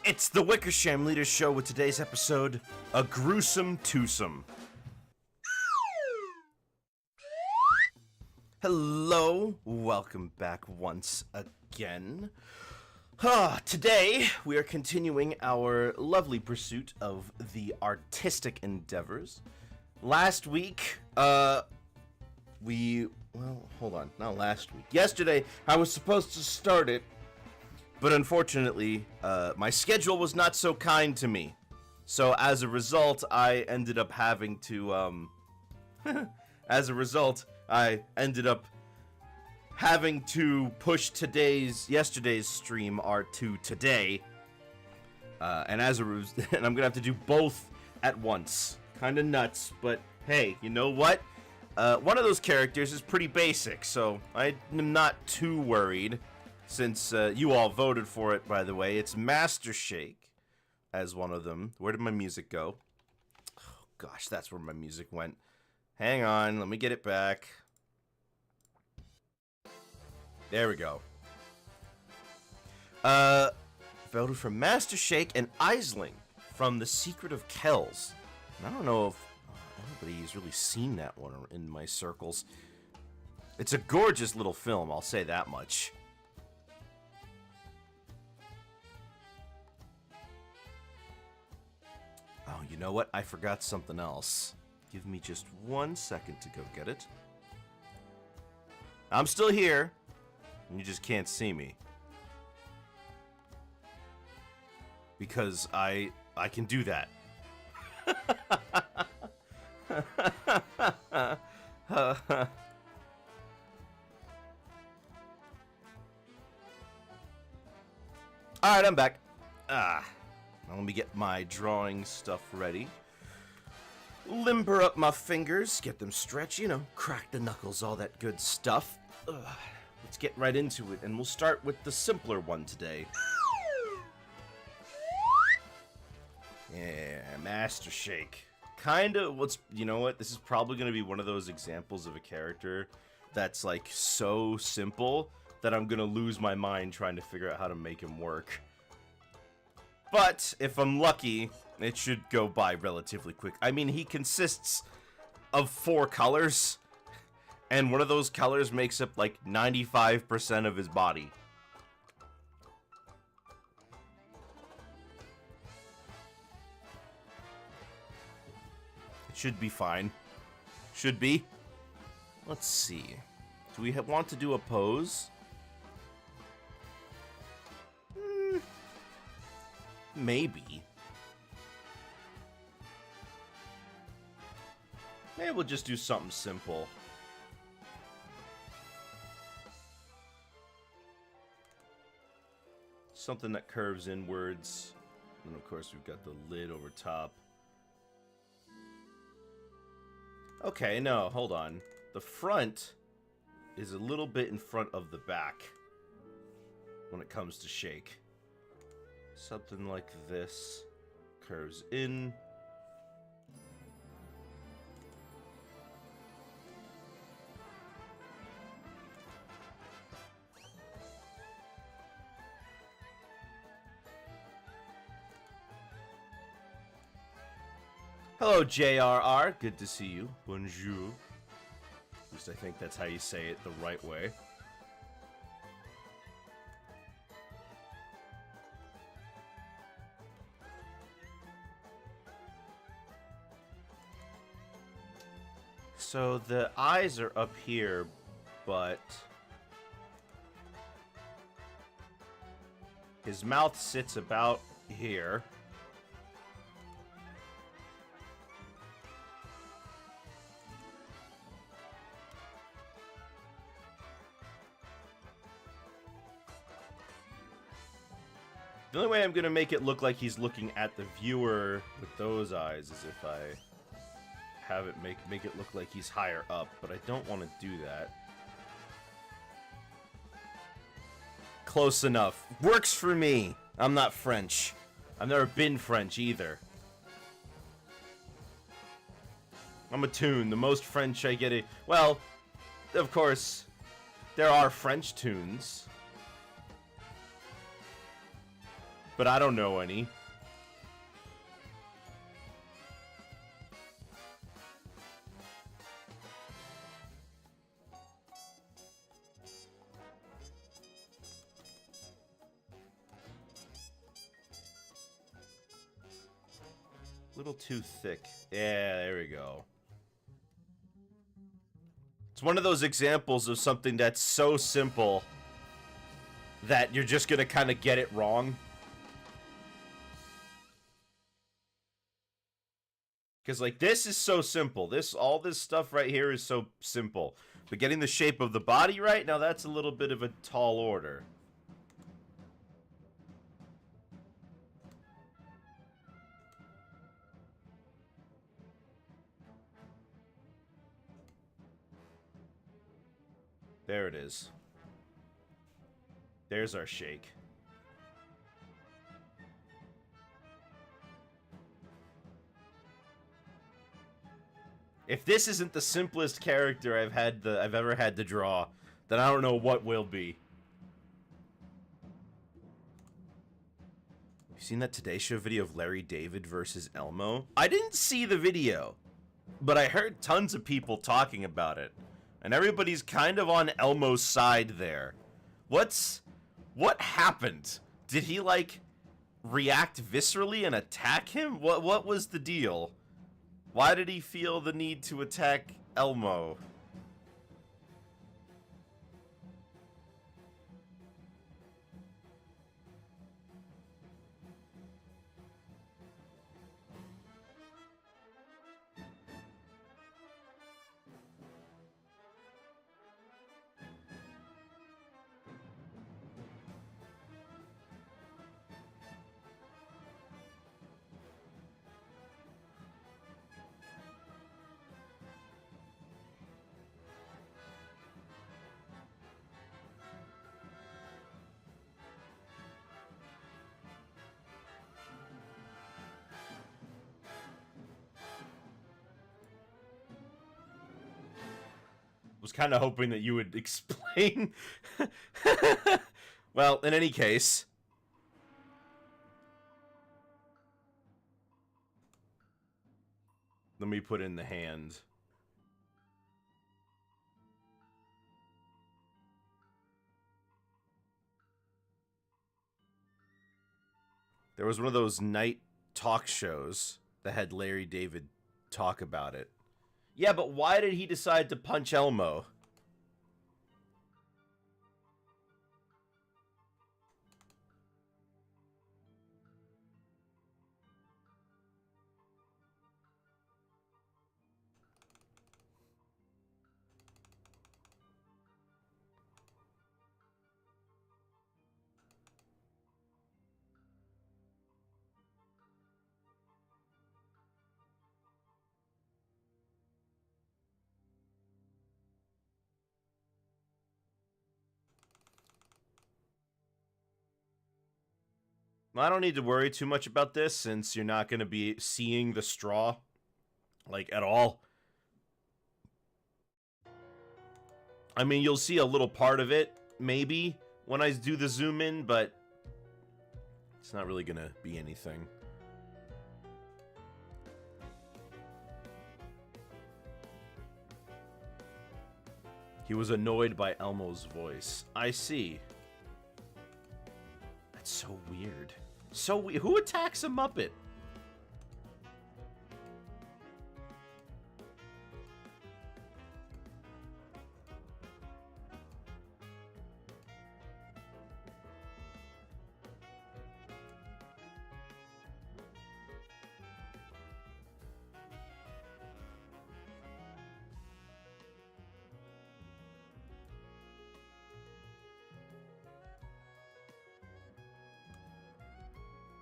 It's the Wickersham Leaders Show with today's episode, A Gruesome Twosome. Hello, welcome back once again. Today, we are continuing our lovely pursuit of the artistic endeavors. Last week, hold on, not last week. Yesterday, I was supposed to start it, but unfortunately, my schedule was not so kind to me. So as a result, I ended up having to, push yesterday's stream art to today. And I'm gonna have to do both at once. Kinda nuts, but hey, you know what? One of those characters is pretty basic, so I'm not too worried, since you all voted for it, by the way. It's Master Shake as one of them. Where did my music go? Oh, gosh, that's where my music went. Hang on, let me get it back. There we go. Voted for Master Shake and Aisling from The Secret of Kells. And I don't know if anybody's really seen that one in my circles. It's a gorgeous little film, I'll say that much. Oh, you know what? I forgot something else. Give me just 1 second to go get it. I'm still here. You just can't see me. Because I can do that. Alright, I'm back. Now let me get my drawing stuff ready. Limber up my fingers, get them stretched, you know, crack the knuckles, all that good stuff. Let's get right into it, and we'll start with the simpler one today. Yeah, Master Shake. Kinda, you know what, this is probably gonna be one of those examples of a character that's like so simple that I'm gonna lose my mind trying to figure out how to make him work. But, if I'm lucky, it should go by relatively quick. I mean, he consists of 4 colors, and one of those colors makes up like 95% of his body. Should be fine. Should be. Let's see. Do we want to do a pose? Maybe. Maybe we'll just do something simple. Something that curves inwards. And of course we've got the lid over top. Okay, no, hold on. The front is a little bit in front of the back when it comes to Shake. Something like this. Curves in. Hello, JRR. Good to see you. Bonjour. At least I think that's how you say it the right way. So the eyes are up here, but his mouth sits about here. The only way I'm gonna make it look like he's looking at the viewer with those eyes is if I have it make it look like he's higher up, but I don't want to do that. Close enough. Works for me. I'm not French. I've never been French either. I'm a Toon. The most French I get well, of course, there are French Toons. But I don't know any. Little too thick. Yeah, there we go. It's one of those examples of something that's so simple that you're just gonna kind of get it wrong. Because, like, this is so simple. All this stuff right here is so simple. But getting the shape of the body right, now that's a little bit of a tall order. There it is. There's our shake. If this isn't the simplest character I've ever had to draw, then I don't know what will be. You seen that Today Show video of Larry David versus Elmo? I didn't see the video, but I heard tons of people talking about it, and everybody's kind of on Elmo's side there. What happened? Did he like react viscerally and attack him? What was the deal? Why did he feel the need to attack Elmo? Was kind of hoping that you would explain. Well, in any case, let me put in the hand. There was one of those night talk shows that had Larry David talk about it. Yeah, but why did he decide to punch Elmo? I don't need to worry too much about this since you're not going to be seeing the straw, like, at all. I mean, you'll see a little part of it, maybe, when I do the zoom in, but it's not really going to be anything. He was annoyed by Elmo's voice. I see. That's so weird. So weird. Who attacks a Muppet?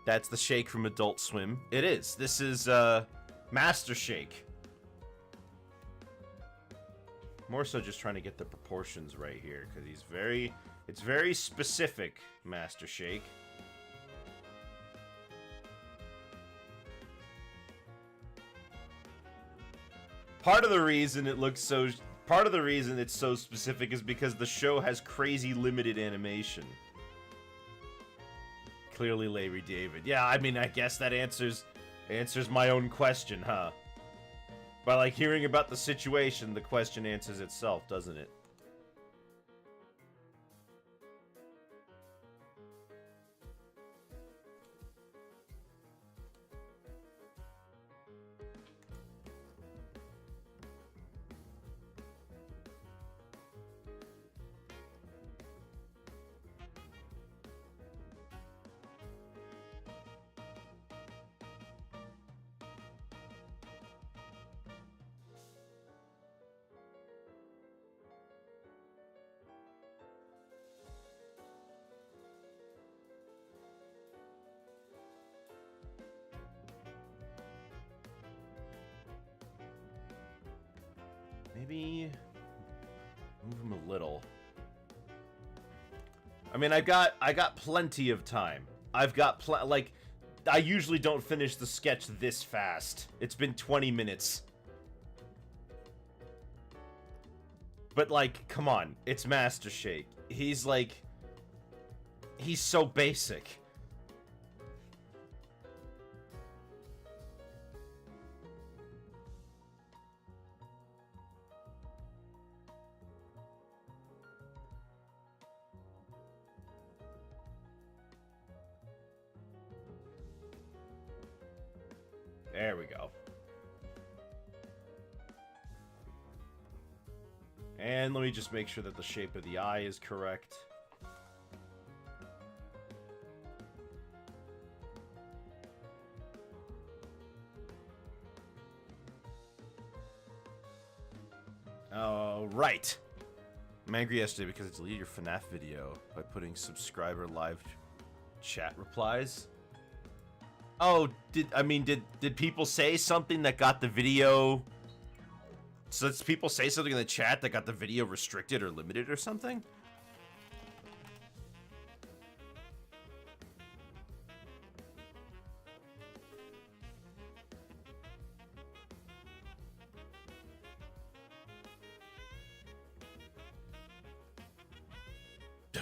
That's the shake from Adult Swim. It is. This is, Master Shake. More so just trying to get the proportions right here, because it's very specific, Master Shake. Part of the reason it's so specific is because the show has crazy limited animation. Clearly Larry David. Yeah, I mean, I guess that answers my own question, huh? By, like, hearing about the situation, the question answers itself, doesn't it? Maybe move him a little. I mean, I got plenty of time. I've got like, I usually don't finish the sketch this fast. It's been 20 minutes. But like, come on, it's Master Shake. He's like, he's so basic. There we go. And let me just make sure that the shape of the eye is correct. Oh, right. I'm angry yesterday because I deleted your FNAF video by putting subscriber live chat replies. Oh, did people say something that got the video... So did people say something in the chat that got the video restricted or limited or something?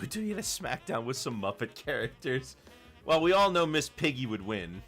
Doing a SmackDown with some Muppet characters. Well, we all know Miss Piggy would win.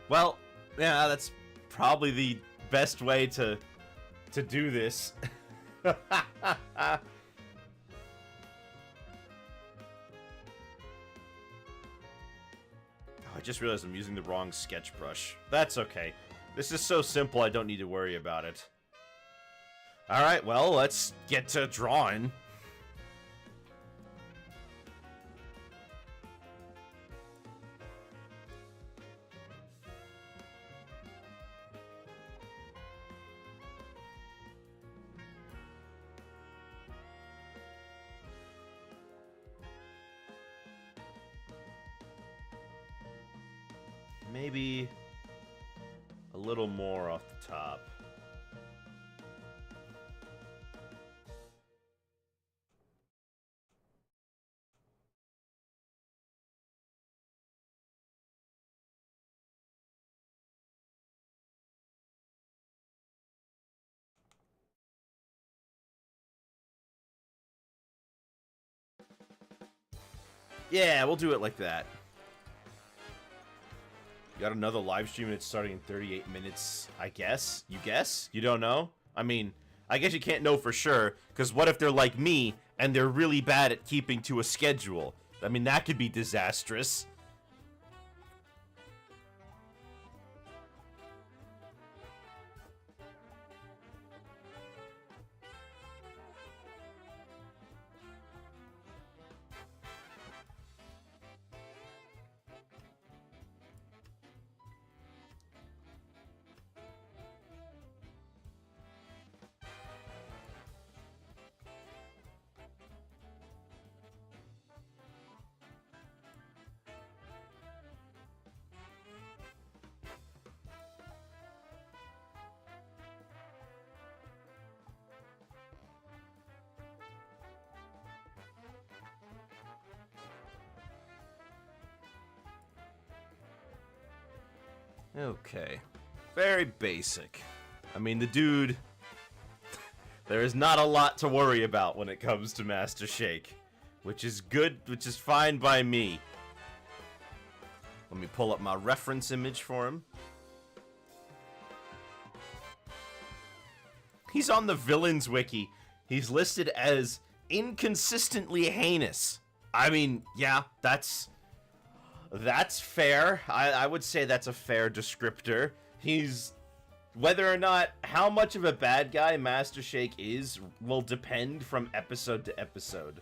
Well, yeah, that's probably the best way to do this. I just realized I'm using the wrong sketch brush. That's okay. This is so simple, I don't need to worry about it. Alright, well, let's get to drawing. Maybe a little more off the top. Yeah, we'll do it like that. Got another live stream and it's starting in 38 minutes, I guess? You guess? You don't know? I mean, I guess you can't know for sure, because what if they're like me, and they're really bad at keeping to a schedule? I mean, that could be disastrous. Okay. Very basic. I mean, the dude... There is not a lot to worry about when it comes to Master Shake. Which is good, which is fine by me. Let me pull up my reference image for him. He's on the Villains Wiki. He's listed as inconsistently heinous. I mean, yeah, that's fair. I would say that's a fair descriptor. He's Whether or not, how much of a bad guy Master Shake is will depend from episode to episode.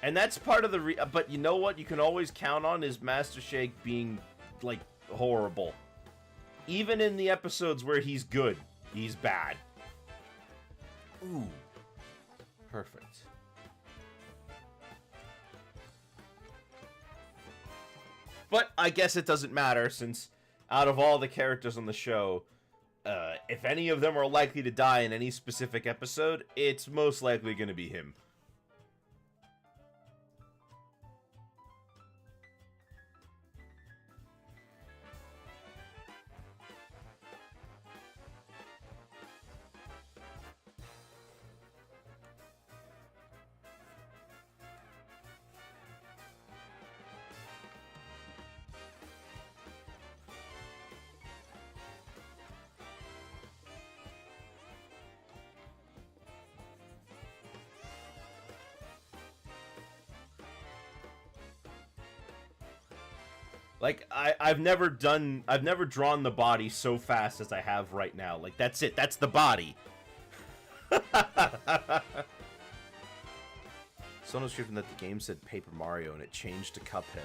And that's part of the but you know what you can always count on is Master Shake being, like, horrible. Even in the episodes where he's good, he's bad. Ooh. Perfect. But I guess it doesn't matter, since out of all the characters on the show, if any of them are likely to die in any specific episode, it's most likely going to be him. Like, I've never drawn the body so fast as I have right now. Like, that's it. That's the body. Someone was screaming that the game said Paper Mario and it changed to Cuphead.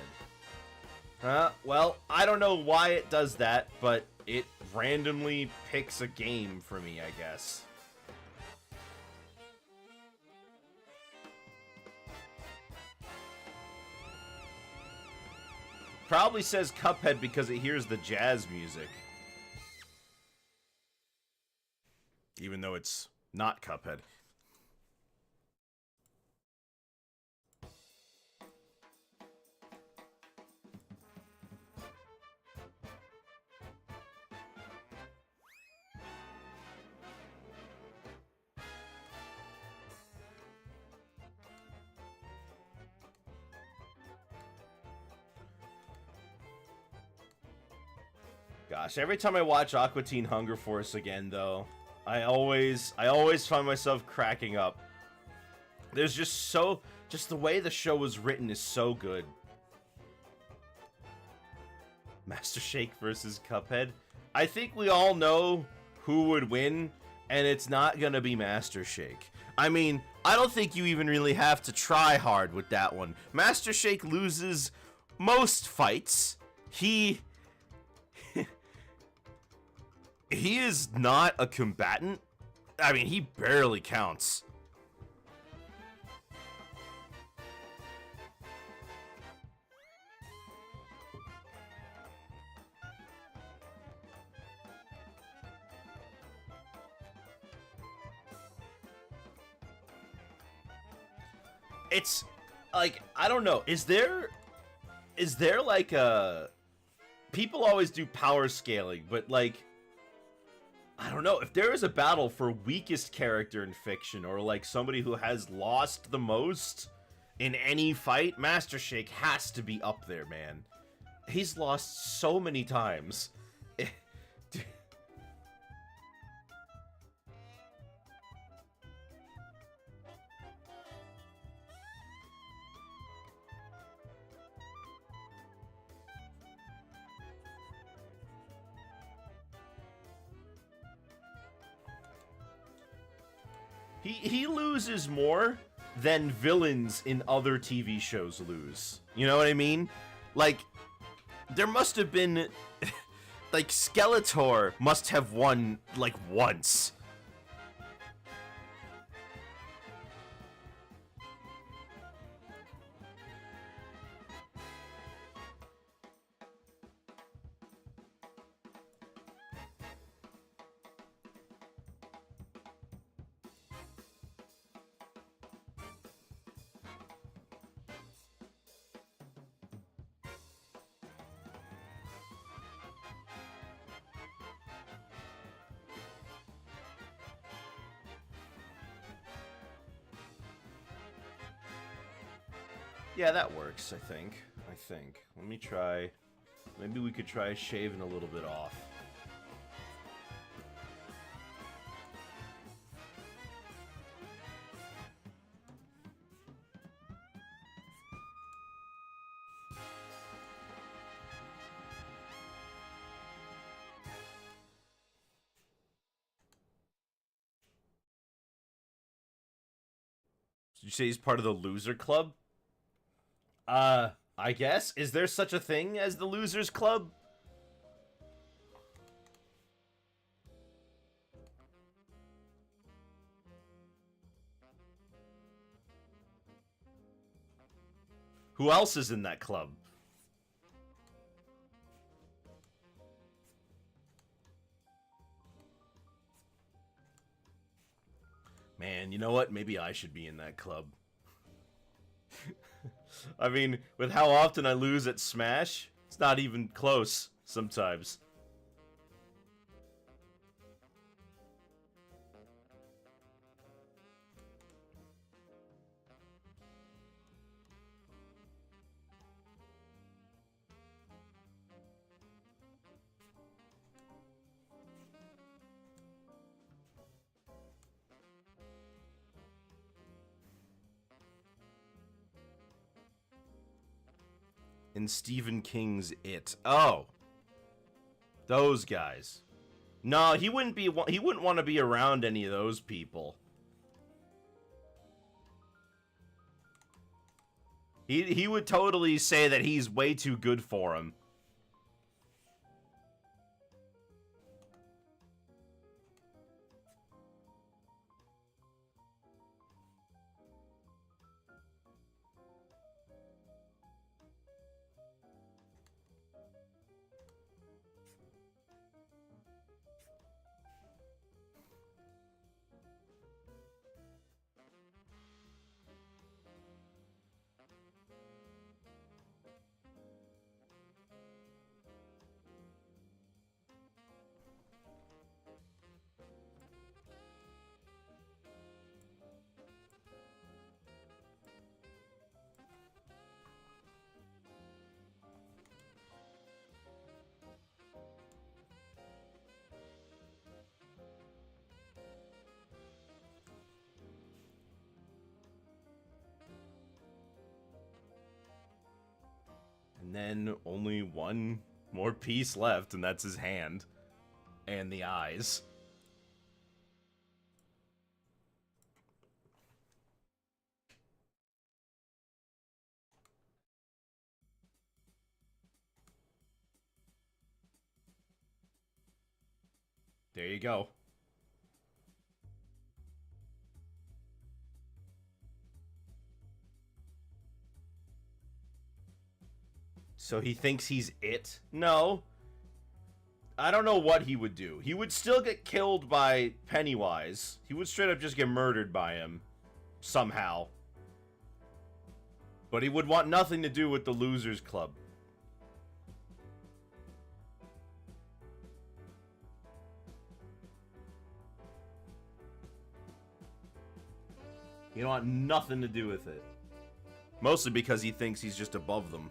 Well, I don't know why it does that, but it randomly picks a game for me, I guess. Probably says Cuphead because it hears the jazz music. Even though it's not Cuphead. Gosh, every time I watch Aqua Teen Hunger Force again, though, I always find myself cracking up. There's just the way the show was written is so good. Master Shake versus Cuphead. I think we all know who would win, and it's not gonna be Master Shake. I mean, I don't think you even really have to try hard with that one. Master Shake loses most fights. He is not a combatant. I mean, he barely counts. It's like, I don't know. Is there like a... People always do power scaling, but like, I don't know, if there is a battle for weakest character in fiction, or like somebody who has lost the most in any fight, Master Shake has to be up there, man. He's lost so many times. He loses more than villains in other TV shows lose. You know what I mean? Like, there must have been... like, Skeletor must have won, like, once. Yeah, that works, I think. Let me try. Maybe we could try shaving a little bit off. Did you say he's part of the loser club? I guess. Is there such a thing as the losers club? Who else is in that club? Man, you know what? Maybe I should be in that club. I mean, with how often I lose at Smash, it's not even close sometimes. In Stephen King's It. Oh. Those guys. No, he wouldn't want to be around any of those people. He would totally say that he's way too good for him. And then only one more piece left, and that's his hand. And the eyes. There you go. So he thinks he's it? No. I don't know what he would do. He would still get killed by Pennywise. He would straight up just get murdered by him. Somehow. But he would want nothing to do with the Losers Club. You don't want nothing to do with it. Mostly because he thinks he's just above them.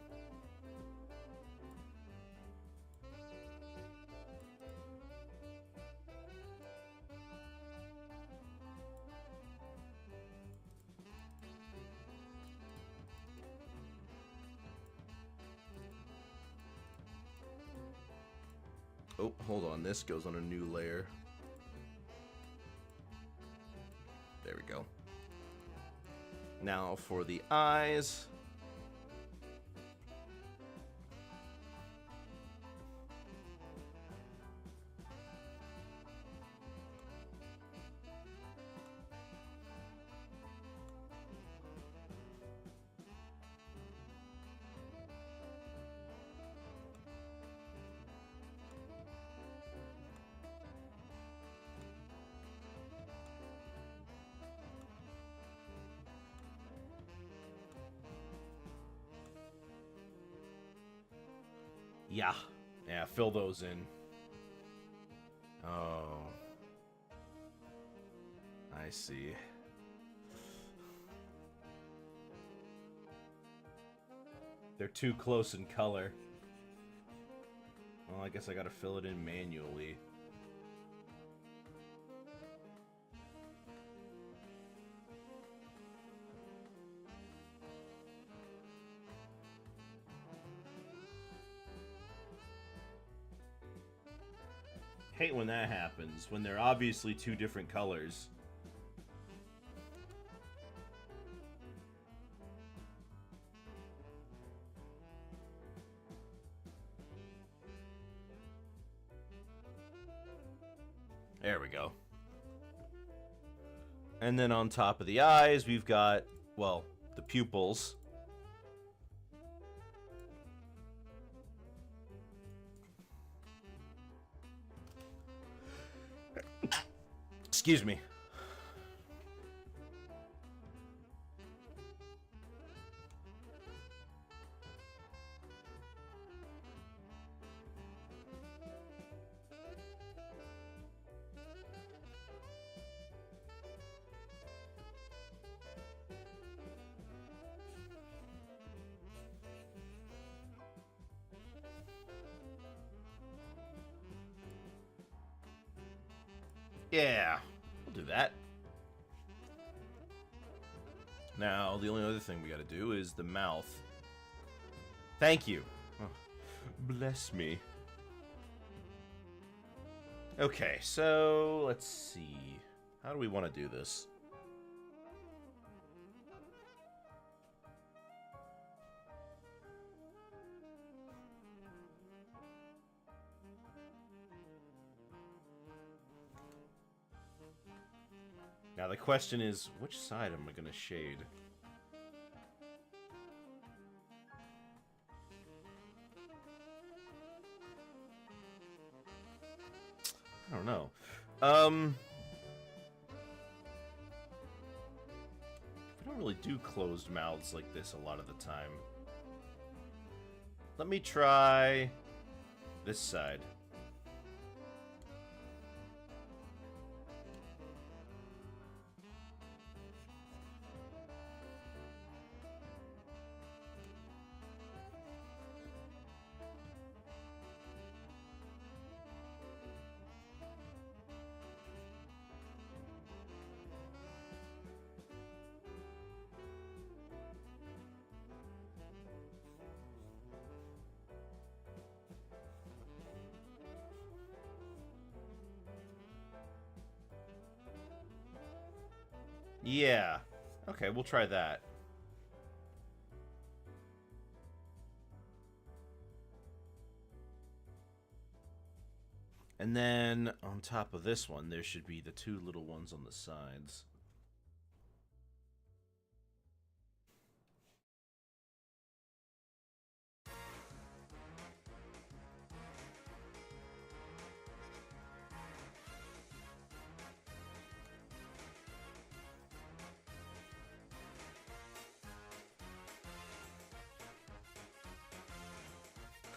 Oh, hold on. This goes on a new layer. There we go. Now for the eyes. Yeah, fill those in. Oh. I see. They're too close in color. Well, I guess I gotta fill it in manually. Hate when that happens, when they're obviously two different colors. There we go. And then on top of the eyes, we've got, well, the pupils. Excuse me. Yeah, we'll do that. Now, the only other thing we gotta do is the mouth. Thank you. Oh, bless me. Okay, so let's see. How do we want to do this? Now the question is, which side am I going to shade? I don't know. We don't really do closed mouths like this a lot of the time. Let me try this side. Yeah. Okay, we'll try that. And then on top of this one, there should be the two little ones on the sides.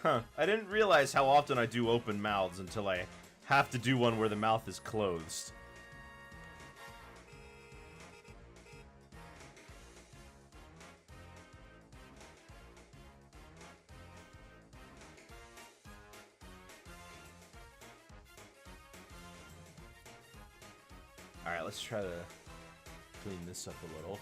Huh. I didn't realize how often I do open mouths until I have to do one where the mouth is closed. Alright, let's try to clean this up a little.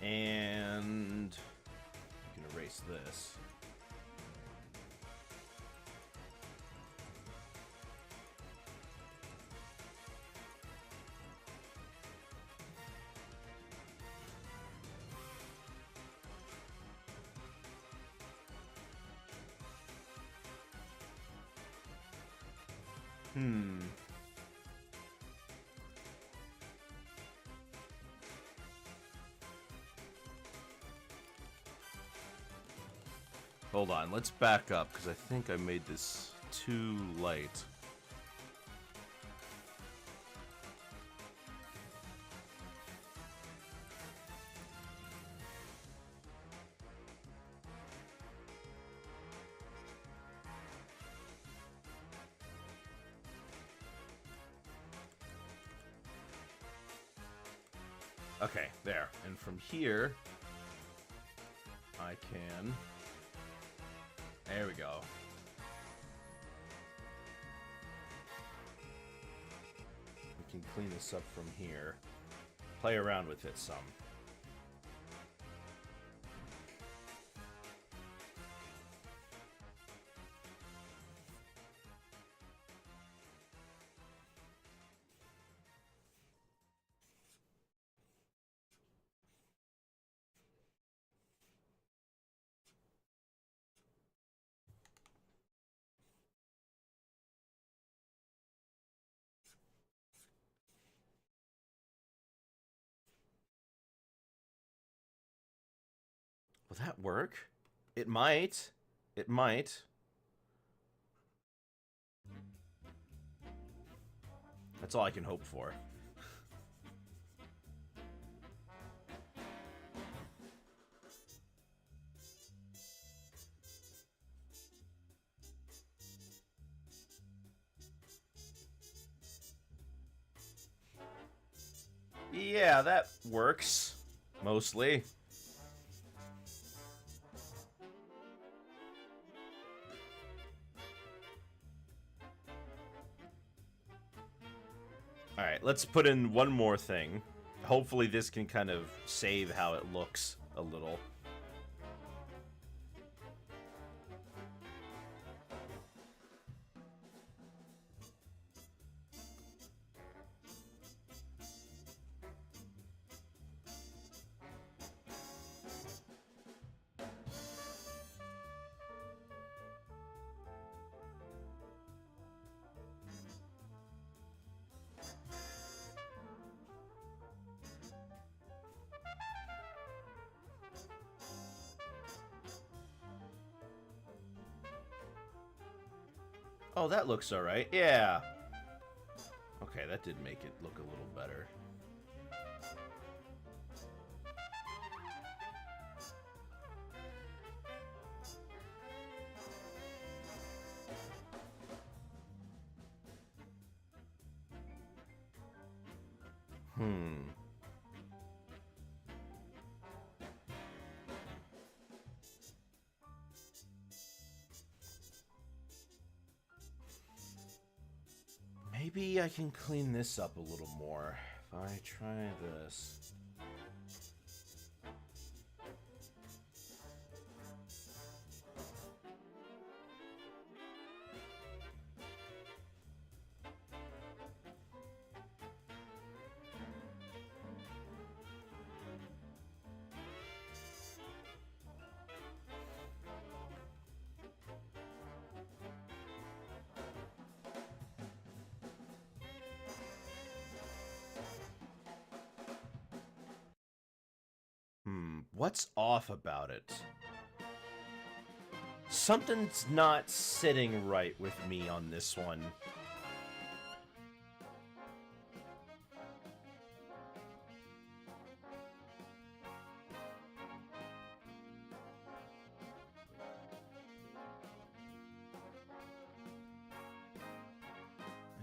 And you can erase this. Hold on, let's back up, because I think I made this too light. Okay, there. And from here, I can... There we go. We can clean this up from here. Play around with it some. Will that work? It might. It might. That's all I can hope for. Yeah, that works. Mostly. Alright, let's put in one more thing. Hopefully this can kind of save how it looks a little. Oh, that looks alright. Yeah. Okay, that did make it look a little better. Maybe I can clean this up a little more if I try this. What's off about it? Something's not sitting right with me on this one.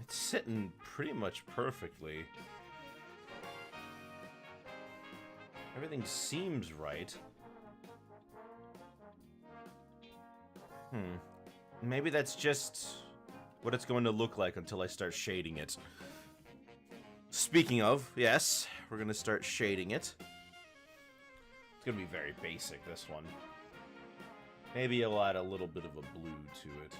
It's sitting pretty much perfectly. Everything seems right. Maybe that's just what it's going to look like until I start shading it. Speaking of, yes, we're going to start shading it. It's going to be very basic, this one. Maybe I'll add a little bit of a blue to it.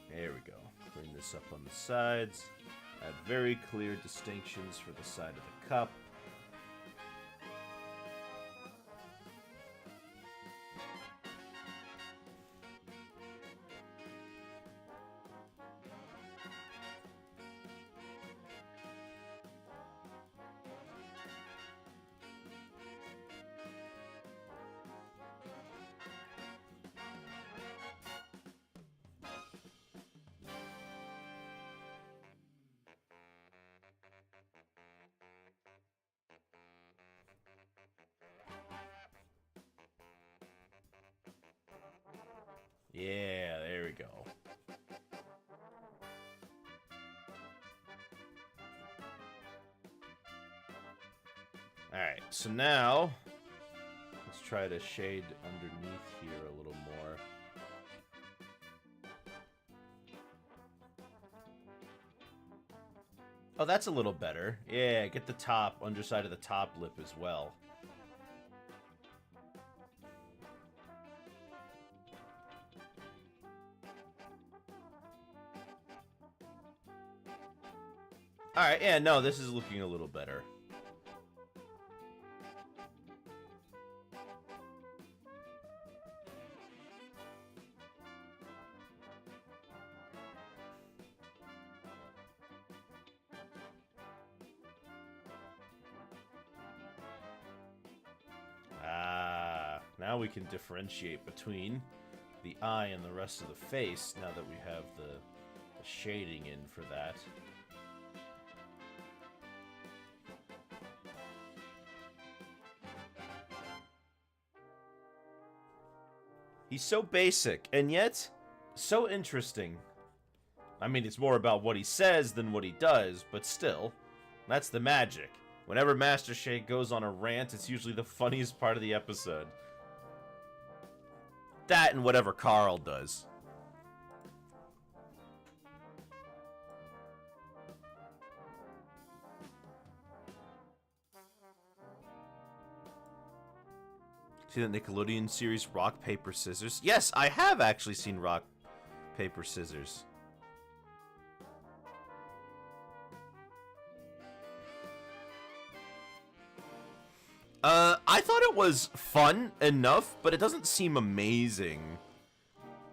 There we go. Clean this up on the sides. Add very clear distinctions for the side of the cup. Yeah, there we go. Alright, so now let's try to shade underneath here a little more. Oh, that's a little better. Yeah, get the top, underside of the top lip as well. Alright, yeah, no, this is looking a little better. Now we can differentiate between the eye and the rest of the face, now that we have the shading in for that. He's so basic, and yet so interesting. I mean, it's more about what he says than what he does, but still, that's the magic. Whenever Master Shake goes on a rant, it's usually the funniest part of the episode. That and whatever Carl does. See that Nickelodeon series Rock, Paper, Scissors? Yes, I have actually seen Rock, Paper, Scissors. I thought it was fun enough, but it doesn't seem amazing.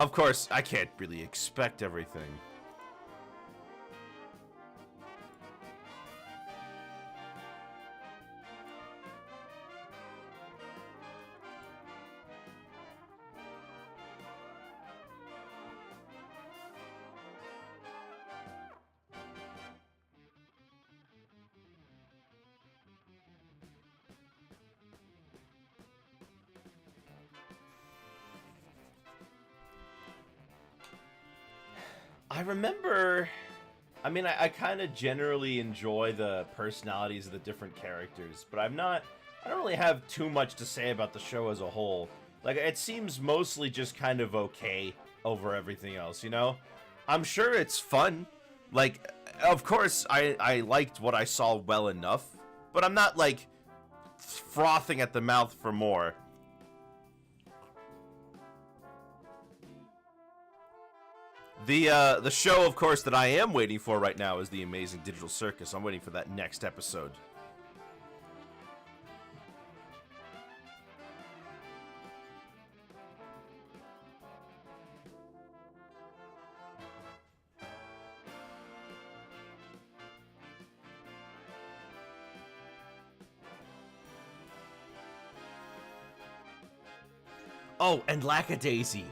Of course, I can't really expect everything. I remember, I mean, I kind of generally enjoy the personalities of the different characters, but I don't really have too much to say about the show as a whole. Like, it seems mostly just kind of okay over everything else, you know? I'm sure it's fun. Like, of course, I liked what I saw well enough, but I'm not, like, frothing at the mouth for more. The show, of course, that I am waiting for right now is The Amazing Digital Circus. I'm waiting for that next episode. Oh, and Lackadaisy.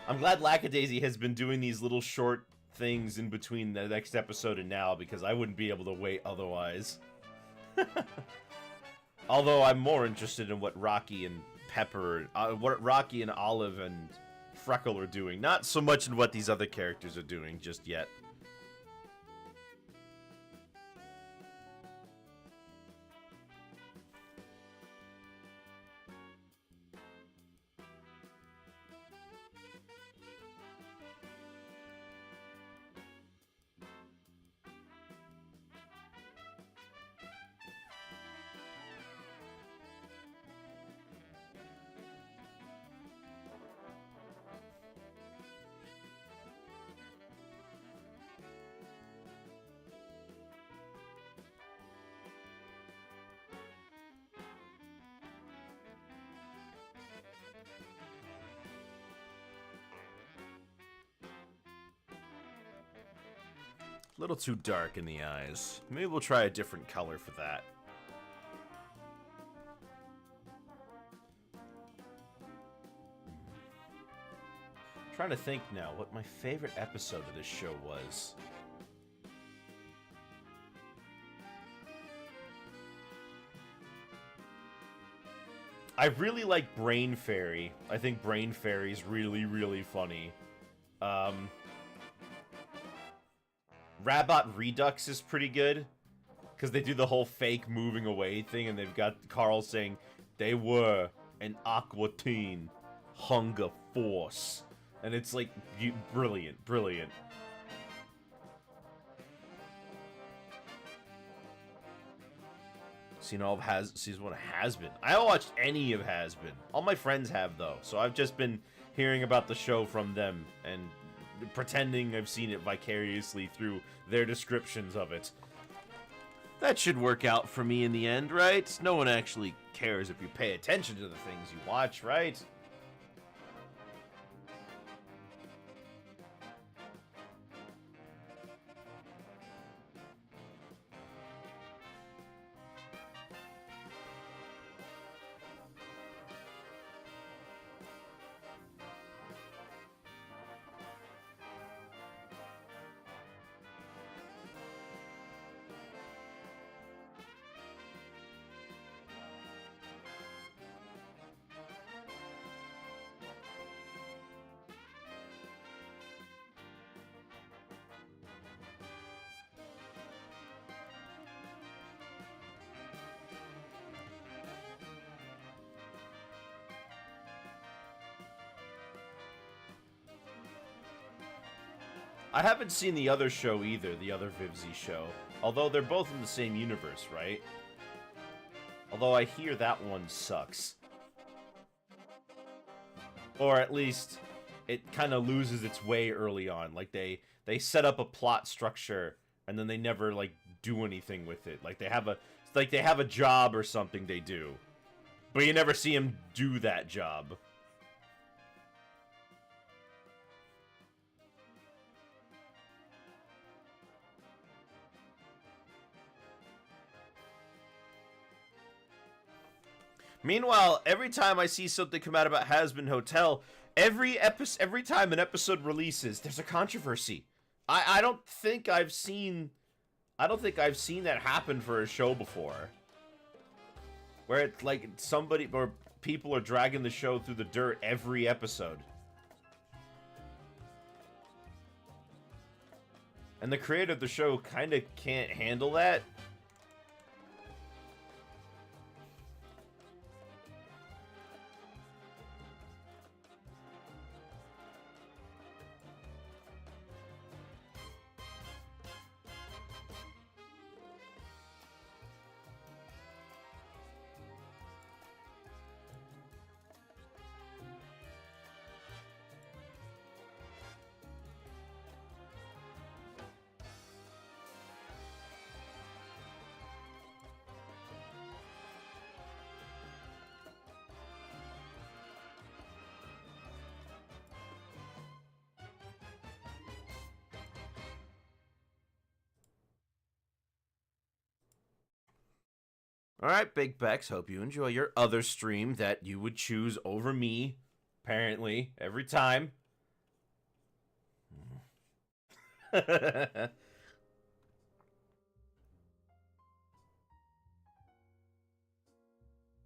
I'm glad Lackadaisy has been doing these little short things in between the next episode and now, because I wouldn't be able to wait otherwise. Although I'm more interested in what Rocky and Pepper, what Rocky and Olive and Freckle are doing, not so much in what these other characters are doing just yet. A little too dark in the eyes. Maybe we'll try a different color for that. I'm trying to think now what my favorite episode of this show was. I really like Brain Fairy. I think Brain Fairy's really, really funny. Rabot Redux is pretty good, because they do the whole fake moving away thing, and they've got Carl saying, they were an Aqua Teen, Hunger Force. And it's like, brilliant, brilliant. Seen all of season 1 of Has-Been. I haven't watched any of Has-Been. All my friends have, though, so I've just been hearing about the show from them, and pretending I've seen it vicariously through their descriptions of it. That should work out for me in the end, right? No one actually cares if you pay attention to the things you watch, right? I haven't seen the other show either, the other Vivzy show. Although they're both in the same universe, right? Although I hear that one sucks. Or at least it kind of loses its way early on. Like they set up a plot structure and then they never like do anything with it. Like they have a job or something they do. But you never see them do that job. Meanwhile, every time I see something come out about Hazbin Hotel, every time an episode releases, there's a controversy. I don't think I've seen that happen for a show before. Where it's like somebody or people are dragging the show through the dirt every episode. And the creator of the show kind of can't handle that. Alright, Big Bex, hope you enjoy your other stream that you would choose over me, apparently, every time. Au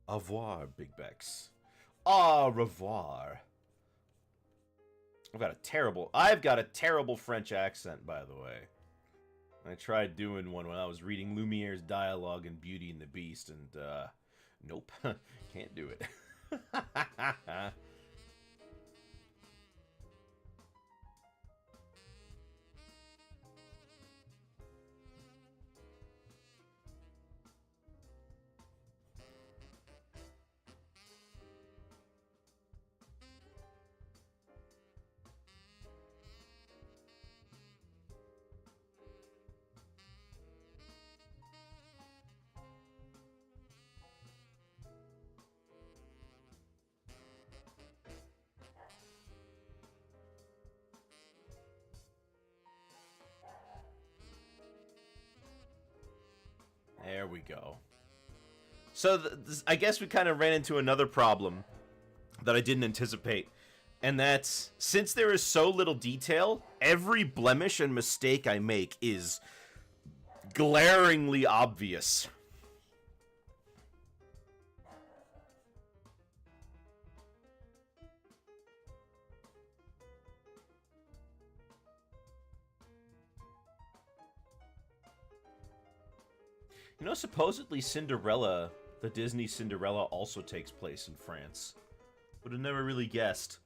revoir, Big Bex. Au revoir. I've got a terrible French accent, by the way. I tried doing one when I was reading Lumiere's dialogue in Beauty and the Beast, and, nope. Can't do it. There we go. So I guess we kind of ran into another problem that I didn't anticipate. And that's, since there is so little detail, every blemish and mistake I make is glaringly obvious. You know, supposedly Cinderella, the Disney Cinderella, also takes place in France. Would have never really guessed.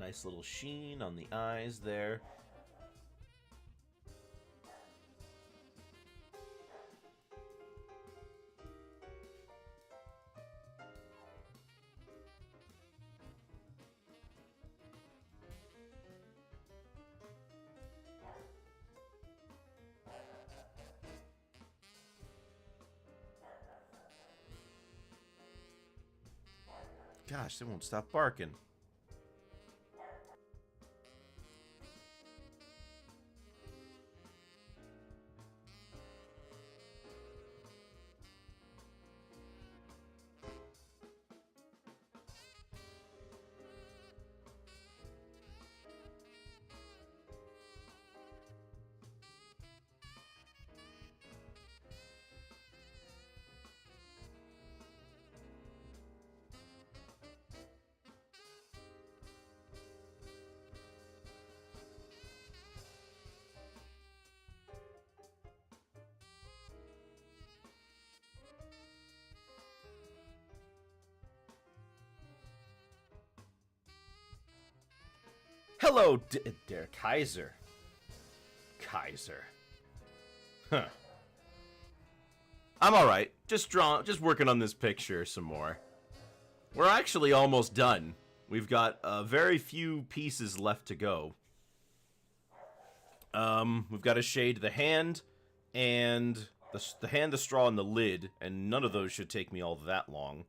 Nice little sheen on the eyes there. Gosh, they won't stop barking. Hello, Der Kaiser. Kaiser. Huh. I'm alright. Just working on this picture some more. We're actually almost done. We've got very few pieces left to go. We've got to shade the hand and the hand, the straw, and the lid, and none of those should take me all that long.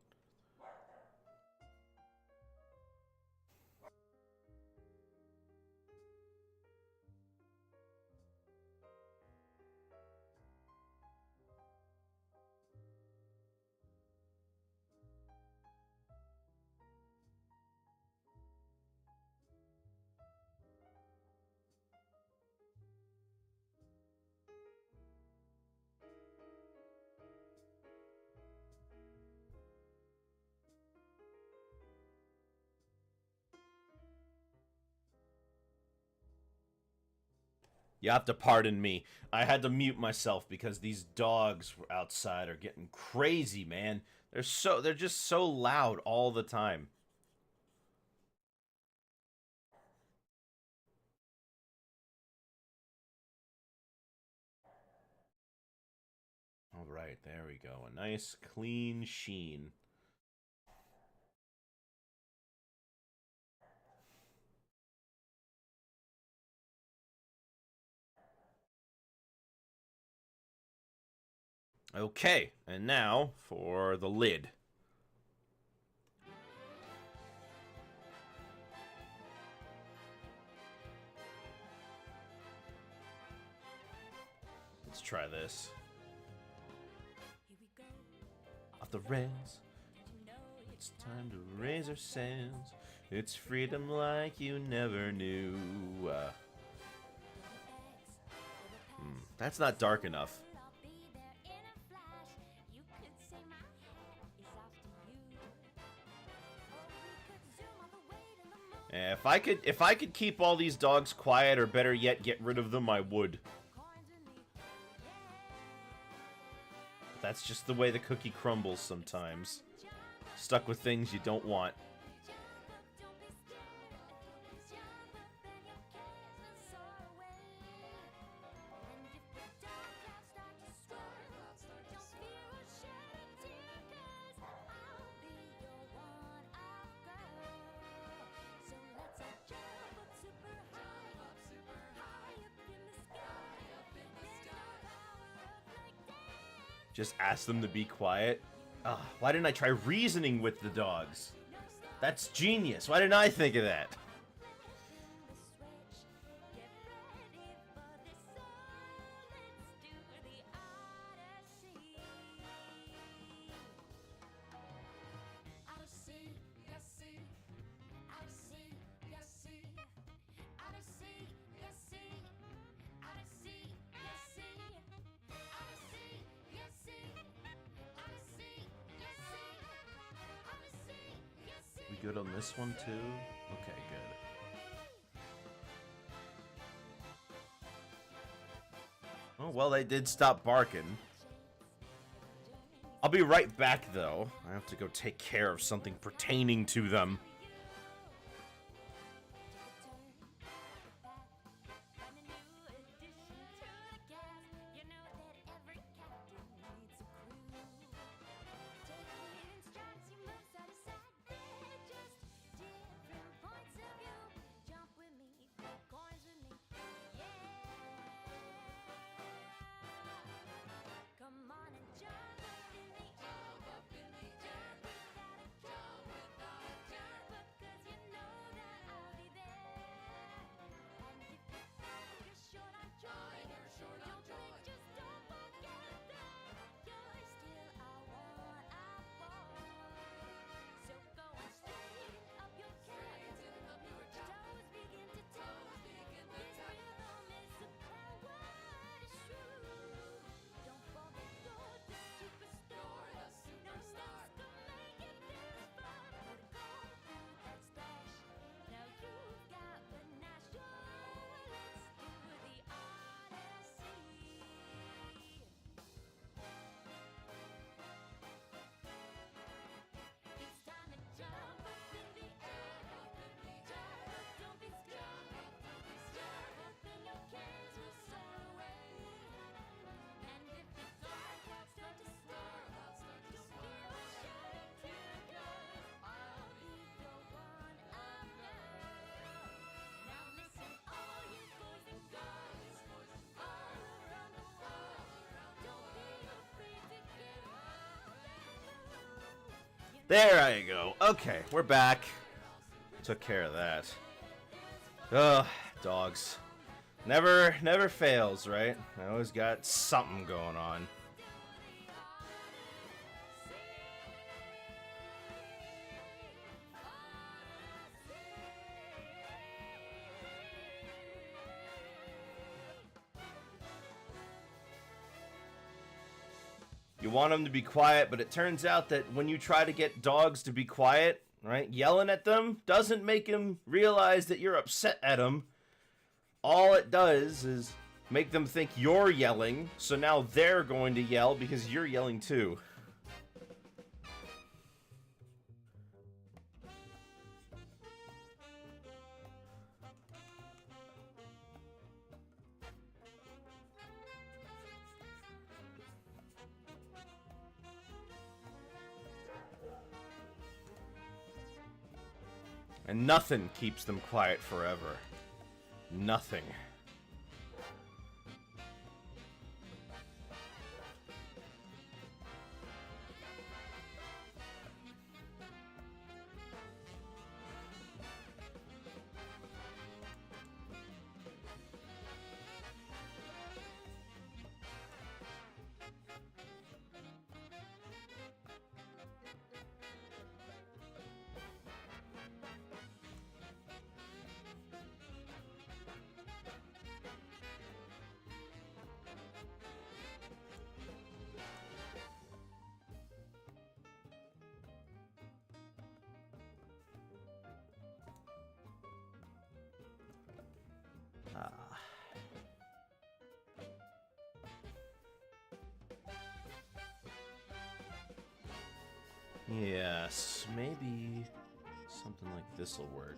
You have to pardon me. I had to mute myself because these dogs outside are getting crazy, man. They're just so loud all the time. All right, there we go. A nice clean sheen. Okay, and now for the lid. Let's try this. Off the rails. It's time to raise our sails. It's freedom like you never knew. That's not dark enough. If I could keep all these dogs quiet, or better yet, get rid of them, I would. That's just the way the cookie crumbles sometimes. Stuck with things you don't want. Just ask them to be quiet. Why didn't I try reasoning with the dogs? That's genius. Why didn't I think of that? Good on this one too? Okay, good. Oh, well, they did stop barking. I'll be right back, though. I have to go take care of something pertaining to them. There I go. Okay, we're back. Took care of that. Ugh, dogs. Never fails, right? I always got something going on. You want them to be quiet, but it turns out that when you try to get dogs to be quiet, right, yelling at them doesn't make them realize that you're upset at them. All it does is make them think you're yelling, so now they're going to yell because you're yelling too. And nothing keeps them quiet forever. Nothing. Yes, maybe something like this will work.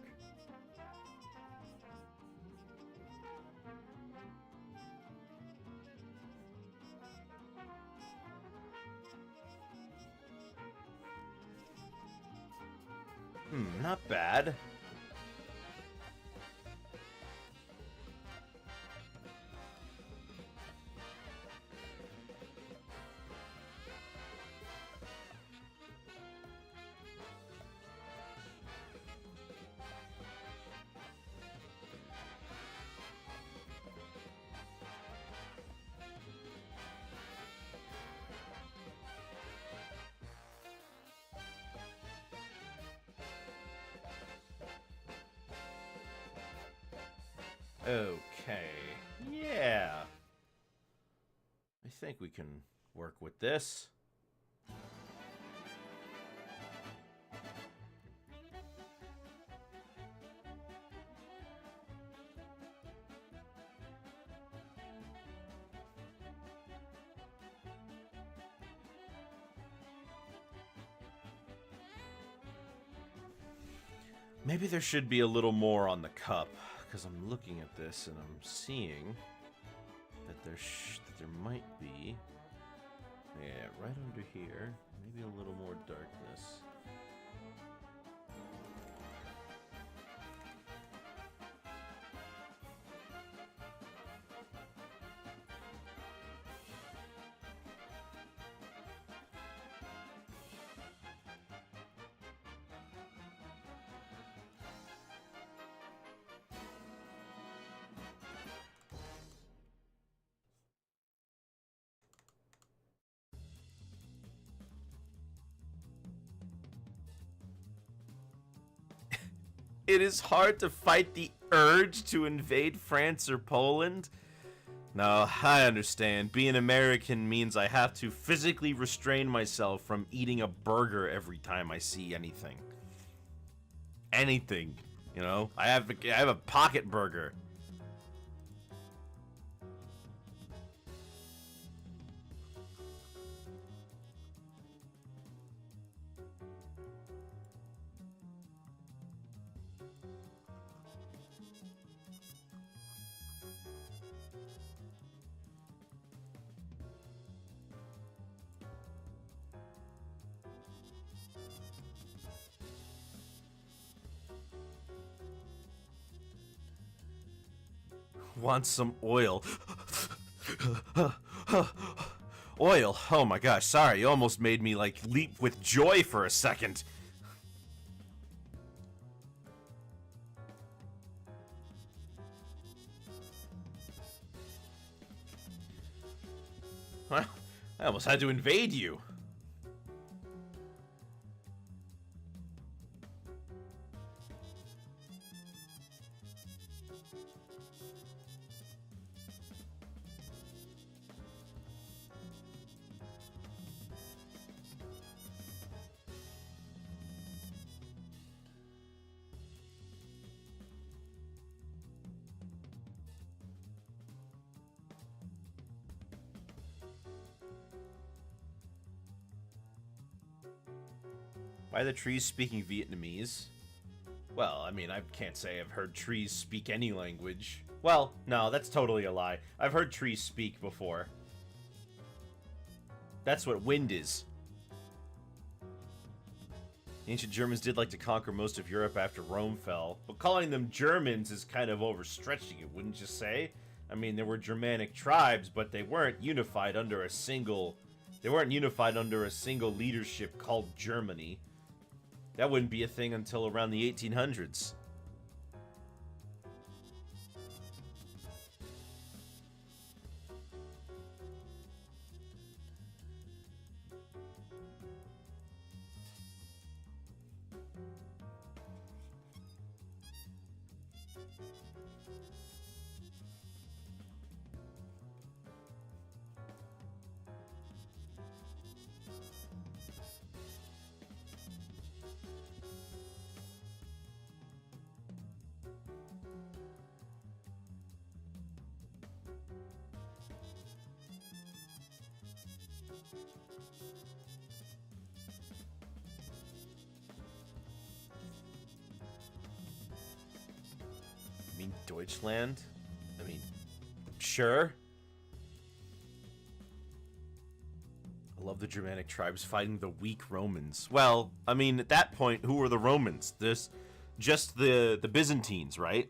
Not bad. Okay, yeah. I think we can work with this. Maybe there should be a little more on the cup. Because I'm looking at this and I'm seeing that there might be, yeah, right under here, maybe a little more darkness. It is hard to fight the urge to invade France or Poland. No, I understand. Being American means I have to physically restrain myself from eating a burger every time I see anything. Anything, you know? I have a pocket burger. Want some oil. Oil. Oh my gosh, sorry. You almost made me, like, leap with joy for a second. Well, I almost had to invade you. Why are the trees speaking Vietnamese? Well, I mean, I can't say I've heard trees speak any language. Well, no, that's totally a lie. I've heard trees speak before. That's what wind is. The ancient Germans did like to conquer most of Europe after Rome fell, but calling them Germans is kind of overstretching it, wouldn't you say? I mean, there were Germanic tribes, but they weren't unified under a single... They weren't unified under a single leadership called Germany. That wouldn't be a thing until around the 1800s. Deutschland? I mean, sure. I love the Germanic tribes fighting the weak Romans. Well, I mean, at that point, who were the Romans? Just the Byzantines, right?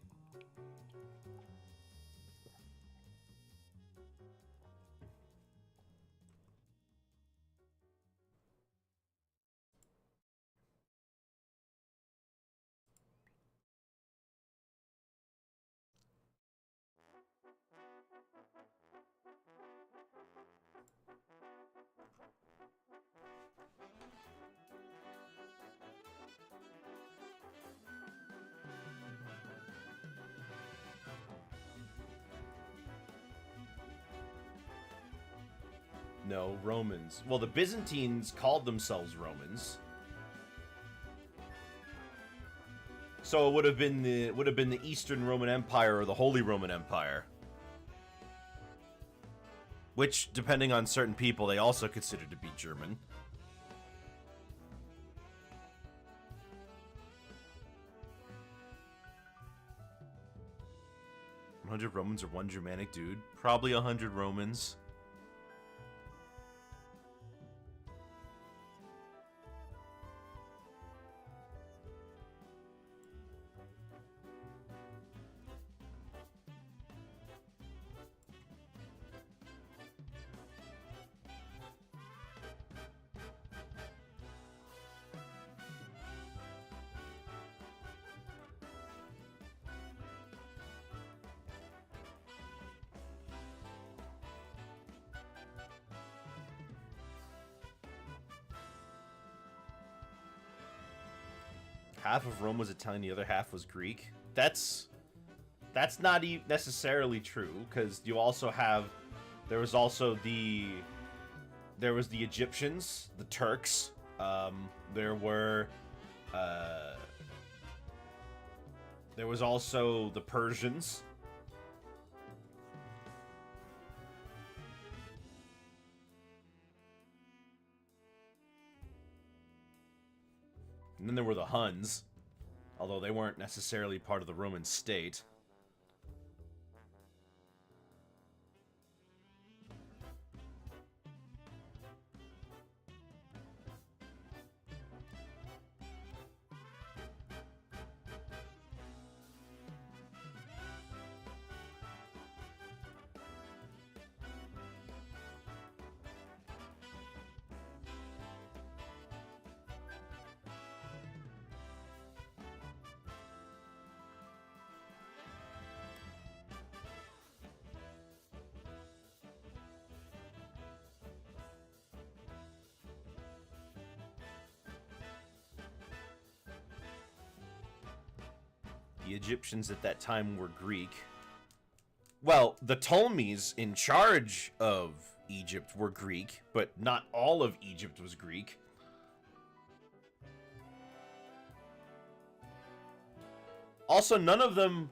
No, Romans. Well, the Byzantines called themselves Romans. So it would have been the Eastern Roman Empire or the Holy Roman Empire. Which, depending on certain people, they also consider to be German. "100 Romans or one Germanic dude?" Probably 100 Romans. Half of Rome was Italian, the other half was Greek. That's not necessarily true, because you also have there was the Egyptians, the Turks. There was also the Persians. And then there were the Huns, although they weren't necessarily part of the Roman state. the Egyptians at that time were Greek. Well, the Ptolemies in charge of Egypt were Greek, but not all of Egypt was Greek. Also, none of them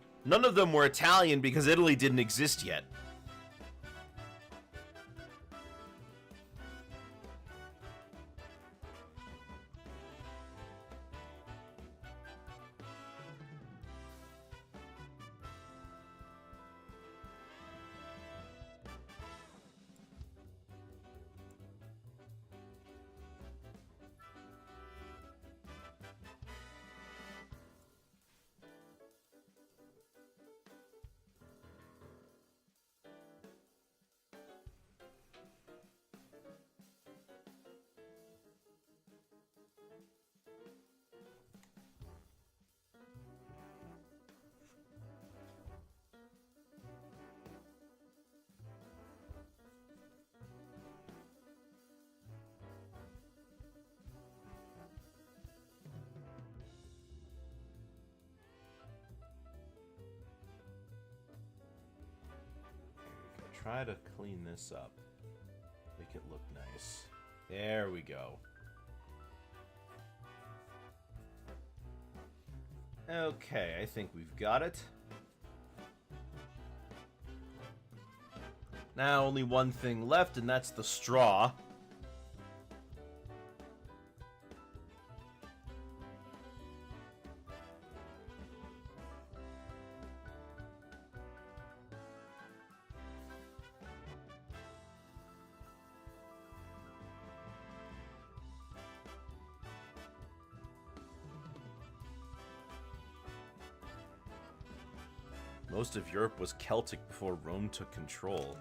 were Italian because Italy didn't exist yet. Try to clean this up. Make it look nice. There we go. Okay, I think we've got it. Now only one thing left, and that's the straw. Most of Europe was Celtic before Rome took control.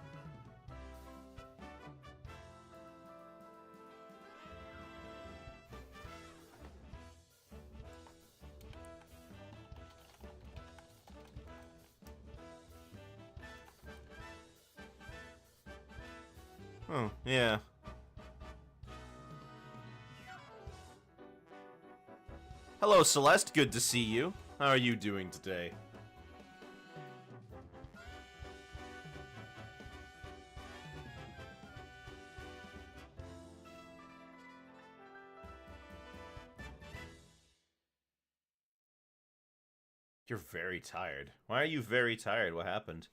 Oh, yeah. Hello, Celeste. Good to see you. How are you doing today? You're very tired. Why are you very tired? What happened?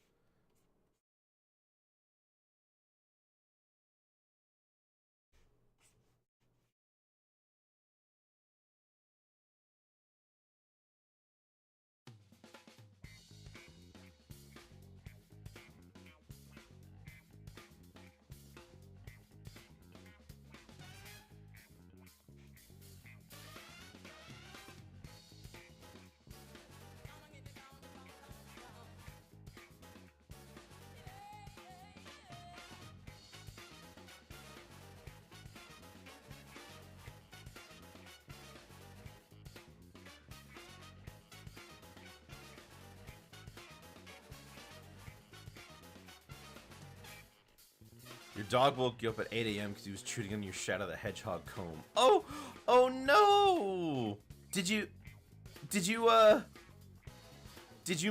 Your dog woke you up at 8 a.m. because he was chewing on your Shadow the Hedgehog comb. Oh! Oh no! Did you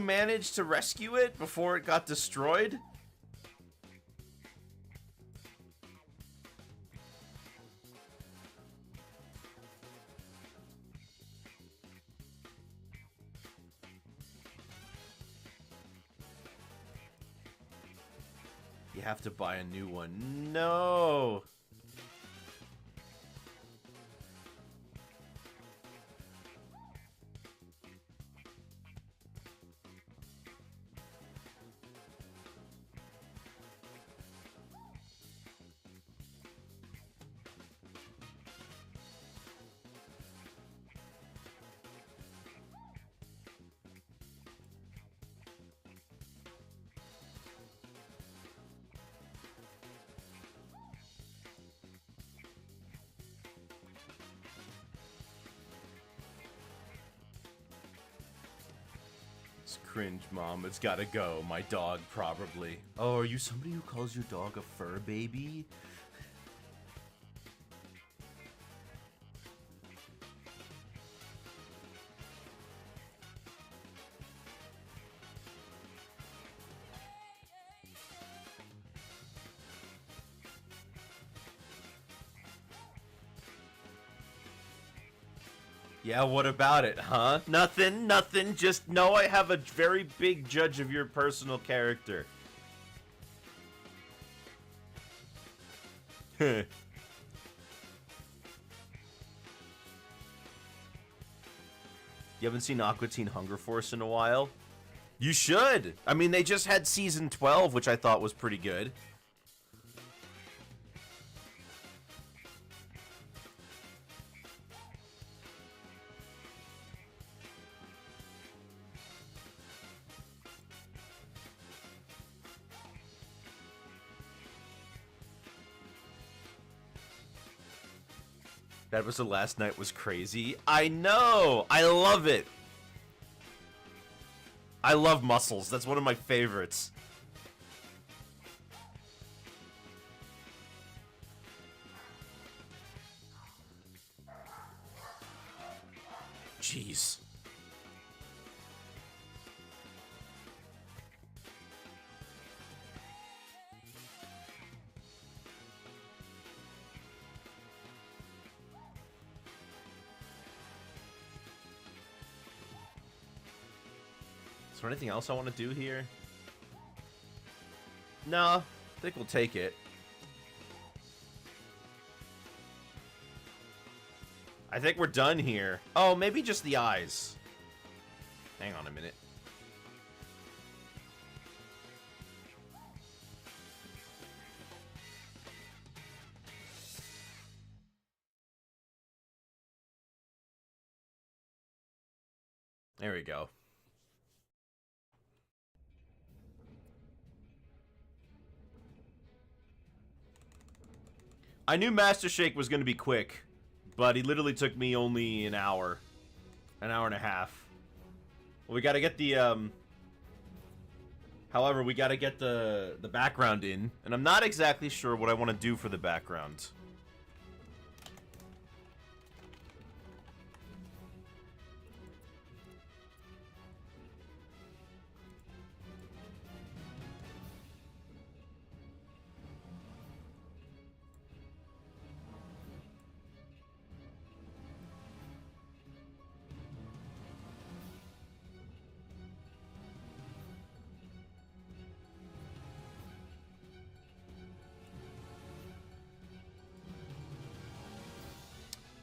manage to rescue it before it got destroyed? You have to buy a new one. No! Cringe, Mom. It's gotta go. My dog, probably. Oh, are you somebody who calls your dog a fur baby? Yeah, what about it, huh? Nothing, nothing. Just know I have a very big judge of your personal character. You haven't seen Aqua Teen Hunger Force in a while? You should! I mean, they just had Season 12, which I thought was pretty good. That was the last night was crazy. I know! I love it! I love Muscles. That's one of my favorites. Jeez. Is there anything else I want to do here? No, I think we'll take it. I think we're done here. Oh, maybe just the eyes. Hang on a minute. There we go. I knew Master Shake was going to be quick, but he literally took me only an hour and a half. Well, we got to get the, however, we got to get the background in, and I'm not exactly sure what I want to do for the background.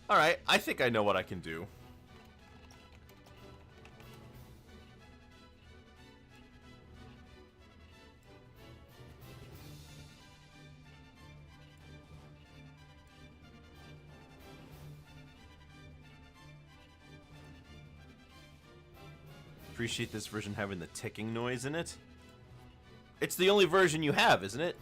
Alright, I think I know what I can do. Appreciate this version having the ticking noise in it. It's the only version you have, isn't it?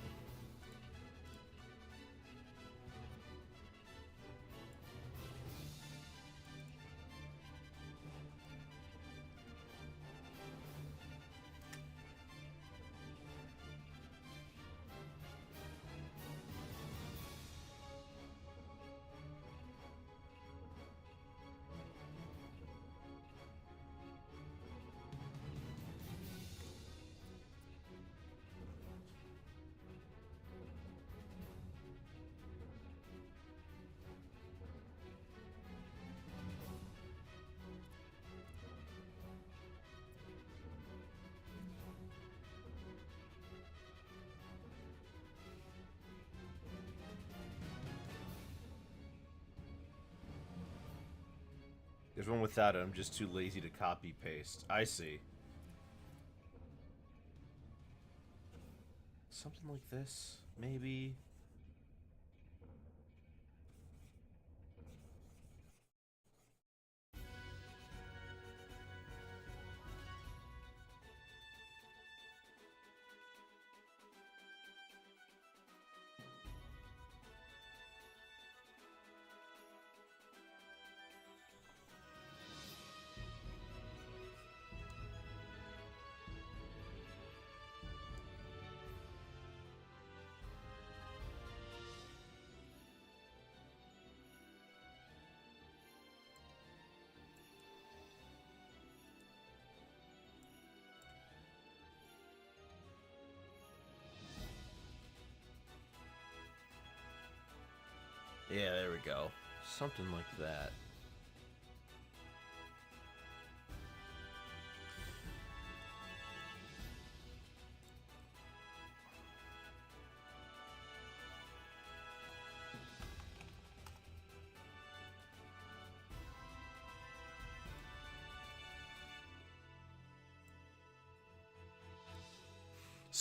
There's one without it. I'm just too lazy to copy paste. I see. Something like this, maybe. Yeah, there we go. Something like that.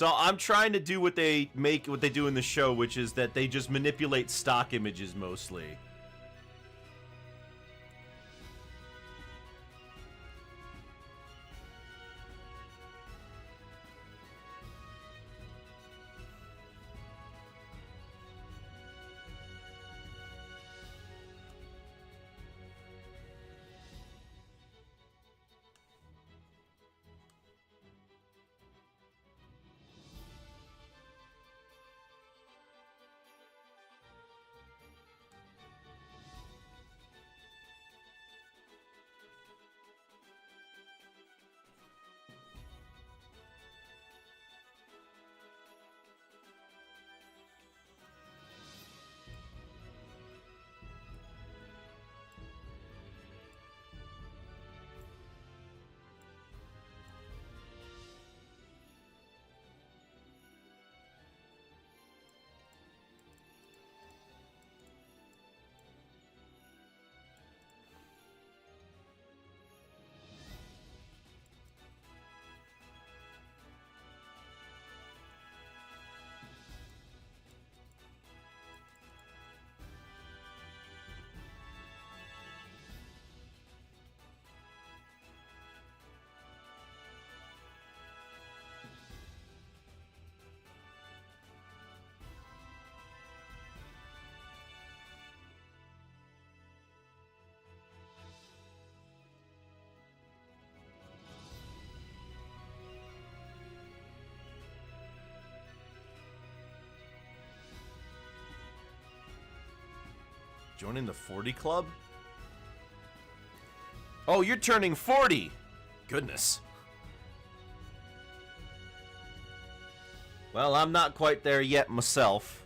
So I'm trying to do what they do in the show, which is that they just manipulate stock images mostly. Joining the 40 club? Oh, you're turning 40! Goodness. Well, I'm not quite there yet myself.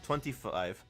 25.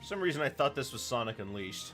For some reason I thought this was Sonic Unleashed.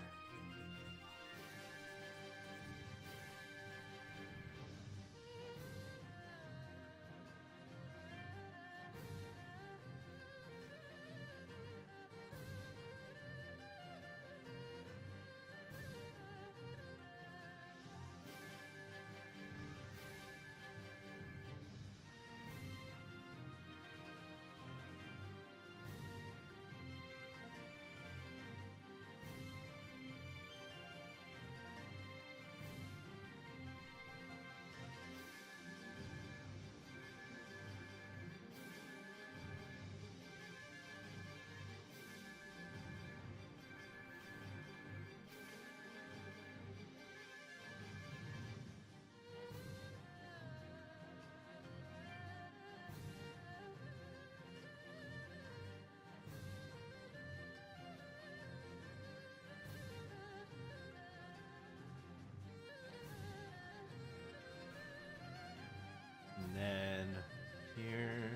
And then here.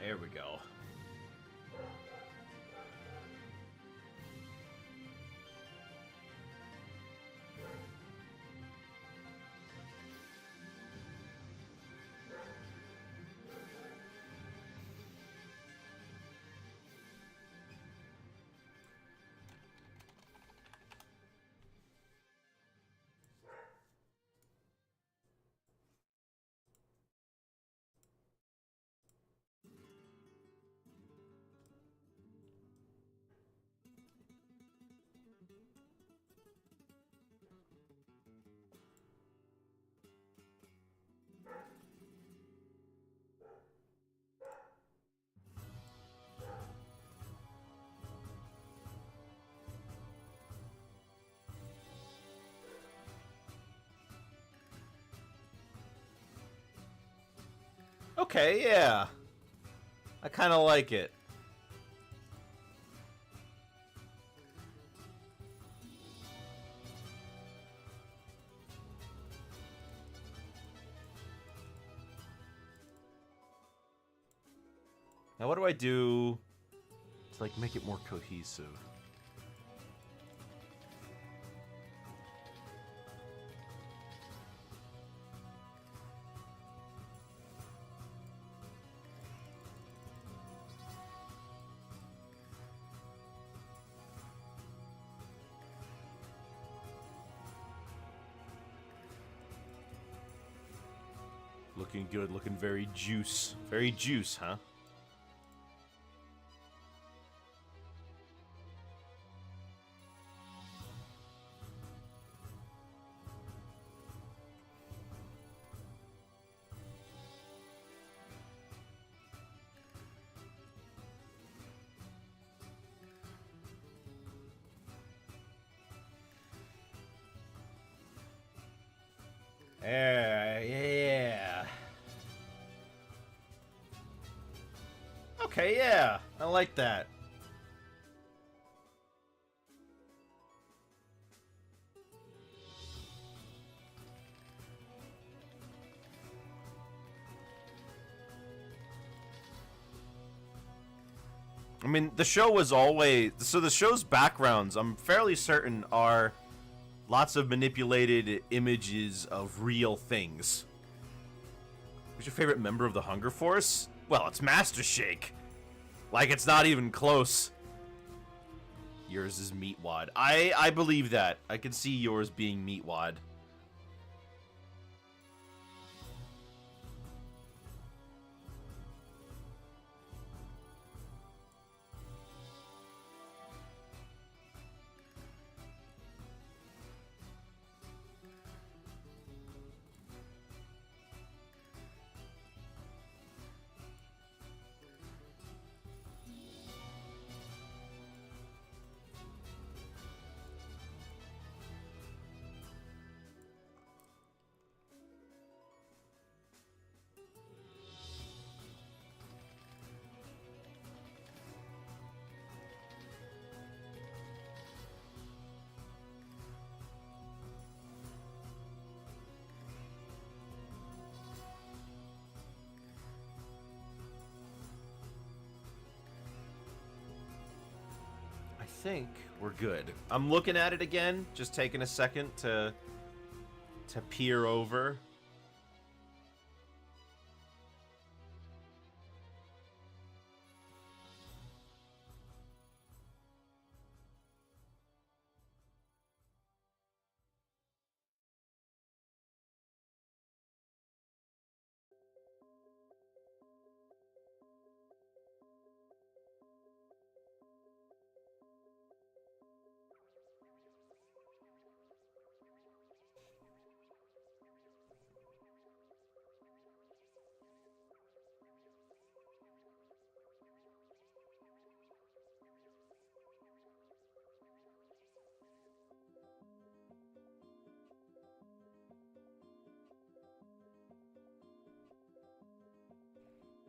There we go. Okay, yeah. I kind of like it. Now what do I do to like make it more cohesive? Looking good, looking very juice. Very juice, huh? Yeah. Okay, yeah. I like that. I mean, the show was always... So the show's backgrounds, I'm fairly certain, are lots of manipulated images of real things. Who's your favorite member of the Hunger Force? Well, it's Master Shake. Like, it's not even close. Yours is Meatwad. I believe that. I can see yours being Meatwad. I think we're good. I'm looking at it again, just taking a second to peer over.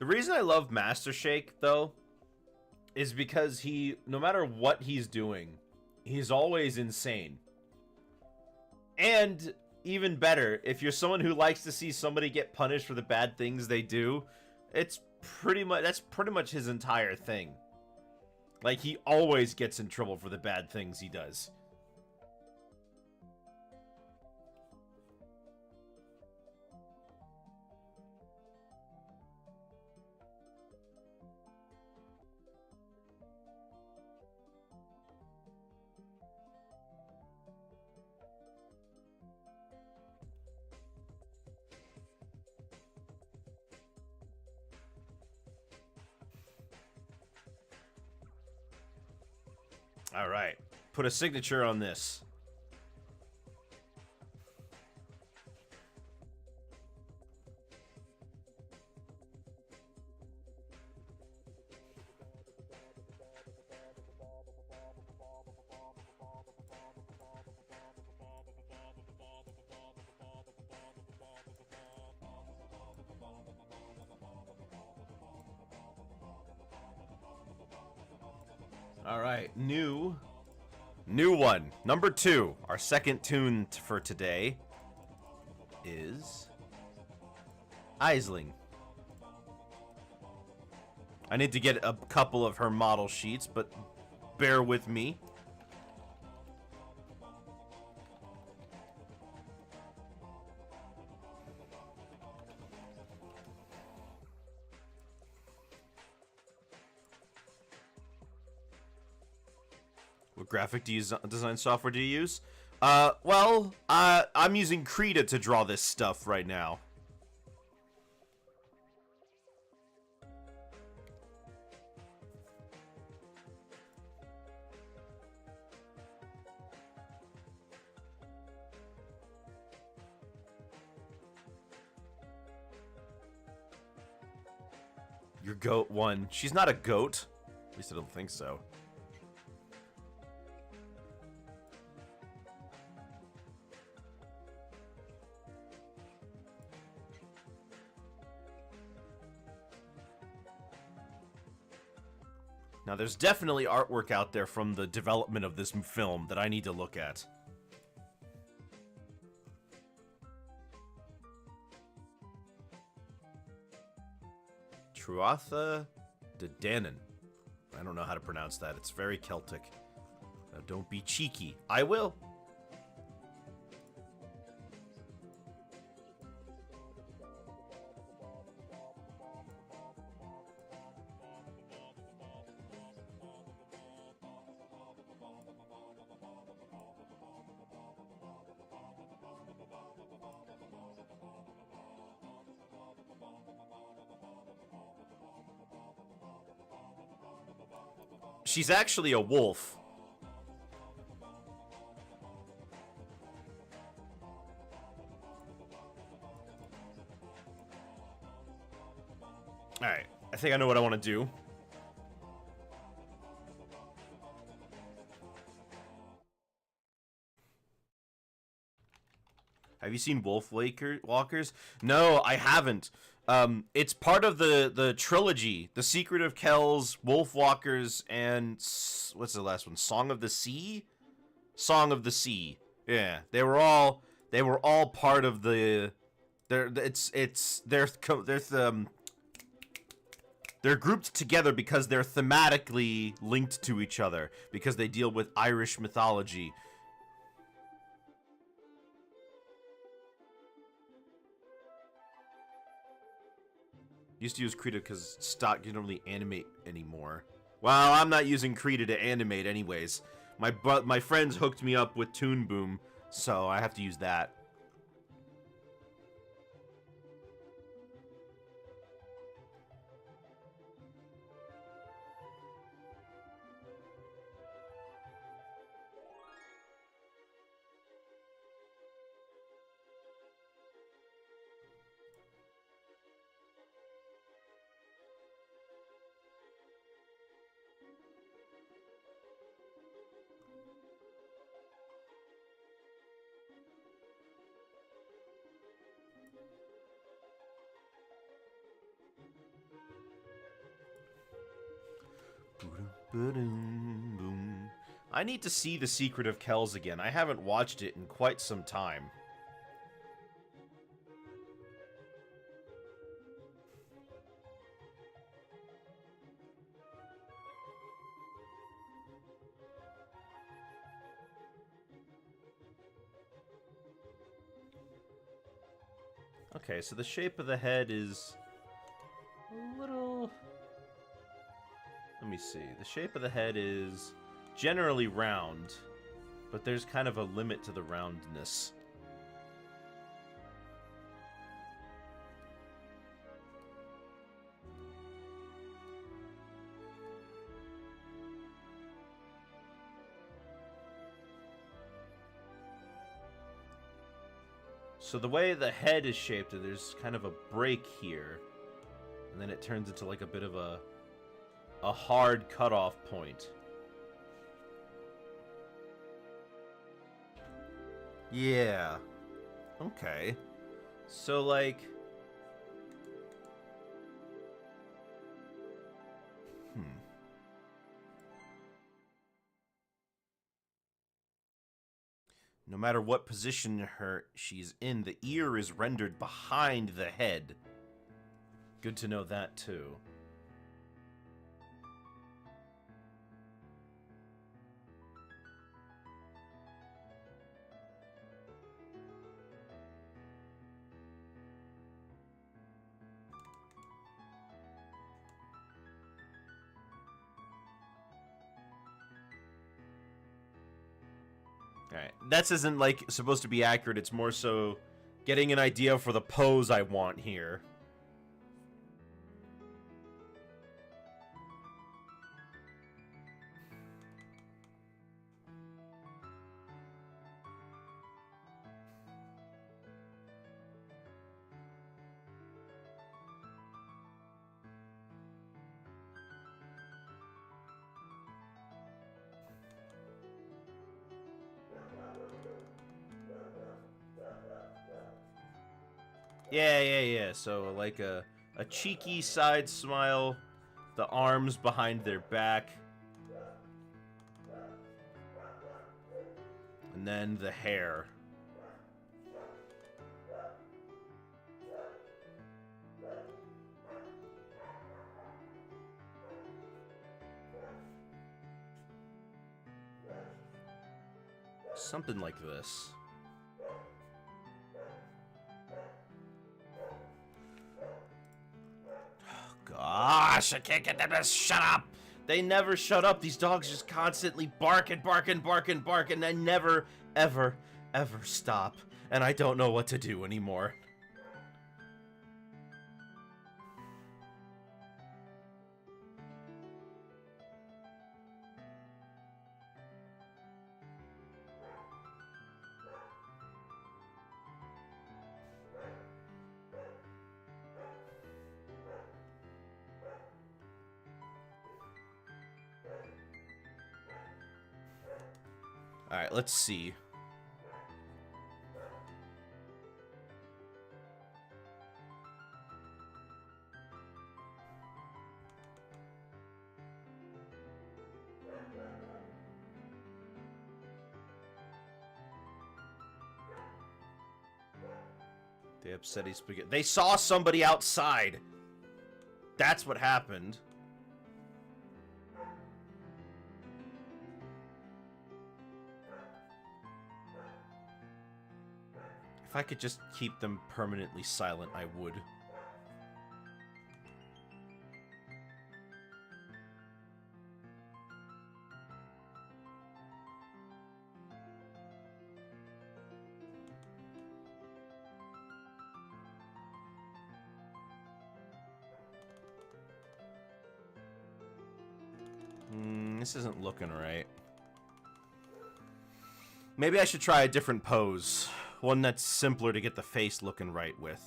The reason I love Master Shake, though, is because he, no matter what he's doing, he's always insane. And even better, if you're someone who likes to see somebody get punished for the bad things they do, It's pretty much, that's pretty much his entire thing. Like, he always gets in trouble for the bad things he does. All right. Put a signature on this. All right, new one. Number 2. Our second tune for today is Aisling. I need to get a couple of her model sheets, but bear with me. What graphic design software do you use? Well, I'm using Krita to draw this stuff right now. Your goat won. She's not a goat. At least I don't think so. Now, there's definitely artwork out there from the development of this film that I need to look at. Truatha de Danann. I don't know how to pronounce that. It's very Celtic. Now, don't be cheeky. I will. She's actually a wolf. Alright, I think I know what I want to do. Have you seen Wolf Walkers? No, I haven't. It's part of the trilogy, The Secret of Kells, Wolf Walkers, and what's the last one? Song of the Sea? Song of the Sea. Yeah, they were all part of the. They're grouped together because they're thematically linked to each other because they deal with Irish mythology. Used to use Krita because stock you don't really animate anymore. Well, I'm not using Krita to animate anyways. My friends hooked me up with Toon Boom, so I have to use that. I need to see The Secret of Kells again. I haven't watched it in quite some time. Okay, so the shape of the head is a little... Let me see. The shape of the head is generally round, but there's kind of a limit to the roundness. So the way the head is shaped, there's kind of a break here, and then it turns into like a bit of a hard cutoff point. Yeah. Okay. So like... No matter what position she's in, the ear is rendered behind the head. Good to know that, too. Alright, that isn't, like, supposed to be accurate. It's more so getting an idea for the pose I want here. Yeah. So, like, a cheeky side smile, the arms behind their back, and then the hair. Something like this. Gosh, I can't get them to shut up! They never shut up. These dogs just constantly bark and bark and bark and bark, and they never, ever, ever stop. And I don't know what to do anymore. Alright, let's see. The upsetty spaghetti. They saw somebody outside. That's what happened. If I could just keep them permanently silent, I would. This isn't looking right. Maybe I should try a different pose. One that's simpler to get the face looking right with.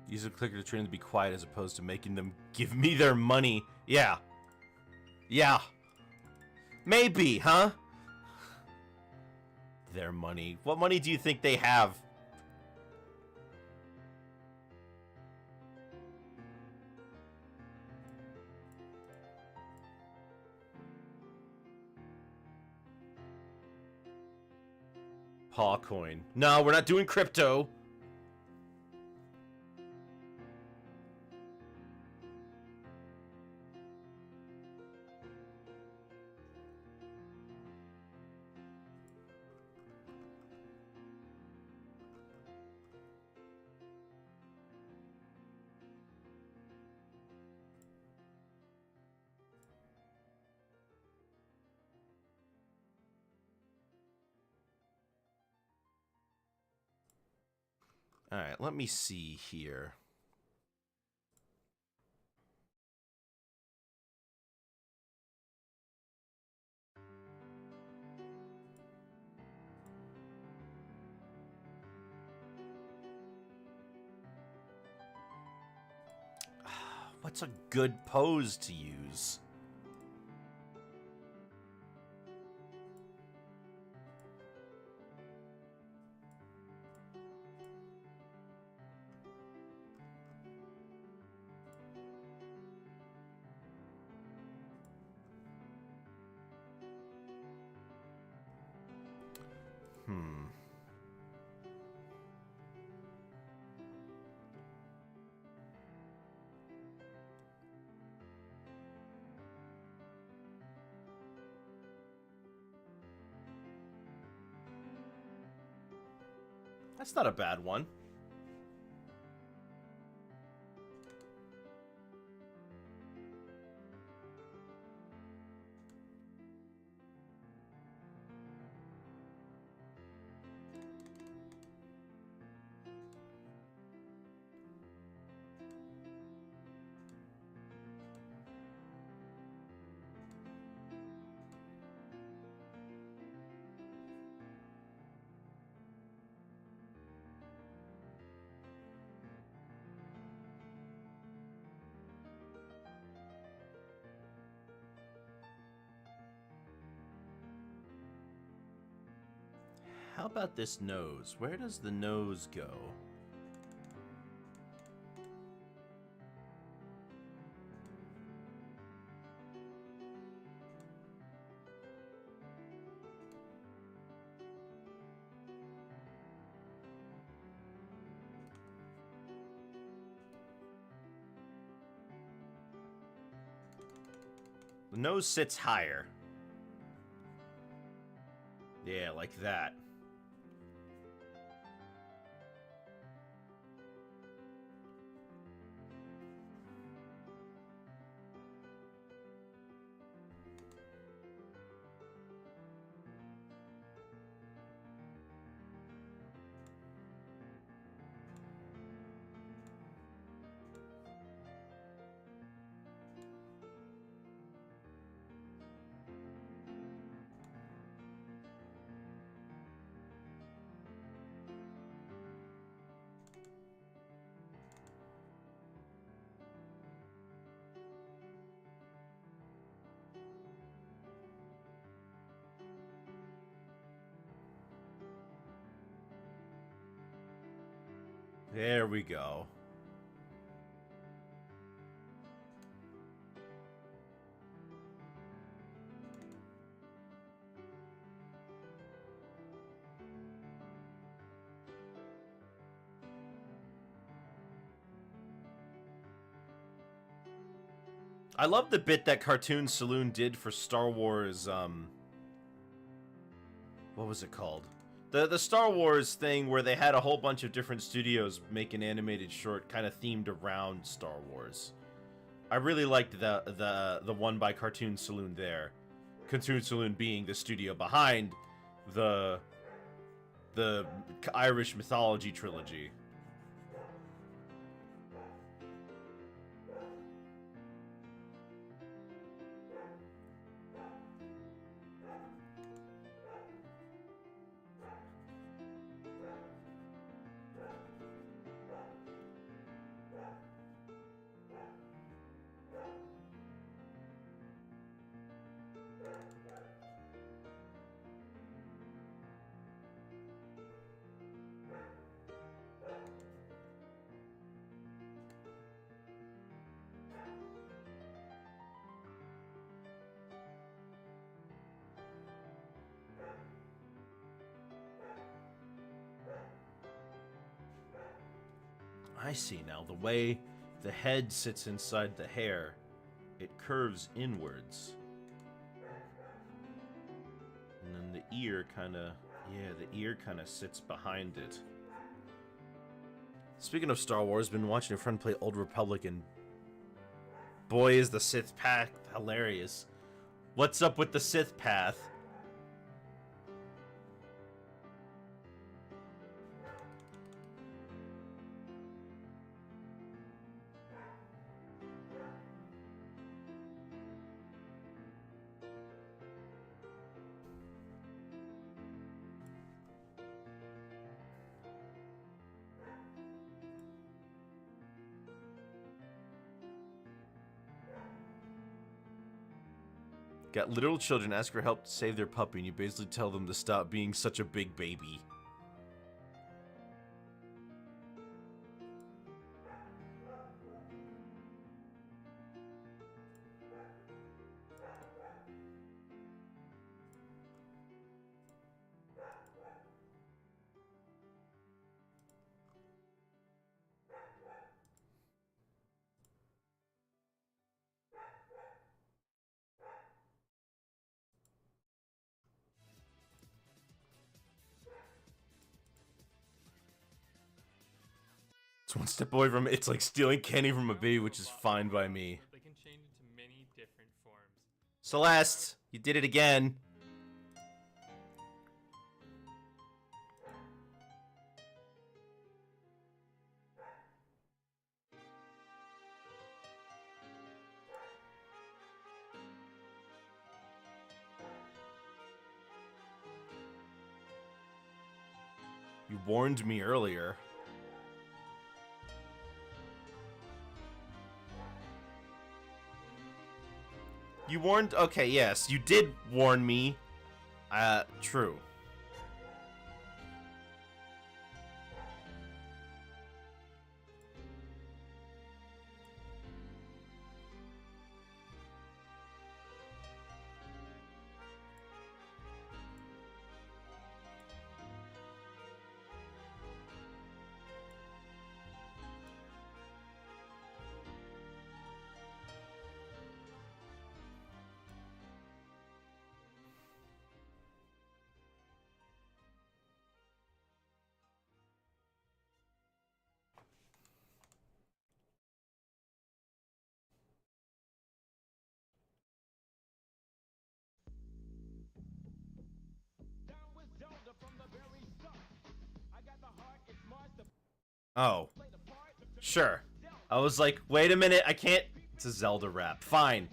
Use a clicker to train them to be quiet as opposed to making them give me their money. Yeah. Yeah. Maybe, huh? Their money. What money do you think they have? Paw coin. No, we're not doing crypto. All right, let me see here. What's a good pose to use? Hmm. That's not a bad one. How about this nose? Where does the nose go? The nose sits higher. Yeah, like that. There we go. I love the bit that Cartoon Saloon did for Star Wars, what was it called? The Star Wars thing where they had a whole bunch of different studios make an animated short kind of themed around Star Wars. I really liked the one by Cartoon Saloon there. Cartoon Saloon being the studio behind the Irish mythology trilogy. I see now. The way the head sits inside the hair, it curves inwards. And then the ear kind of... Yeah, the ear kind of sits behind it. Speaking of Star Wars, been watching a friend play Old Republic, and boy is the Sith path hilarious. What's up with the Sith path? Got literal children ask for help to save their puppy, and you basically tell them to stop being such a big baby. It's one step away from it. It's like stealing candy from a baby, which is fine by me. They can change into many different forms. Celeste, you did it again. You warned me earlier. You warned... Okay, yes, you did warn me. True. Oh. Sure. I was like, wait a minute, I can't... It's a Zelda rap. Fine.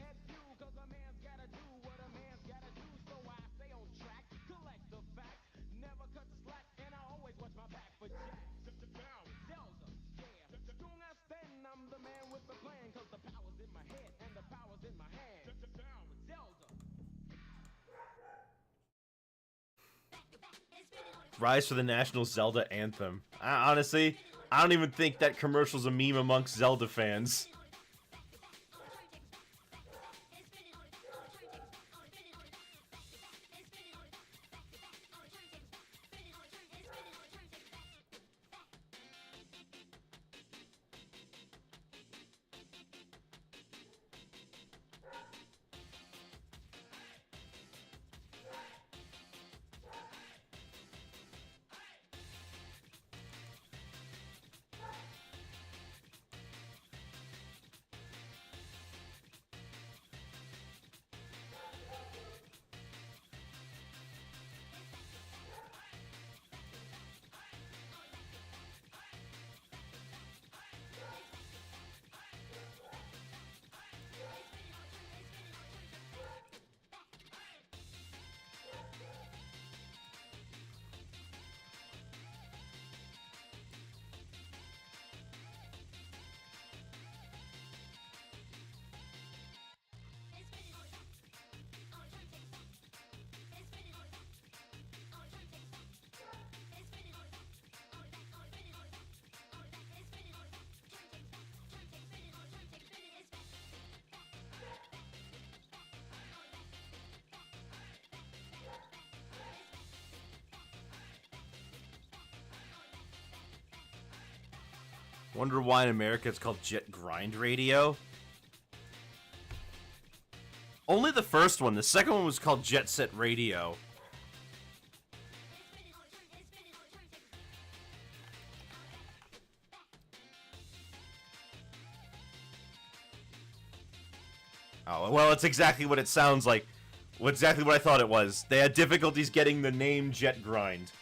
Rise for the National Zelda Anthem. Honestly, I don't even think that commercial's a meme amongst Zelda fans. Wonder why in America it's called Jet Grind Radio. Only the first one. The second one was called Jet Set Radio. Oh, well, it's exactly what it sounds like. Exactly what I thought it was. They had difficulties getting the name Jet Grind.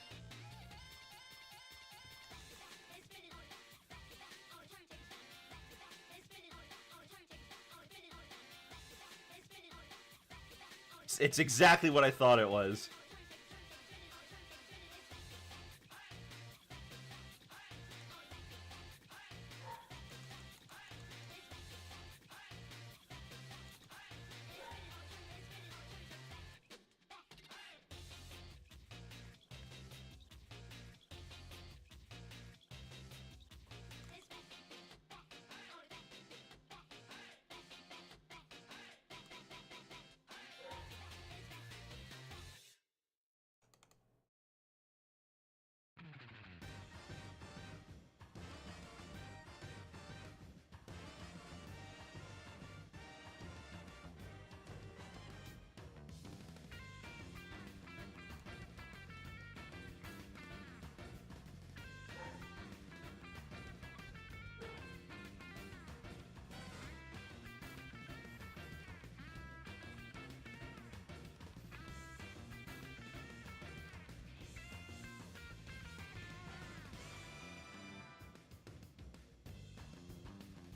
It's exactly what I thought it was.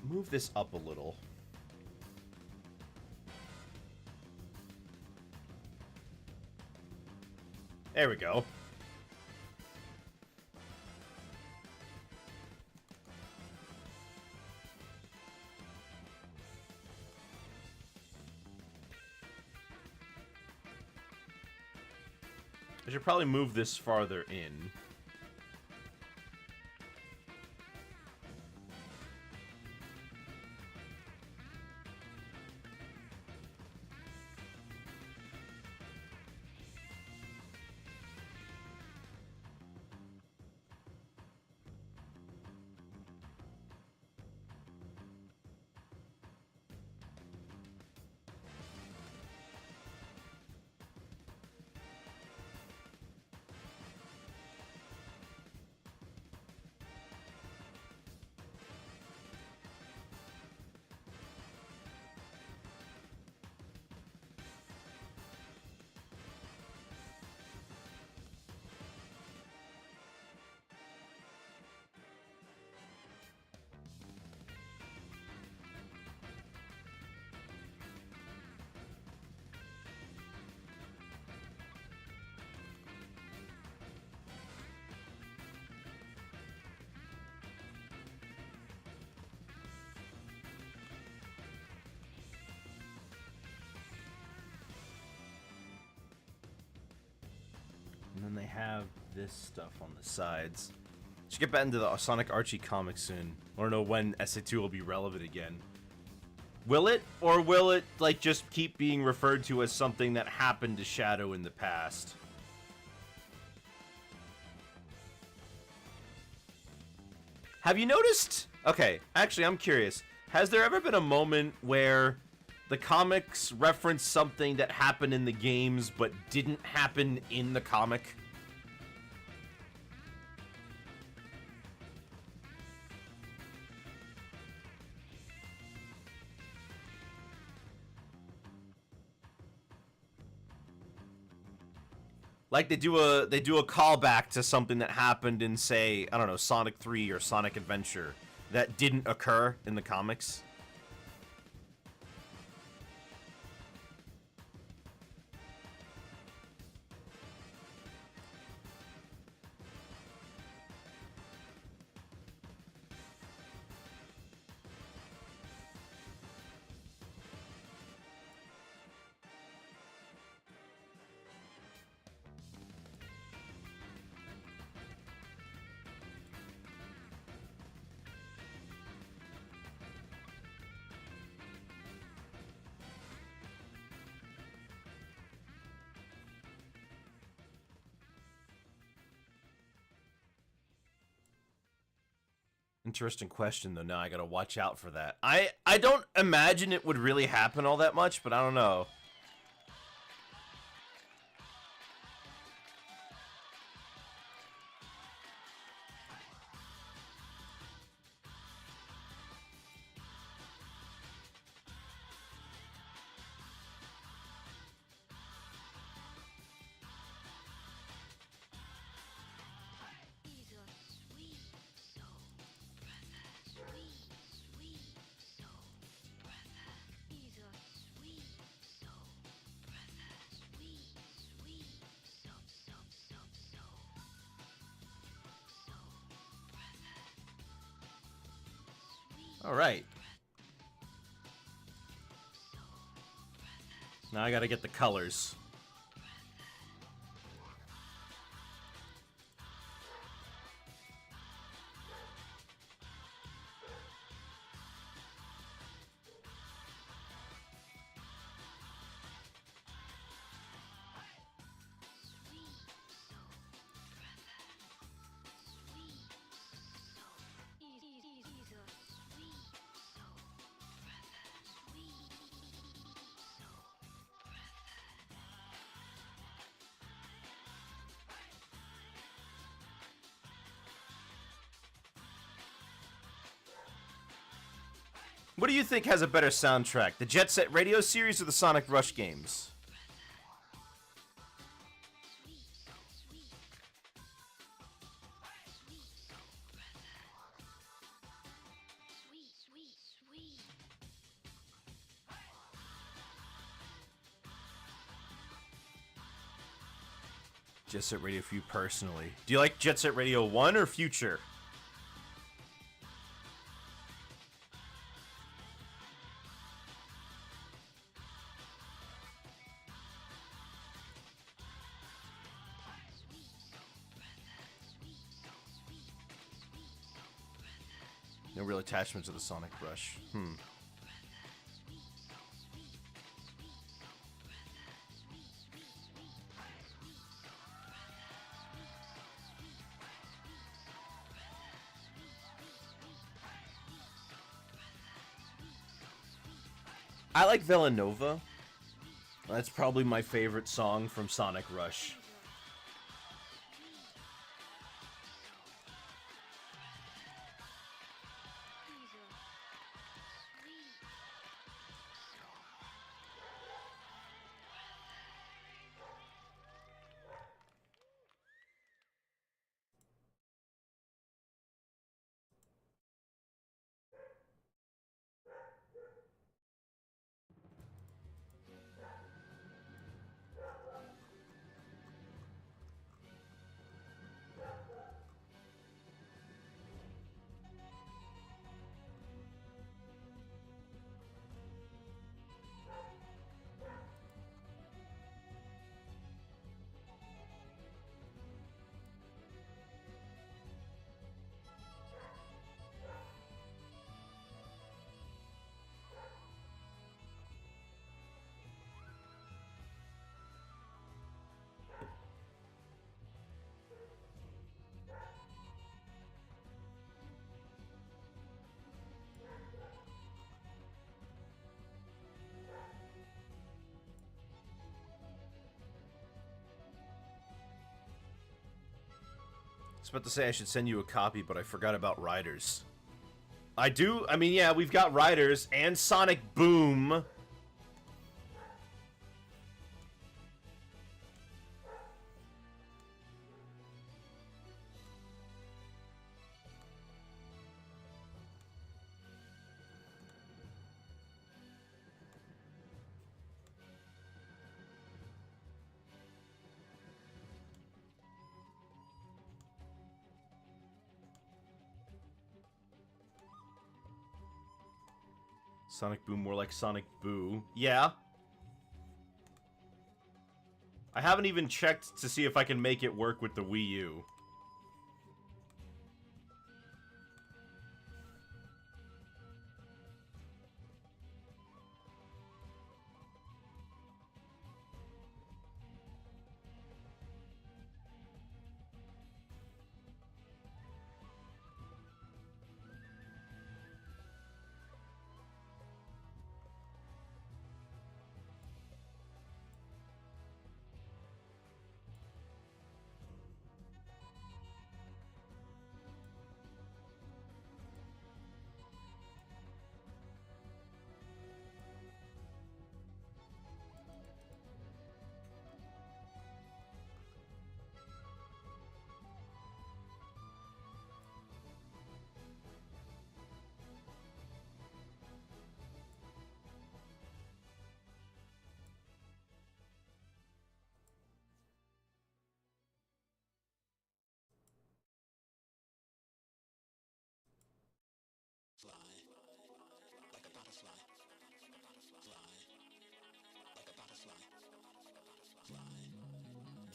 Move this up a little. There we go. I should probably move this farther in. And then they have this stuff on the sides. Should get back into the Sonic Archie comic soon. I don't know when SA2 will be relevant again. Will it? Or will it, like, just keep being referred to as something that happened to Shadow in the past? Have you noticed? Okay, actually, I'm curious. Has there ever been a moment where the comics reference something that happened in the games but didn't happen in the comic? Like they do a callback to something that happened in, say, I don't know, Sonic 3 or Sonic Adventure that didn't occur in the comics. Interesting question, though. Now I gotta watch out for that. I don't imagine it would really happen all that much, but I don't know. All right. Now I gotta get the colors. What do you think has a better soundtrack, the Jet Set Radio series or the Sonic Rush games? Jet Set Radio for you personally. Do you like Jet Set Radio 1 or Future? No real attachment to the Sonic Rush. I like Villanova. That's probably my favorite song from Sonic Rush. I was about to say I should send you a copy, but I forgot about Riders. I do? I mean, yeah, we've got Riders and Sonic Boom. Sonic Boom more like Sonic Boo. Yeah. I haven't even checked to see if I can make it work with the Wii U.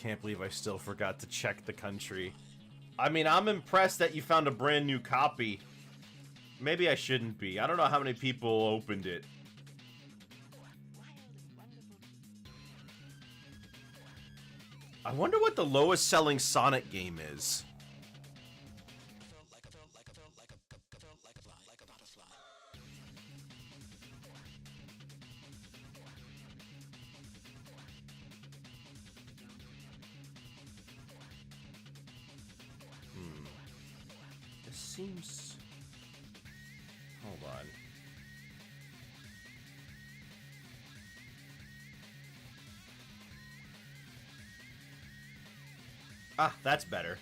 Can't believe I still forgot to check the country. I mean, I'm impressed that you found a brand new copy. Maybe I shouldn't be. I don't know how many people opened it. I wonder what the lowest selling Sonic game is. This seems... Hold on. Ah, that's better.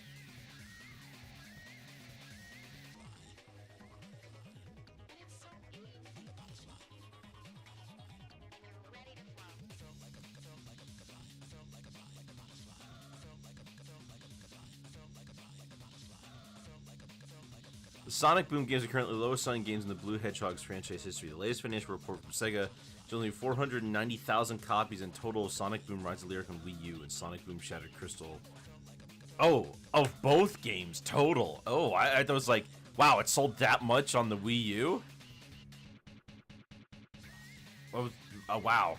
The Sonic Boom games are currently the lowest selling games in the Blue Hedgehog's franchise history. The latest financial report from Sega shows only 490,000 copies in total of Sonic Boom Rides the Lyric on Wii U and Sonic Boom Shattered Crystal. Oh, of both games total. Oh, I was like, wow, it sold that much on the Wii U? Oh, wow.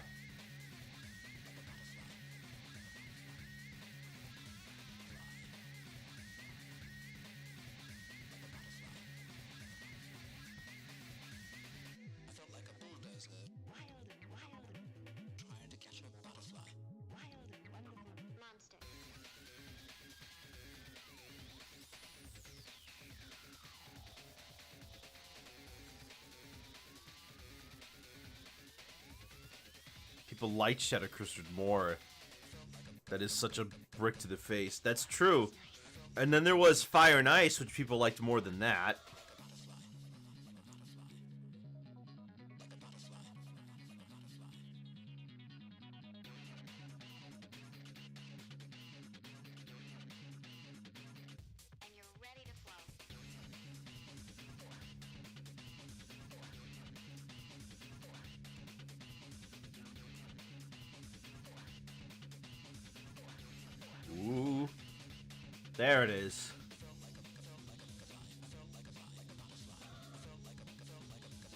People like Shattered Crystal more. That is such a brick to the face. That's true. And then there was Fire and Ice, which people liked more than that. Ooh. There it is.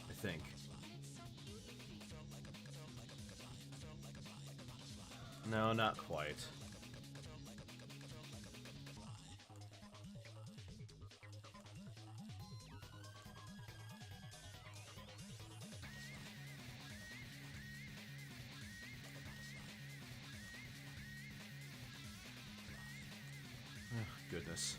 I think. No, not quite. Goodness.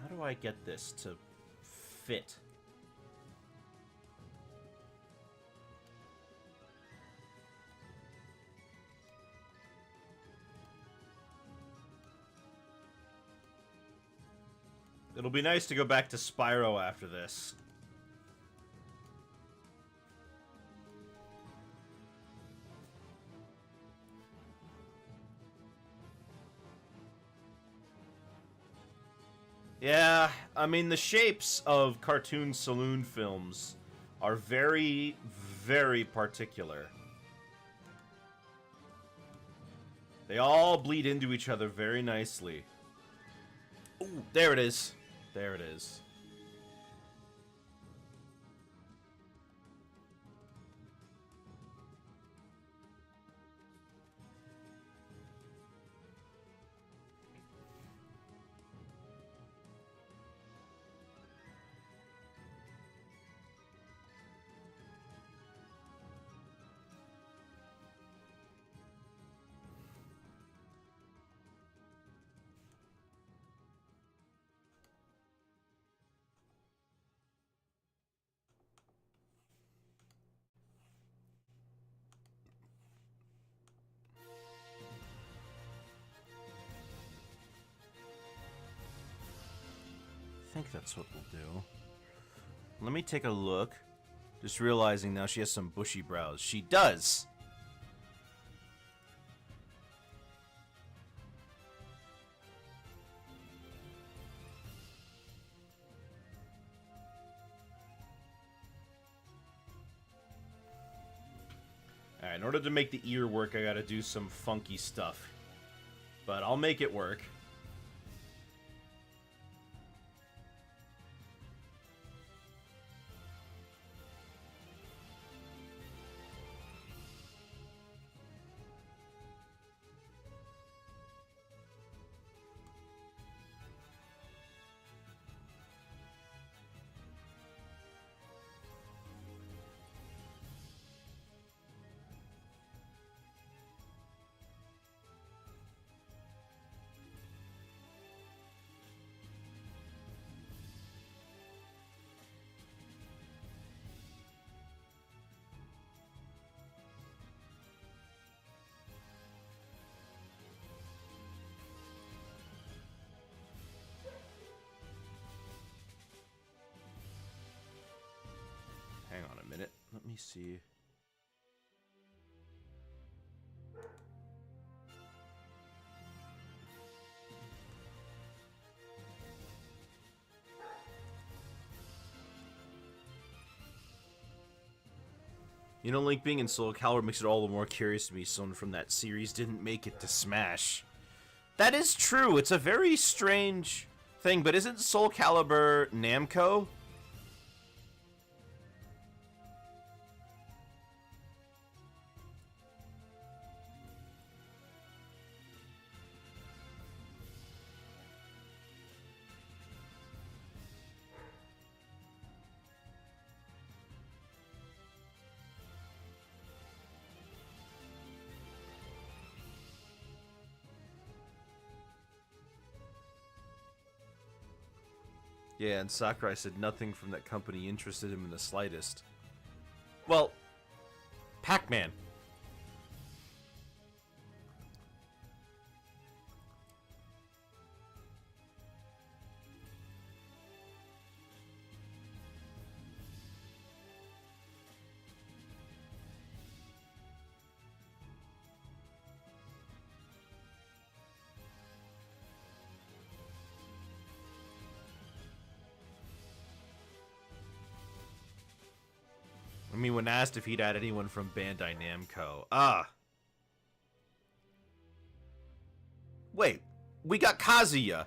How do I get this to fit? It'll be nice to go back to Spyro after this. Yeah, I mean, the shapes of cartoon saloon films are very, very particular. They all bleed into each other very nicely. Ooh, there it is. There it is. I think that's what we'll do. Let me take a look. Just realizing now she has some bushy brows. She does! Alright, in order to make the ear work, I gotta do some funky stuff. But I'll make it work. Hang on a minute. Let me see. You know, Link being in Soul Calibur makes it all the more curious to me someone from that series didn't make it to Smash. That is true. It's a very strange thing, but isn't Soul Calibur Namco? Yeah, and Sakurai said nothing from that company interested him in the slightest. Well, Pac-Man. I mean, when asked if he'd had anyone from Bandai Namco. Wait, we got Kazuya.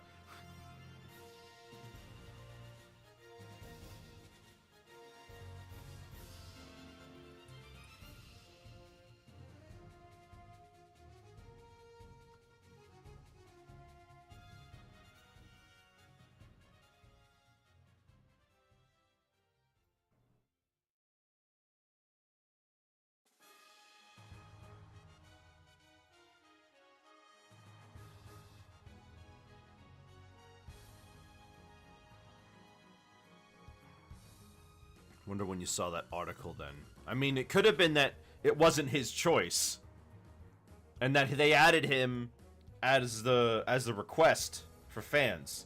Wonder when you saw that article then. I mean, it could have been that it wasn't his choice. And that they added him as the request for fans.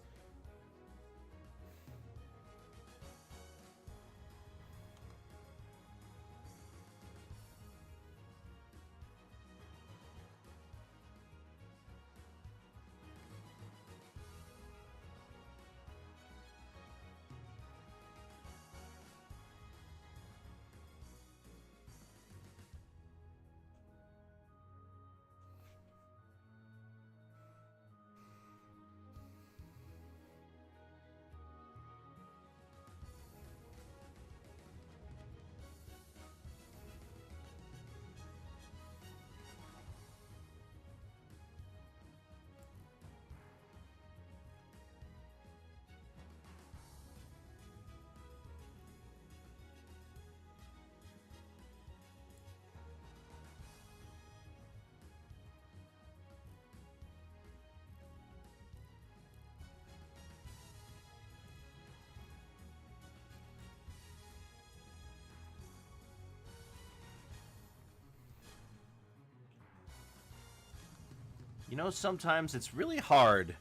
You know, sometimes it's really hard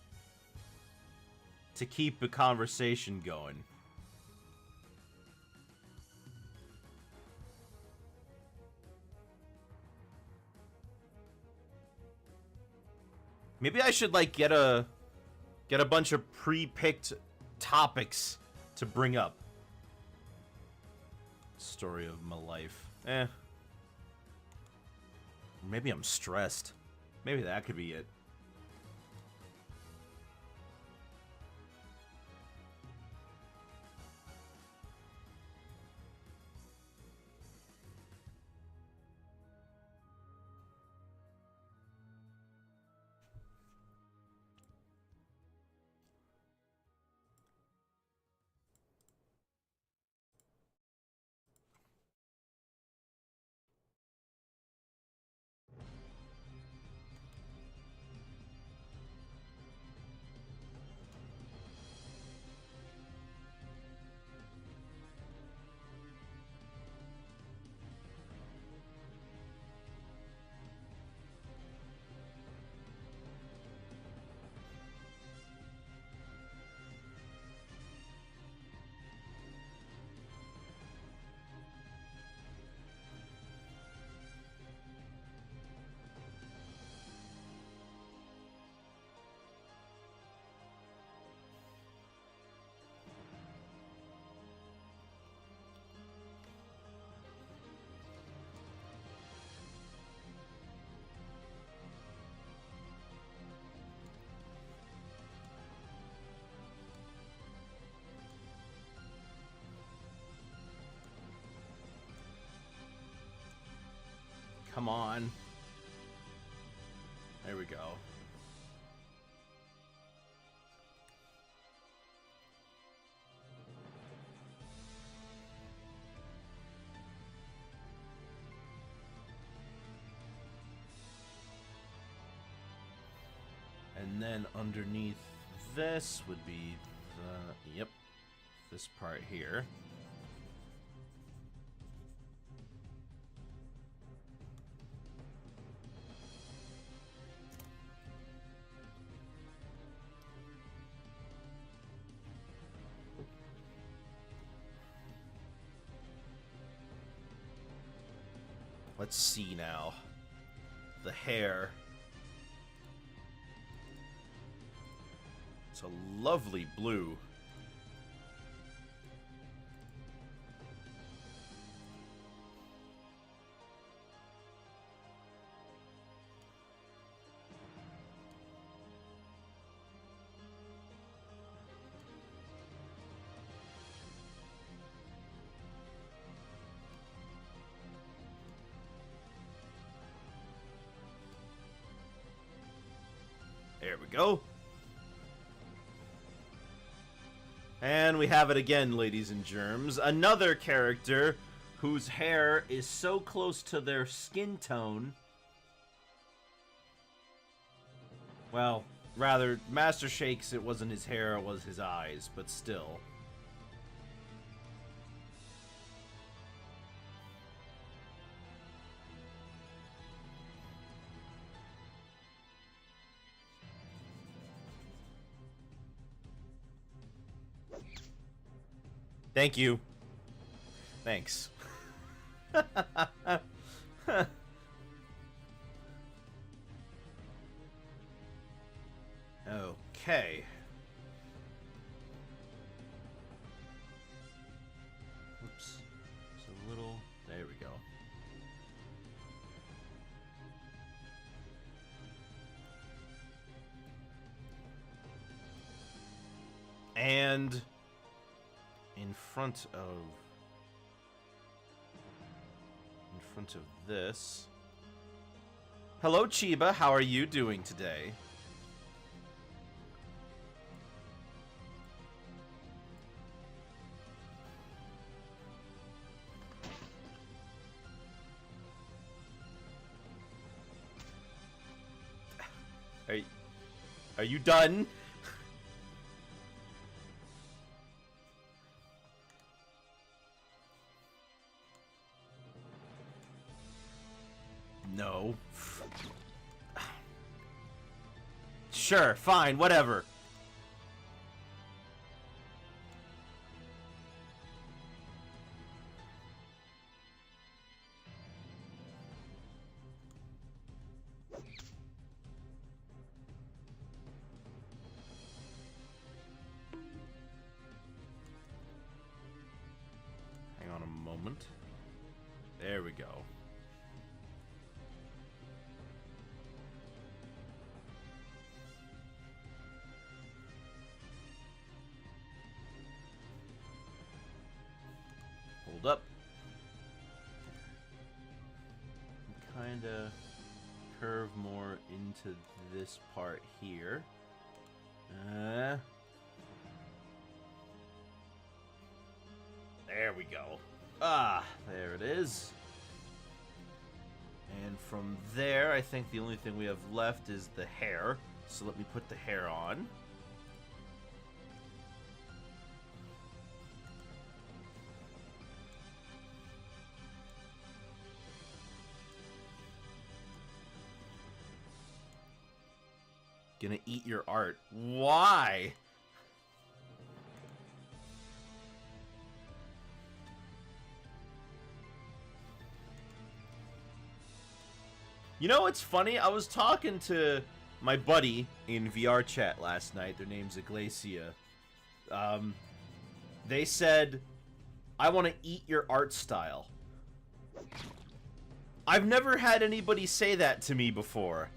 to keep a conversation going. Maybe I should like get a bunch of pre-picked topics to bring up. Story of my life. Maybe I'm stressed. Maybe that could be it. Come on. There we go. And then underneath this would be the, yep, this part here. Let's see now. The hair. It's a lovely blue. There we go. And we have it again, ladies and germs. Another character whose hair is so close to their skin tone. Well, rather, Master Shake's, it wasn't his hair, it was his eyes, but still. Thank you. Thanks. Okay. Oops. It's a little... There we go. And... in front of this. Hello, Chiba. How are you doing today? Are you done? No. Sure, fine, whatever. Hang on a moment. There we go. Hold up. Kind of curve more into this part here. There we go. Ah, there it is. And from there, I think the only thing we have left is the hair. So let me put the hair on. Gonna eat your art. Why? You know what's funny? I was talking to my buddy in VR chat last night. Their name's Iglesia. They said, I want to eat your art style. I've never had anybody say that to me before.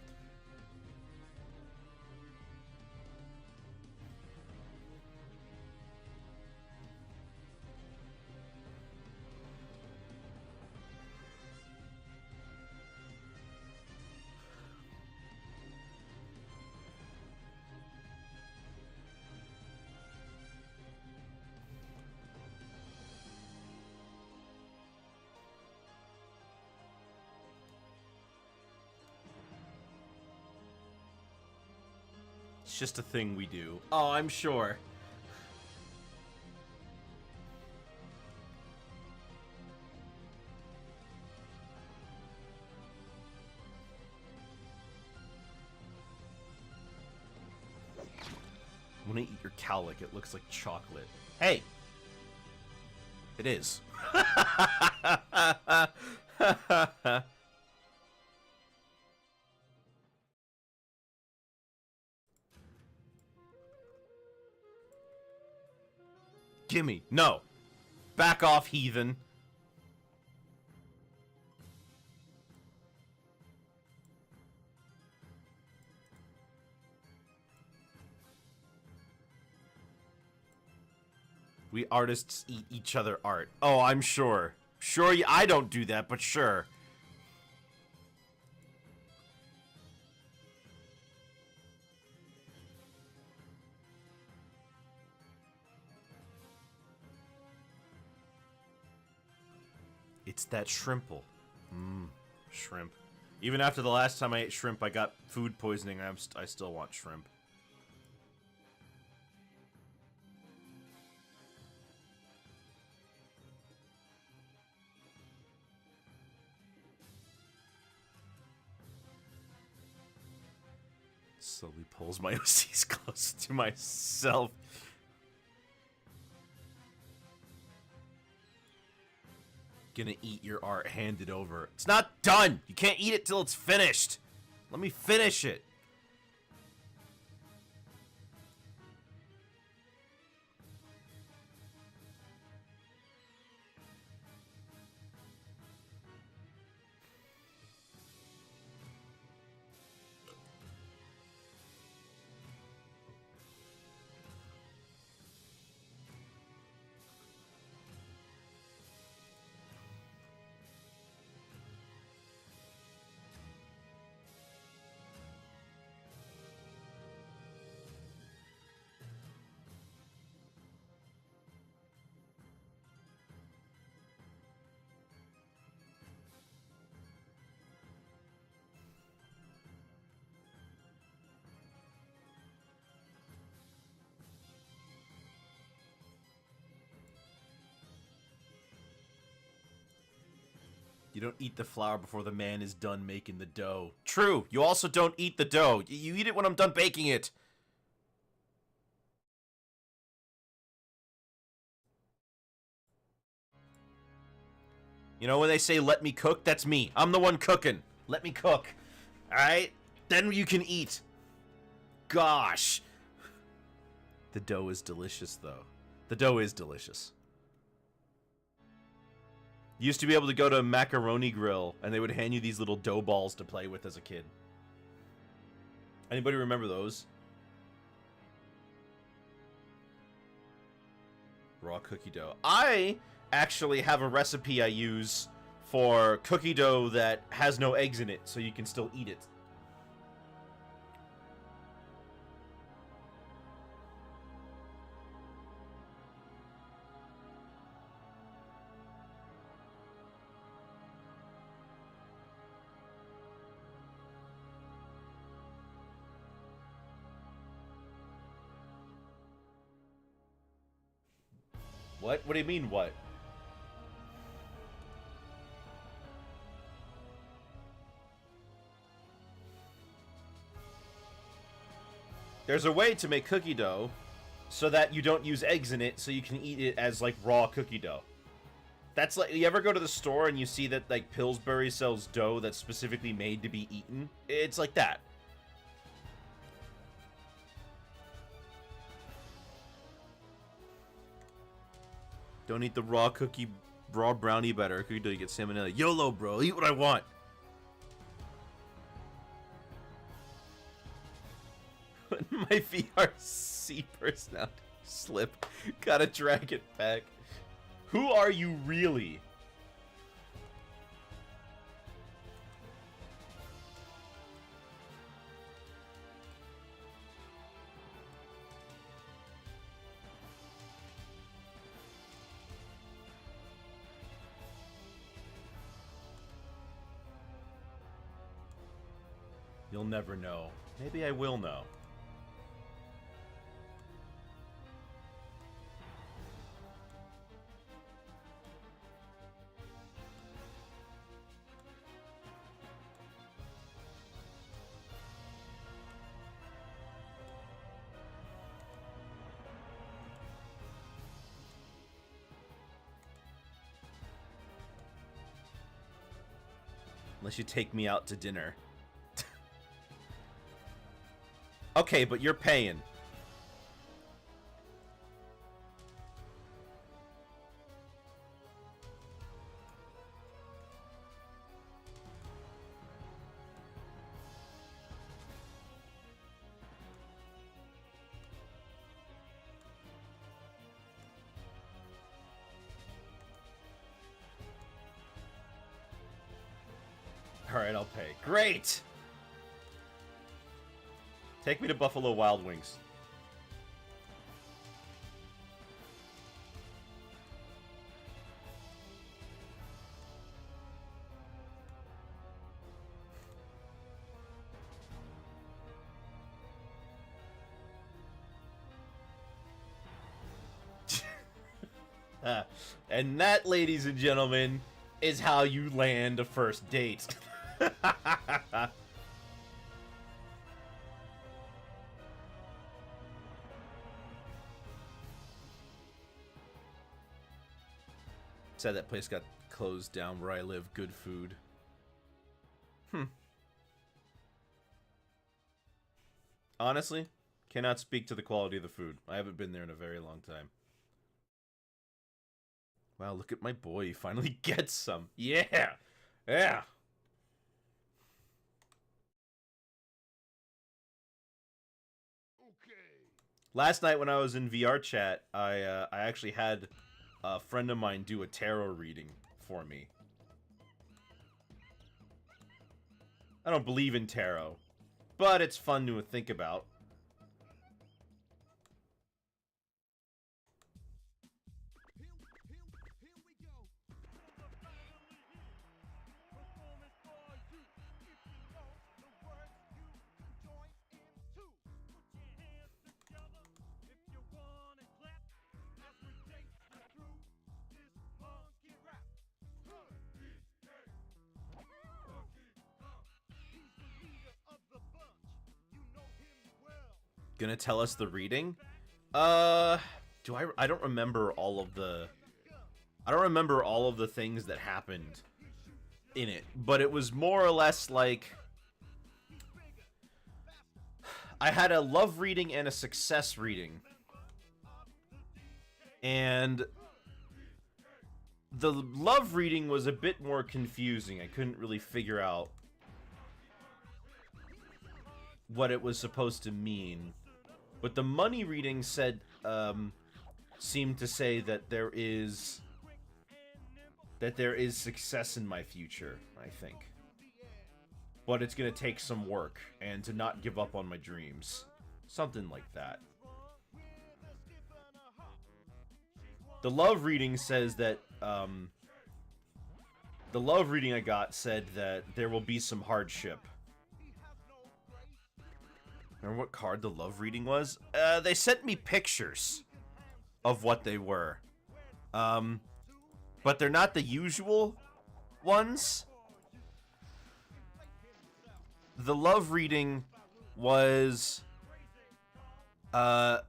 It's just a thing we do. Oh, I'm sure. I'm gonna eat your cowlick. It looks like chocolate. Hey! It is. Gimme. No. Back off, heathen. We artists eat each other art. Oh, I'm sure. Sure, I don't do that, but sure. It's that shrimple. Shrimp. Even after the last time I ate shrimp, I got food poisoning. I still want shrimp. Slowly pulls my OCs closer to myself. Gonna eat your art, hand it over. It's not done! You can't eat it till it's finished! Let me finish it! don't eat the flour before the man is done making the dough. True. You also don't eat the dough. You eat it when I'm done baking it. You know when they say let me cook? That's me. I'm the one cooking. Let me cook. Alright? Then you can eat. Gosh. The dough is delicious, though. The dough is delicious. You used to be able to go to a macaroni grill, and they would hand you these little dough balls to play with as a kid. Anybody remember those? Raw cookie dough. I actually have a recipe I use for cookie dough that has no eggs in it, so you can still eat it. What? What do you mean, what? There's a way to make cookie dough so that you don't use eggs in it, so you can eat it as, like, raw cookie dough. That's like, you ever go to the store and you see that, like, Pillsbury sells dough that's specifically made to be eaten? It's like that. Don't eat the raw brownie batter. Cookie dough, you get salmonella. YOLO, bro. Eat what I want. My VRC personality slip. Gotta drag it back. Who are you really? You'll never know. Maybe I will know. Unless you take me out to dinner. Okay, but you're paying. Alright, I'll pay. Great! Take me to Buffalo Wild Wings. And that, ladies and gentlemen, is how you land a first date. Sad that place got closed down where I live. Good food. Honestly, cannot speak to the quality of the food. I haven't been there in a very long time. Wow, look at my boy. He finally gets some. Yeah! Yeah! Last night when I was in VR chat, I actually had a friend of mine do a tarot reading for me. I don't believe in tarot, but it's fun to think about. gonna tell us the reading. Do I don't remember all of the... I don't remember all of the things that happened in it, but it was more or less like... I had a love reading and a success reading. And the love reading was a bit more confusing. I couldn't really figure out what it was supposed to mean. But the money reading said, seemed to say that there is success in my future, I think. But it's gonna take some work, and to not give up on my dreams. Something like that. The love reading says that, the love reading I got said that there will be some hardship. Remember what card the love reading was? They sent me pictures of what they were. But they're not the usual ones. The love reading was,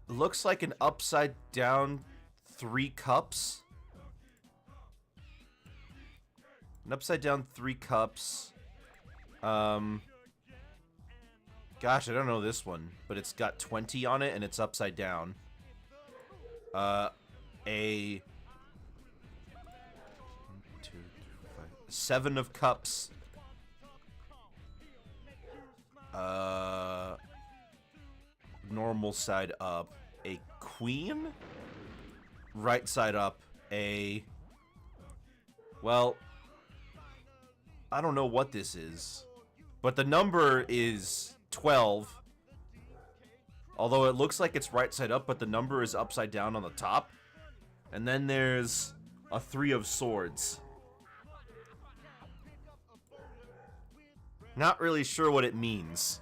looks like an upside down 3 cups. An upside down 3 cups. Gosh, I don't know this one, but it's got 20 on it and it's upside down. A 7 of cups. Normal side up. A queen? Right side up. A... Well, I don't know what this is. But the number is 12. Although it looks like it's right side up, but the number is upside down on the top. And then there's a 3 of swords. Not really sure what it means.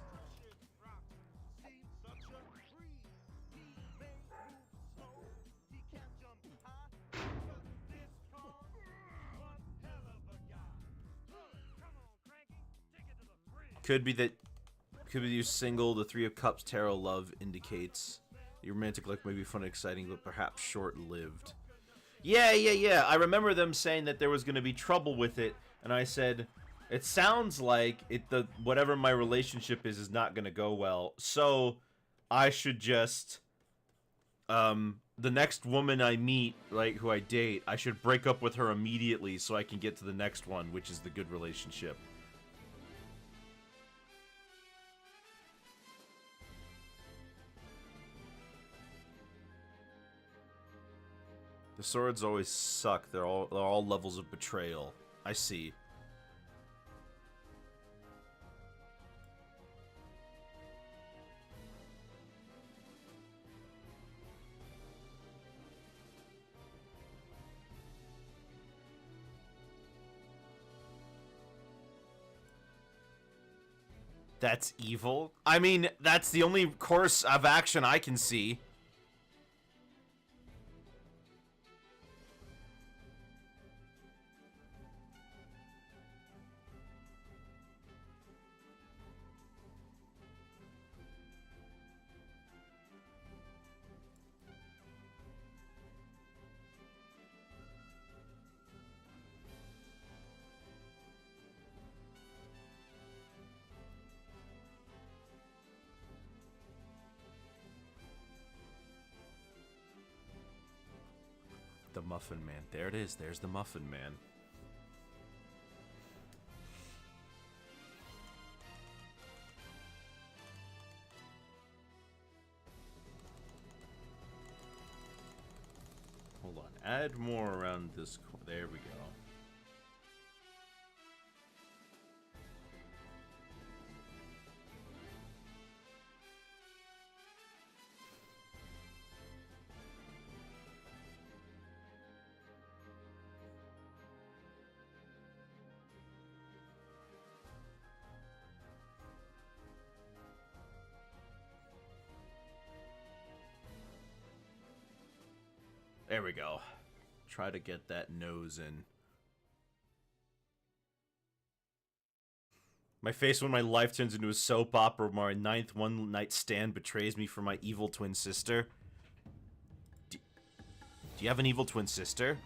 Could be that you single. The 3 of Cups tarot love indicates your romantic life may be fun and exciting, but perhaps short-lived. Yeah. I remember them saying that there was going to be trouble with it, and I said, it sounds like whatever my relationship is not going to go well, so I should just, the next woman I meet, like, who I date, I should break up with her immediately so I can get to the next one, which is the good relationship. The swords always suck. They're all levels of betrayal. I see. That's evil? I mean, that's the only course of action I can see. The Muffin Man. There it is. There's the Muffin Man. Hold on. Add more around this. There we go. There we go. Try to get that nose in. My face when my life turns into a soap opera where my ninth one-night stand betrays me for my evil twin sister. Do you have an evil twin sister?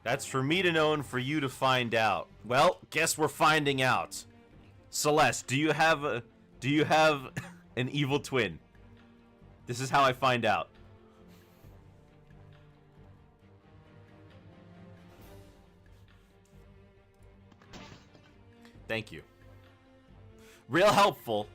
That's for me to know and for you to find out. Well, guess we're finding out. Celeste, do you have an evil twin? This is how I find out. Thank you. Real helpful.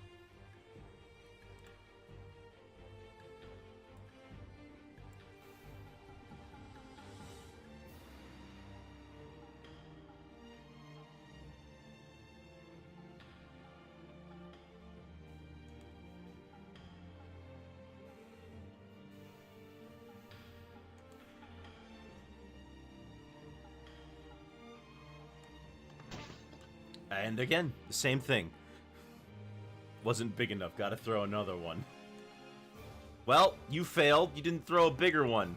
And again, the same thing. Wasn't big enough, gotta throw another one. Well, you failed, you didn't throw a bigger one.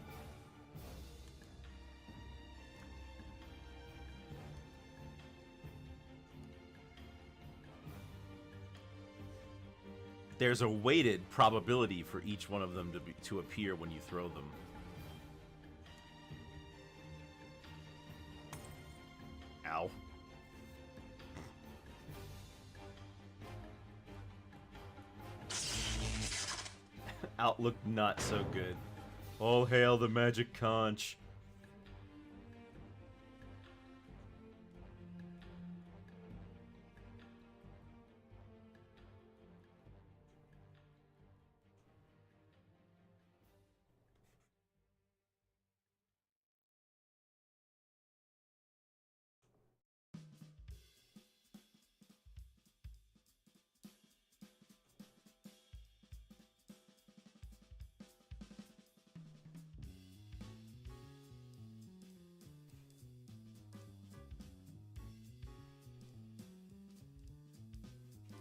There's a weighted probability for each one of them to appear when you throw them. Ow. Outlook not so good. All hail the magic conch.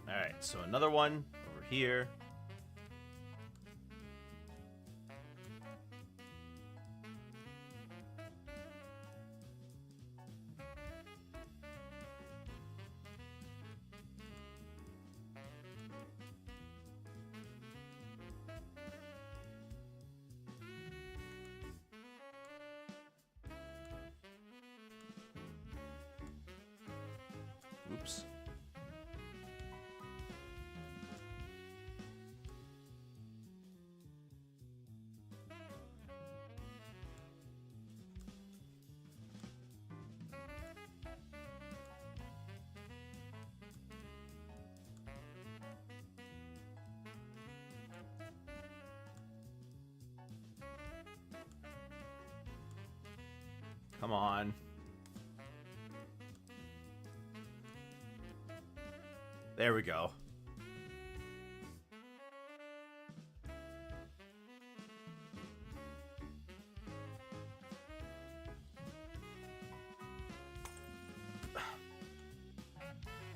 Alright, so another one over here. Oops. Come on. There we go.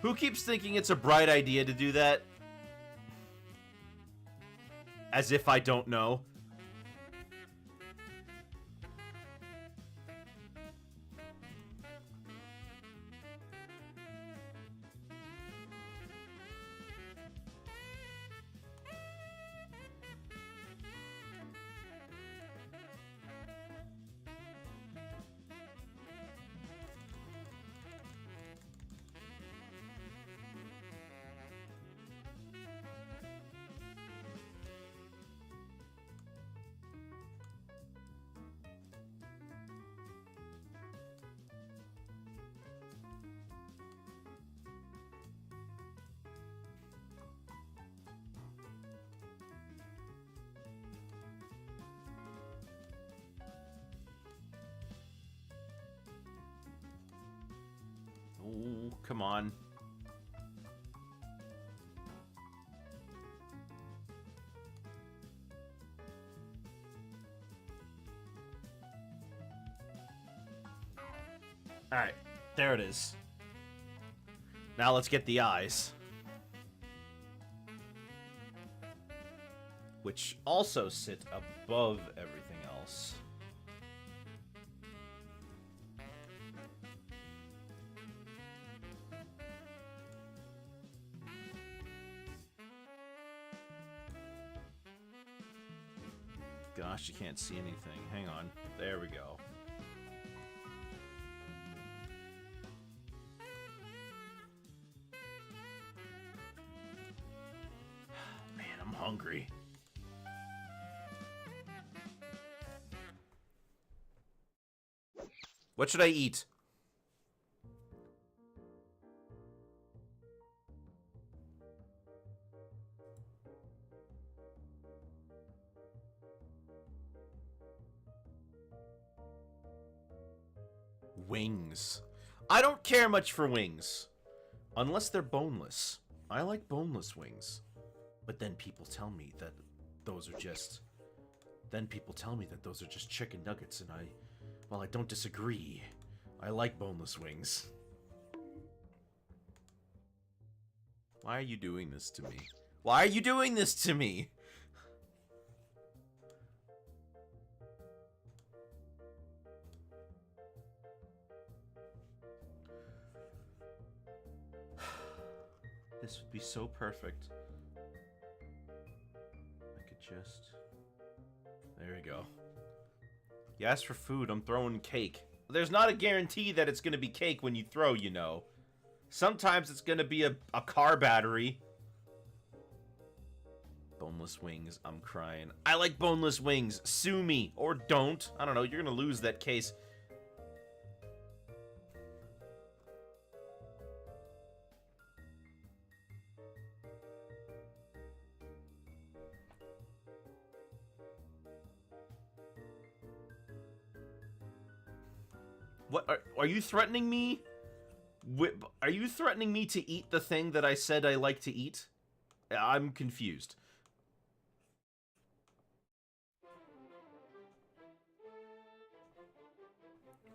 Who keeps thinking it's a bright idea to do that? As if I don't know. Ooh, come on. Alright, there it is. Now let's get the eyes. Which also sit above everything else. Gosh, you can't see anything. Hang on. There we go. Man, I'm hungry. What should I eat? Wings. I don't care much for wings. Unless they're boneless. I like boneless wings. But then people tell me that those are just... Then people tell me that those are just chicken nuggets, and well, I don't disagree. I like boneless wings. Why are you doing this to me? Why are you doing this to me? This would be so perfect. I could just... There we go. You asked for food, I'm throwing cake. There's not a guarantee that it's gonna be cake when you throw, you know. Sometimes it's gonna be a car battery. Boneless wings, I'm crying. I like boneless wings. Sue me. Or don't. I don't know, you're gonna lose that case. What are you threatening me? Are you threatening me to eat the thing that I said I like to eat? I'm confused.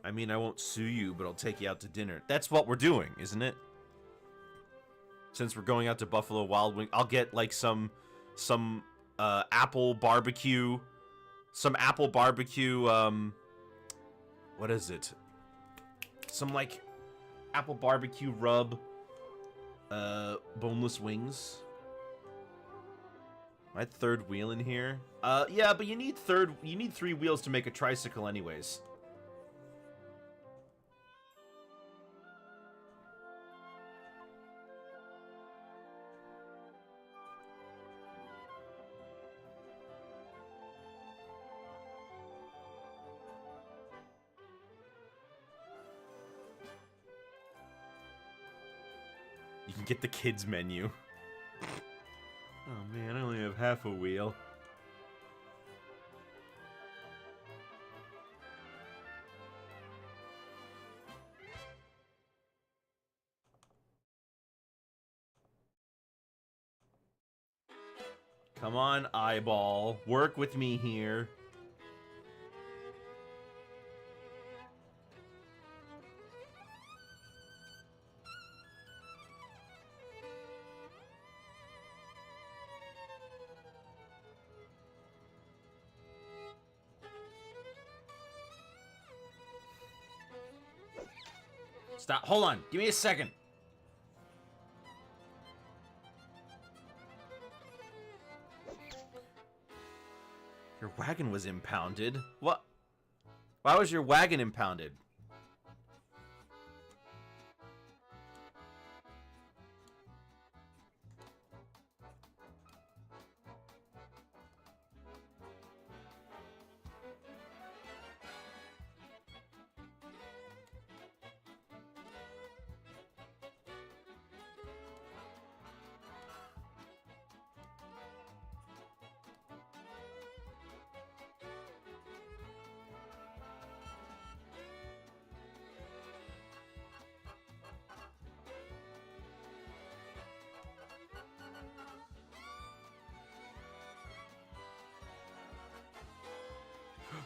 I mean, I won't sue you, but I'll take you out to dinner. That's what we're doing, isn't it? Since we're going out to Buffalo Wild Wing, I'll get like some apple barbecue, what is it? Some, like, apple barbecue rub, boneless wings. My third wheel in here? Yeah, but you need 3 wheels to make a tricycle anyways. You can get the kids menu. Oh man, I only have half a wheel. Come on, eyeball. Work with me here. Stop. Hold on. Give me a second. Your wagon was impounded? What? Why was your wagon impounded?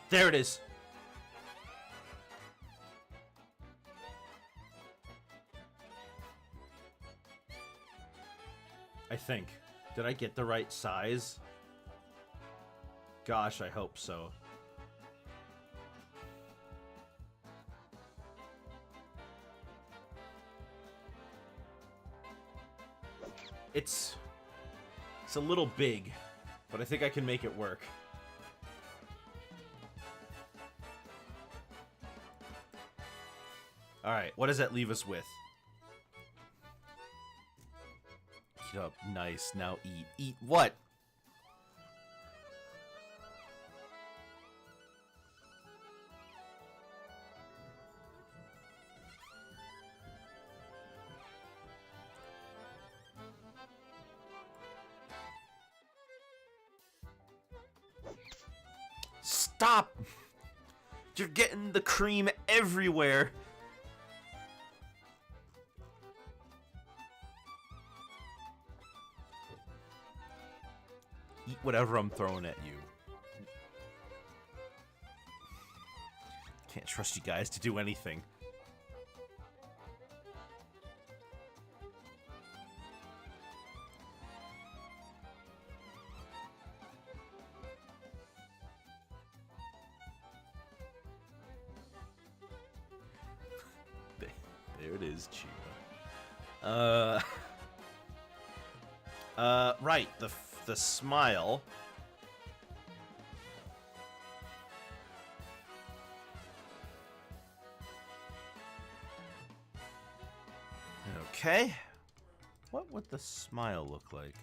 There it is. I think. Did I get the right size? Gosh, I hope so. It's a little big, but I think I can make it work. Alright, what does that leave us with? Eat up. Nice. Now eat. Eat what? Stop! You're getting the cream everywhere. Eat whatever I'm throwing at you. Can't trust you guys to do anything. There it is, Chiba. Right, the smile. Okay. What would the smile look like?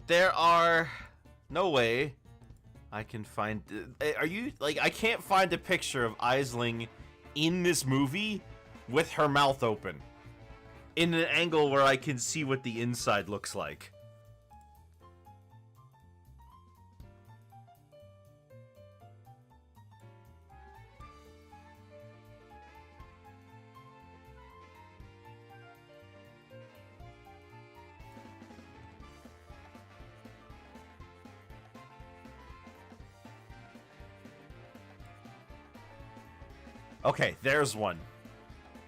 There are no way I can find... Are you... Like, I can't find a picture of Aisling in this movie with her mouth open. In an angle where I can see what the inside looks like. Okay, there's one.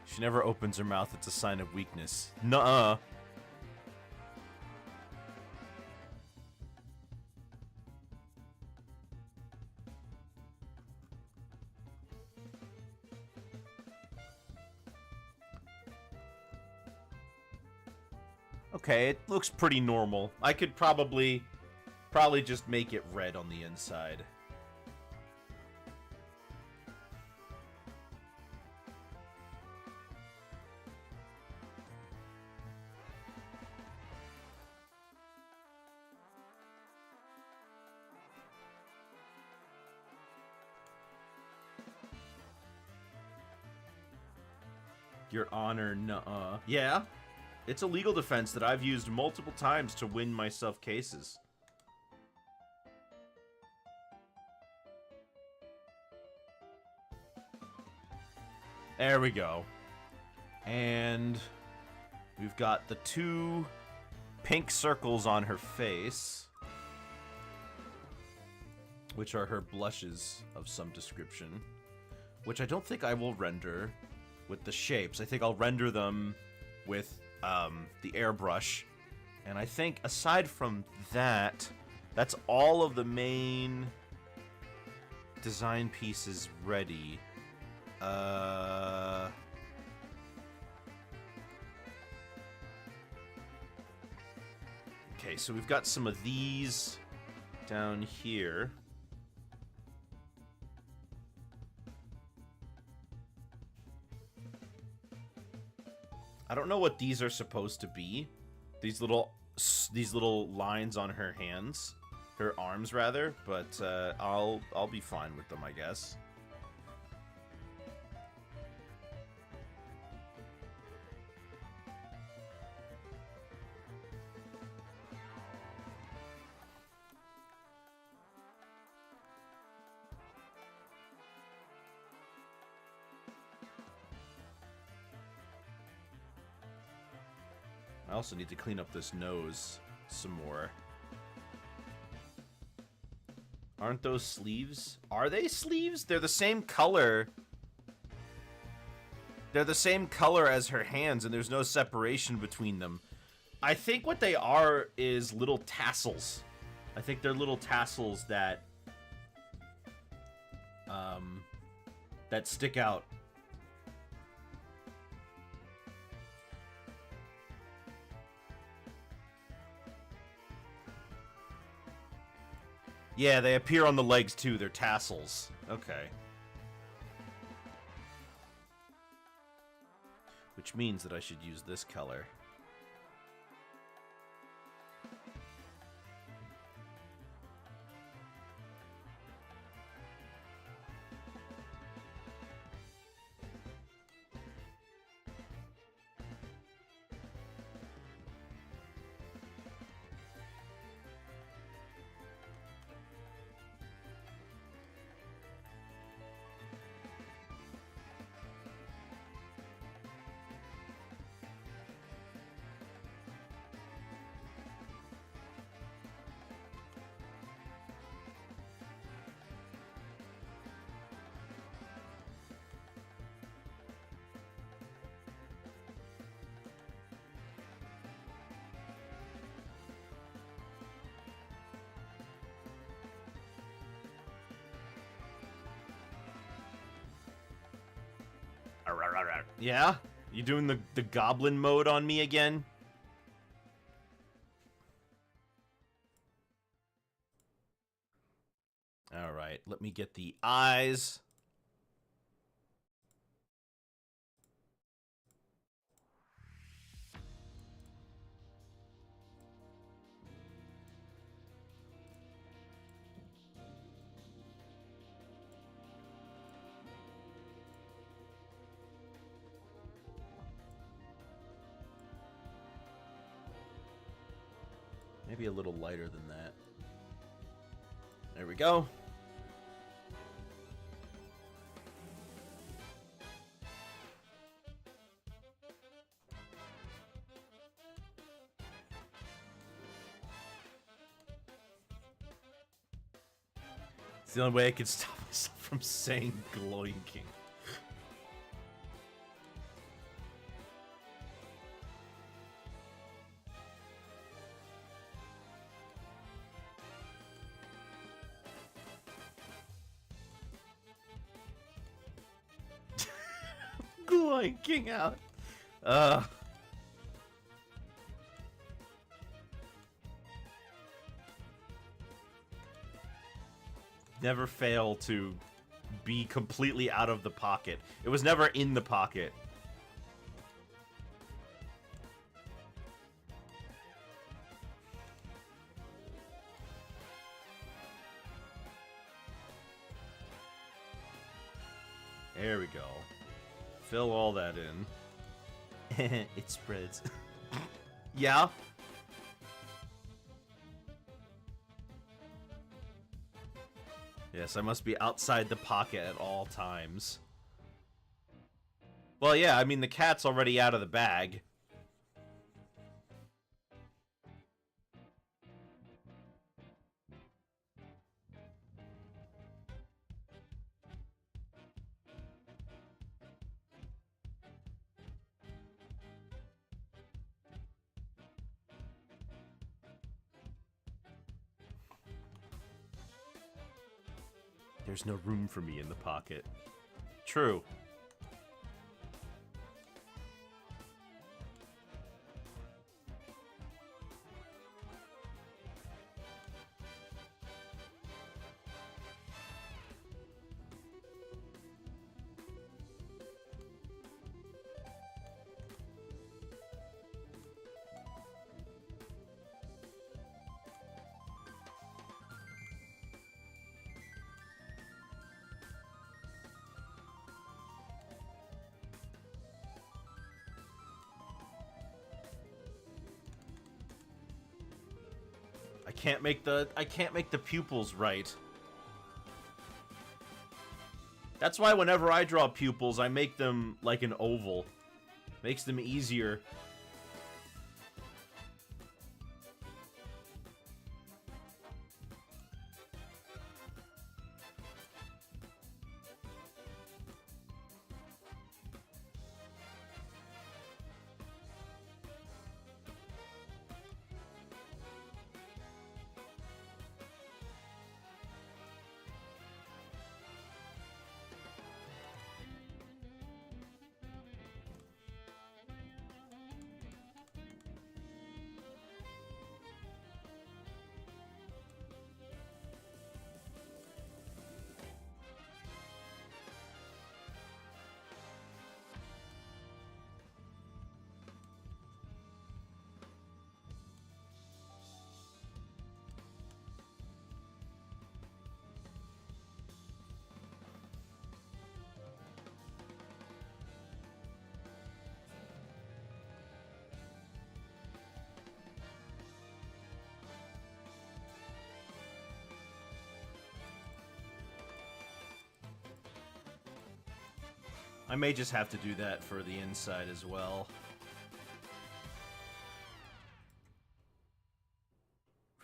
She never opens her mouth. It's a sign of weakness. Nuh-uh. Okay, it looks pretty normal. I could probably just make it red on the inside. Your Honor, nuh-uh. Yeah, it's a legal defense that I've used multiple times to win myself cases. There we go. And we've got the two pink circles on her face, which are her blushes of some description, which I don't think I will render with the shapes. I think I'll render them with the airbrush. And I think aside from that, that's all of the main design pieces ready. Okay, so we've got some of these down here. I don't know what these are supposed to be. These little lines on her hands, her arms rather, but I'll be fine with them, I guess. I also need to clean up this nose some more. Aren't those sleeves? Are they sleeves? They're the same color. They're the same color as her hands, and there's no separation between them. I think what they are is little tassels. I think they're little tassels that that stick out. Yeah, they appear on the legs too. They're tassels. Okay. Which means that I should use this color. Yeah? You doing the goblin mode on me again? Alright, let me get the eyes. Maybe a little lighter than that. There we go. It's the only way I can stop myself from saying glowing king. King out. Never fail to be completely out of the pocket. It was never in the pocket. There we go. Fill all that in. It spreads. Yeah? Yes, I must be outside the pocket at all times. Well, yeah, I mean, the cat's already out of the bag. There's no room for me in the pocket. True. can't make the pupils right. That's why whenever I draw pupils, I make them like an oval. Makes them easier. I may just have to do that for the inside as well.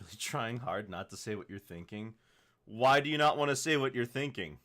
Really trying hard not to say what you're thinking? Why do you not want to say what you're thinking?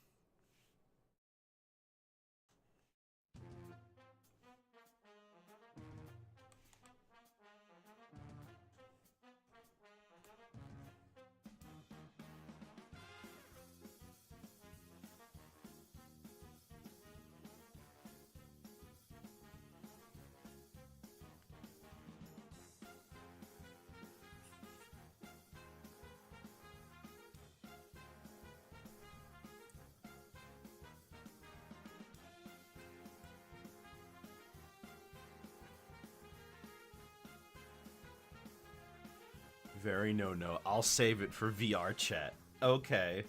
Very no. I'll save it for VR chat. Okay.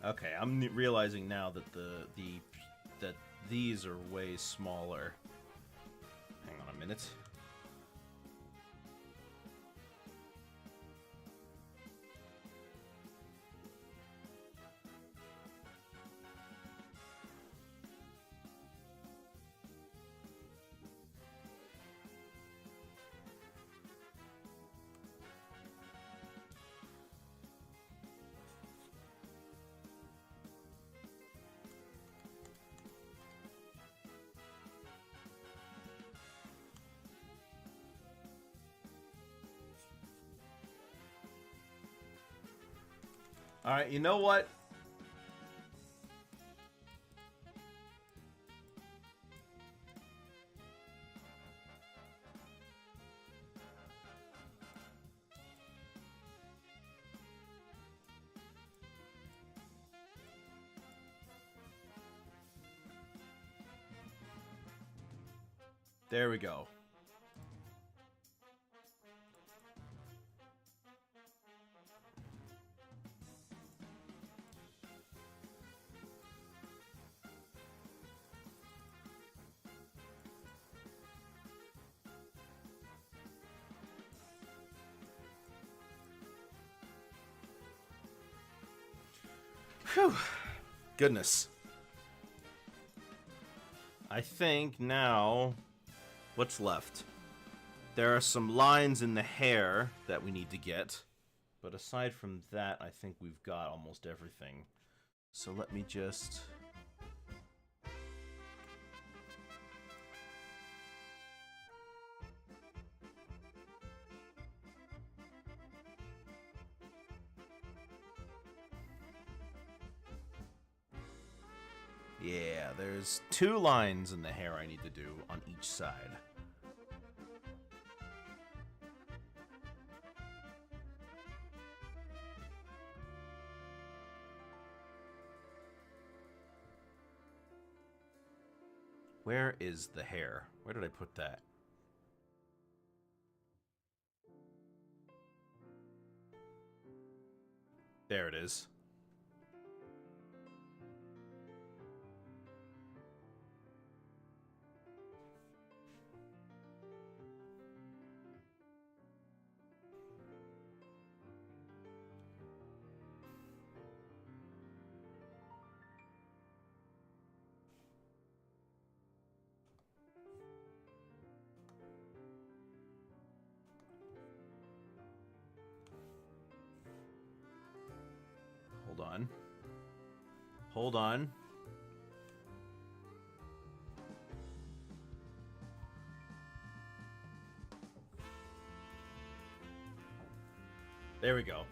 Okay, I'm realizing now that that these are way smaller. Hang on a minute. Alright, you know what? There we go. Whew. Goodness. I think now... What's left? There are some lines in the hair that we need to get. But aside from that, I think we've got almost everything. So let me just... Yeah, there's 2 lines in the hair I need to do on each side. Where is the hair? Where did I put that? There it is. Hold on. There we go.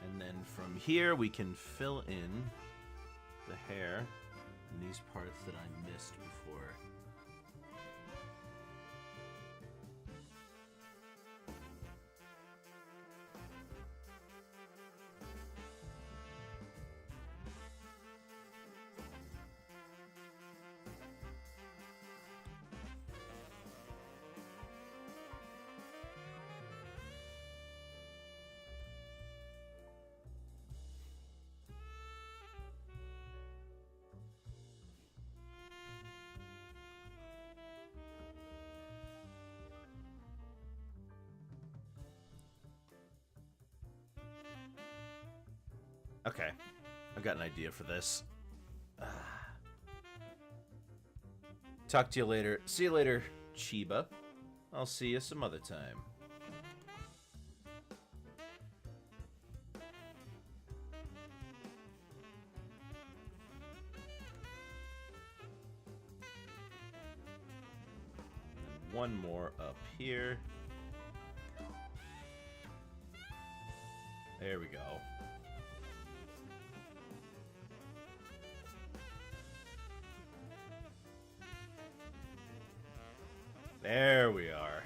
And then from here, we can fill in the hair and these parts that I missed before. Okay, I've got an idea for this. Talk to you later. See you later, Chiba. I'll see you some other time. And one more up here. There we go. There we are.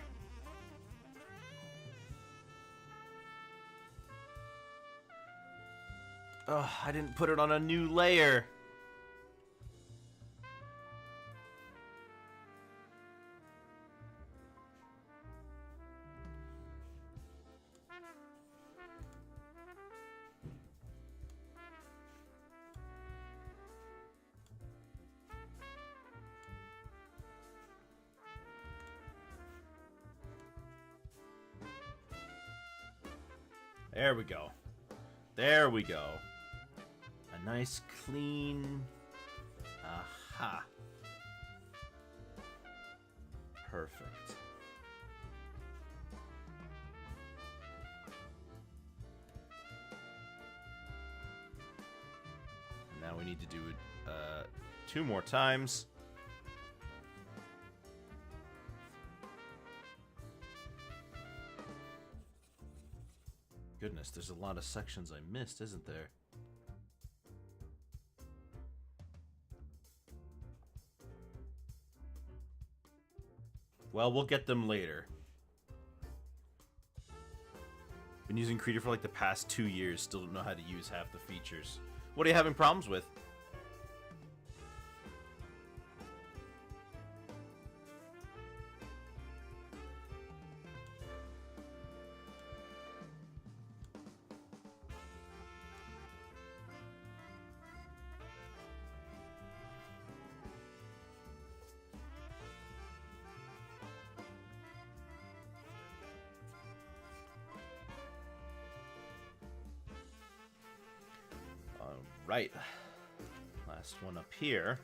Oh, I didn't put it on a new layer. There we go. There we go. A nice clean... Aha. Perfect. And now we need to do it 2 more times. Goodness, there's a lot of sections I missed, isn't there? Well, we'll get them later. Been using Creator for like the past 2 years, still don't know how to use half the features. What are you having problems with? Right. Last one up here.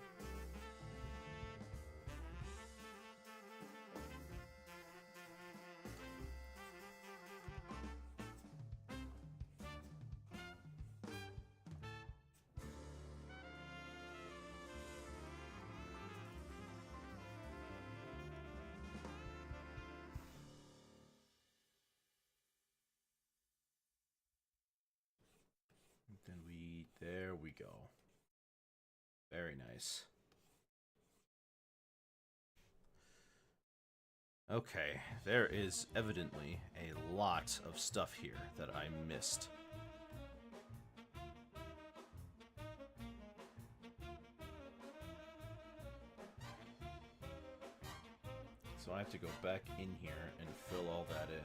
There we go. Very nice. Okay, there is evidently a lot of stuff here that I missed. So I have to go back in here and fill all that in.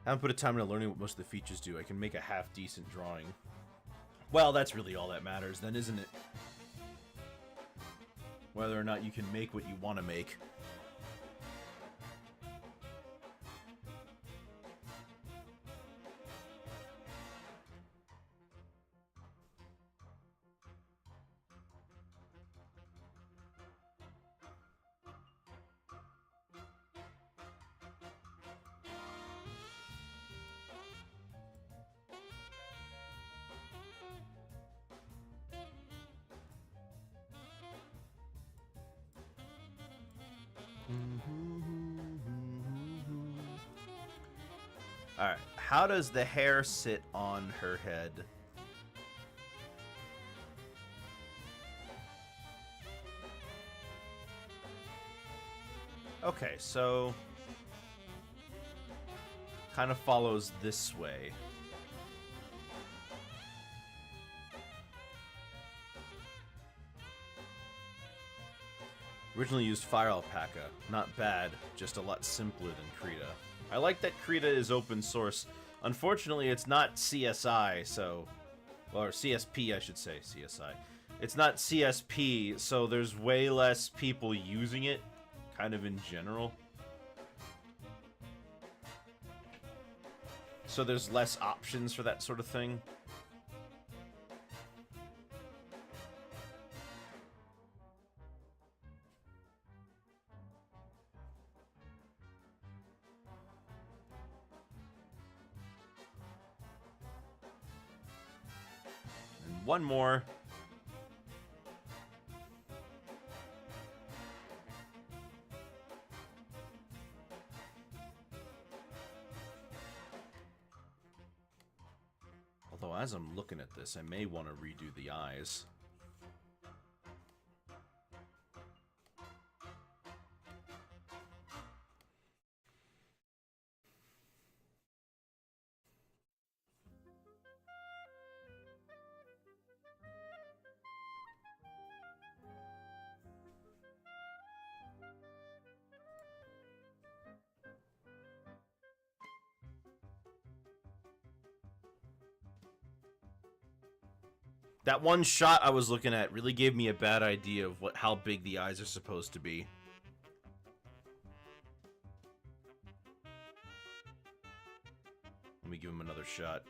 I haven't put a time into learning what most of the features do. I can make a half-decent drawing. Well, that's really all that matters then, isn't it? whether or not you can make what you want to make. Alright, how does the hair sit on her head? Okay, so kind of follows this way. Originally used fire alpaca. Not bad, just a lot simpler than Krita. I like that Krita is open source. Unfortunately, it's not CSI, so... Or CSP, I should say. CSI. It's not CSP, so there's way less people using it, kind of in general. So there's less options for that sort of thing. And one more. Although, as I'm looking at this, I may want to redo the eyes. That one shot I was looking at really gave me a bad idea of how big the eyes are supposed to be. Let me give him another shot.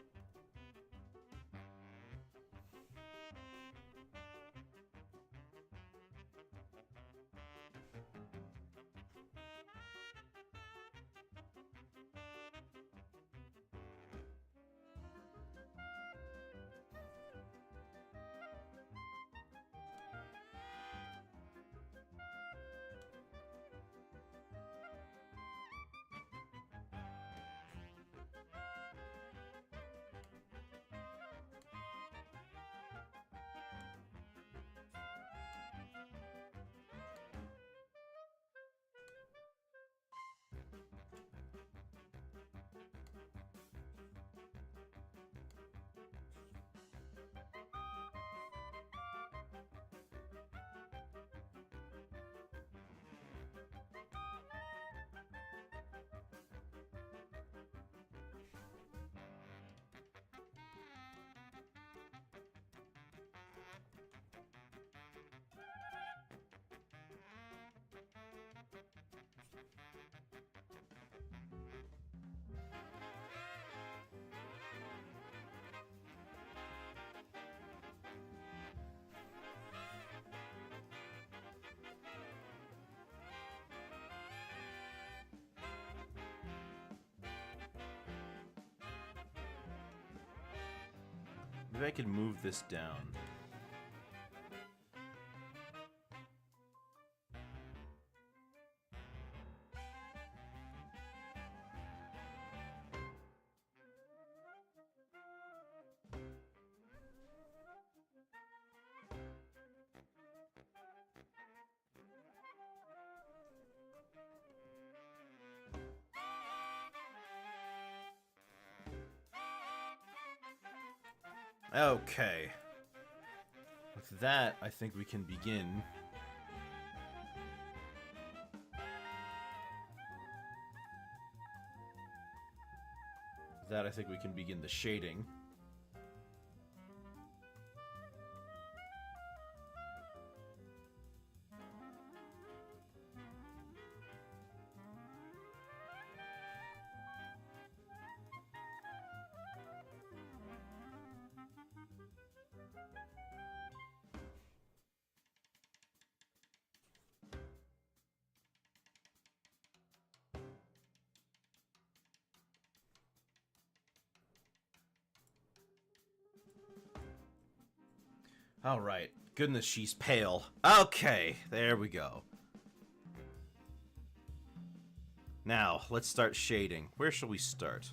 Maybe I could move this down. Okay. With that, I think we can begin. With that, I think we can begin the shading. All right. Goodness, she's pale. Okay, there we go. Now, let's start shading. Where shall we start?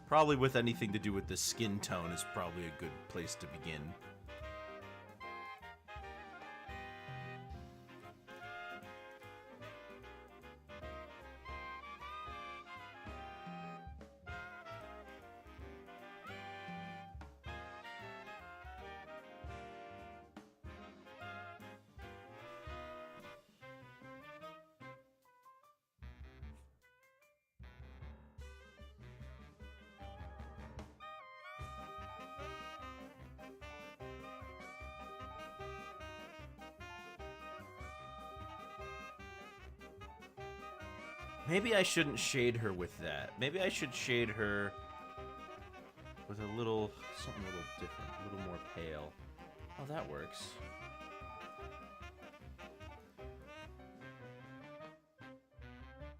Probably with anything to do with the skin tone is probably a good place to begin. Maybe I shouldn't shade her with that. Maybe I should shade her with something a little different, a little more pale. Oh, that works.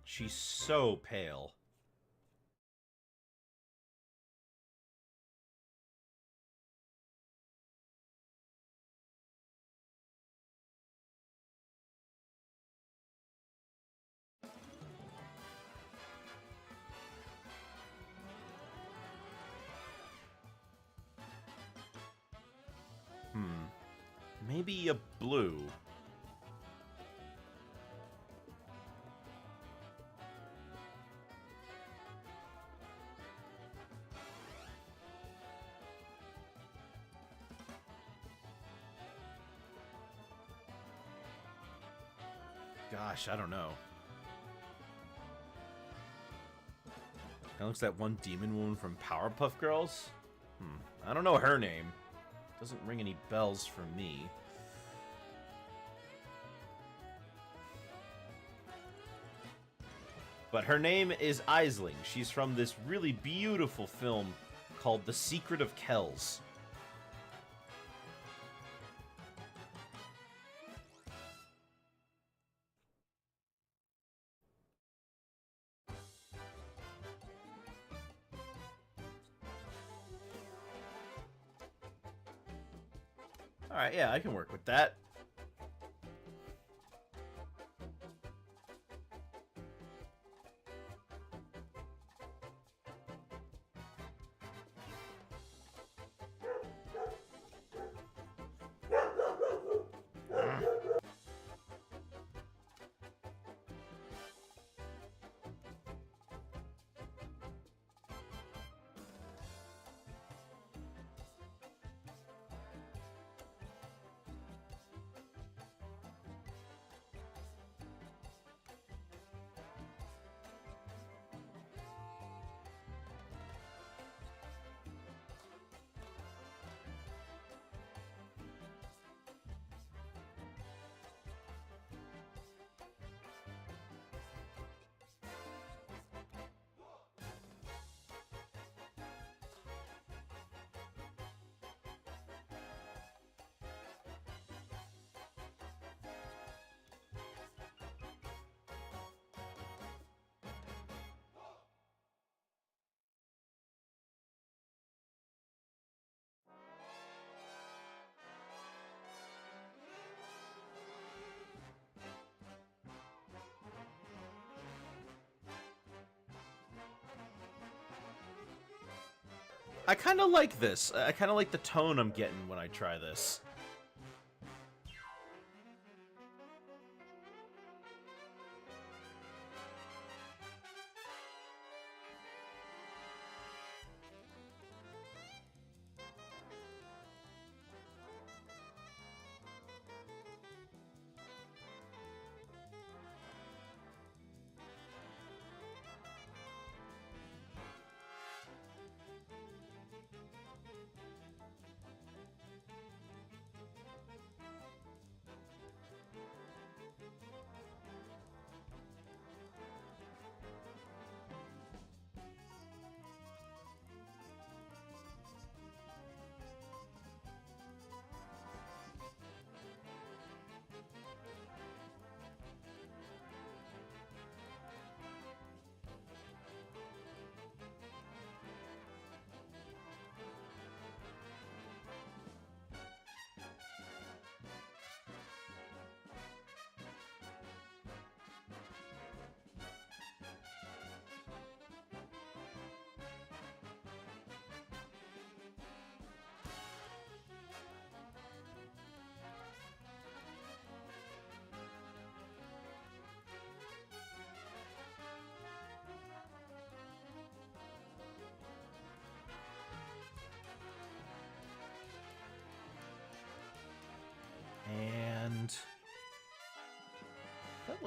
She's so pale. Maybe a blue. Gosh, I don't know. That looks like that one demon woman from Powerpuff Girls. I don't know her name. Doesn't ring any bells for me. But her name is Aisling. She's from this really beautiful film called The Secret of Kells. Alright, yeah, I can work with that. I kind of like this. I kind of like the tone I'm getting when I try this.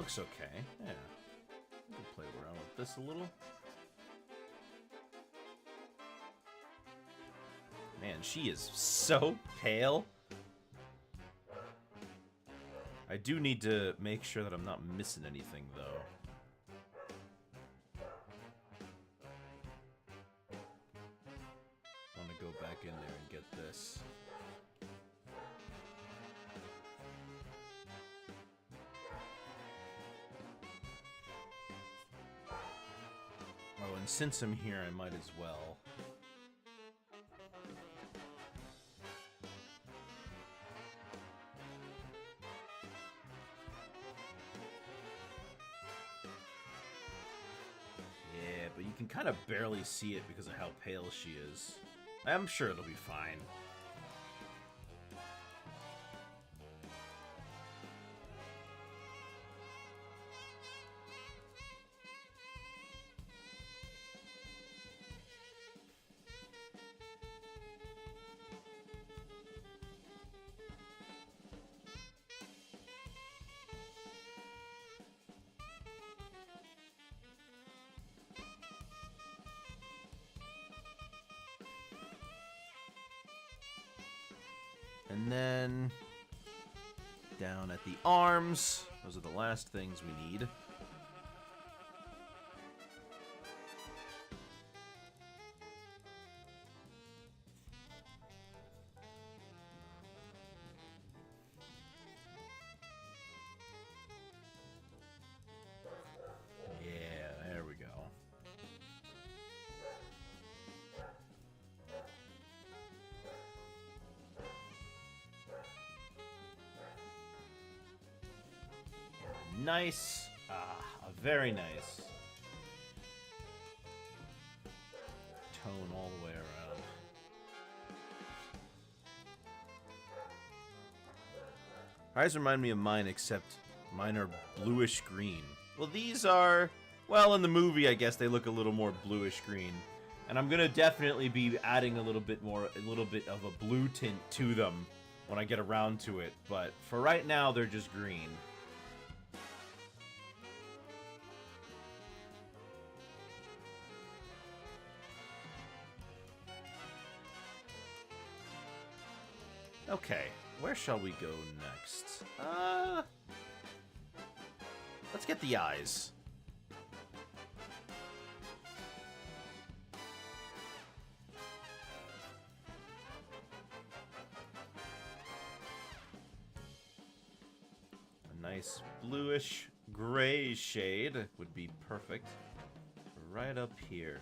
looks okay. Yeah. We can play around with this a little. Man, she is so pale. I do need to make sure that I'm not missing anything, though. I want to go back in there and get this. Oh, and since I'm here, I might as well. Yeah, but you can kind of barely see it because of how pale she is. I'm sure it'll be fine. And then down at the arms. Those are the last things we need. Yeah, there we go. Nice. Very nice. Tone all the way around. Eyes remind me of mine, except mine are bluish green. Well, these are, well, in the movie, I guess they look a little more bluish green. And I'm gonna definitely be adding a little bit of a blue tint to them when I get around to it. But for right now, they're just green. Okay, where shall we go next? Let's get the eyes. A nice bluish gray shade would be perfect. Right up here.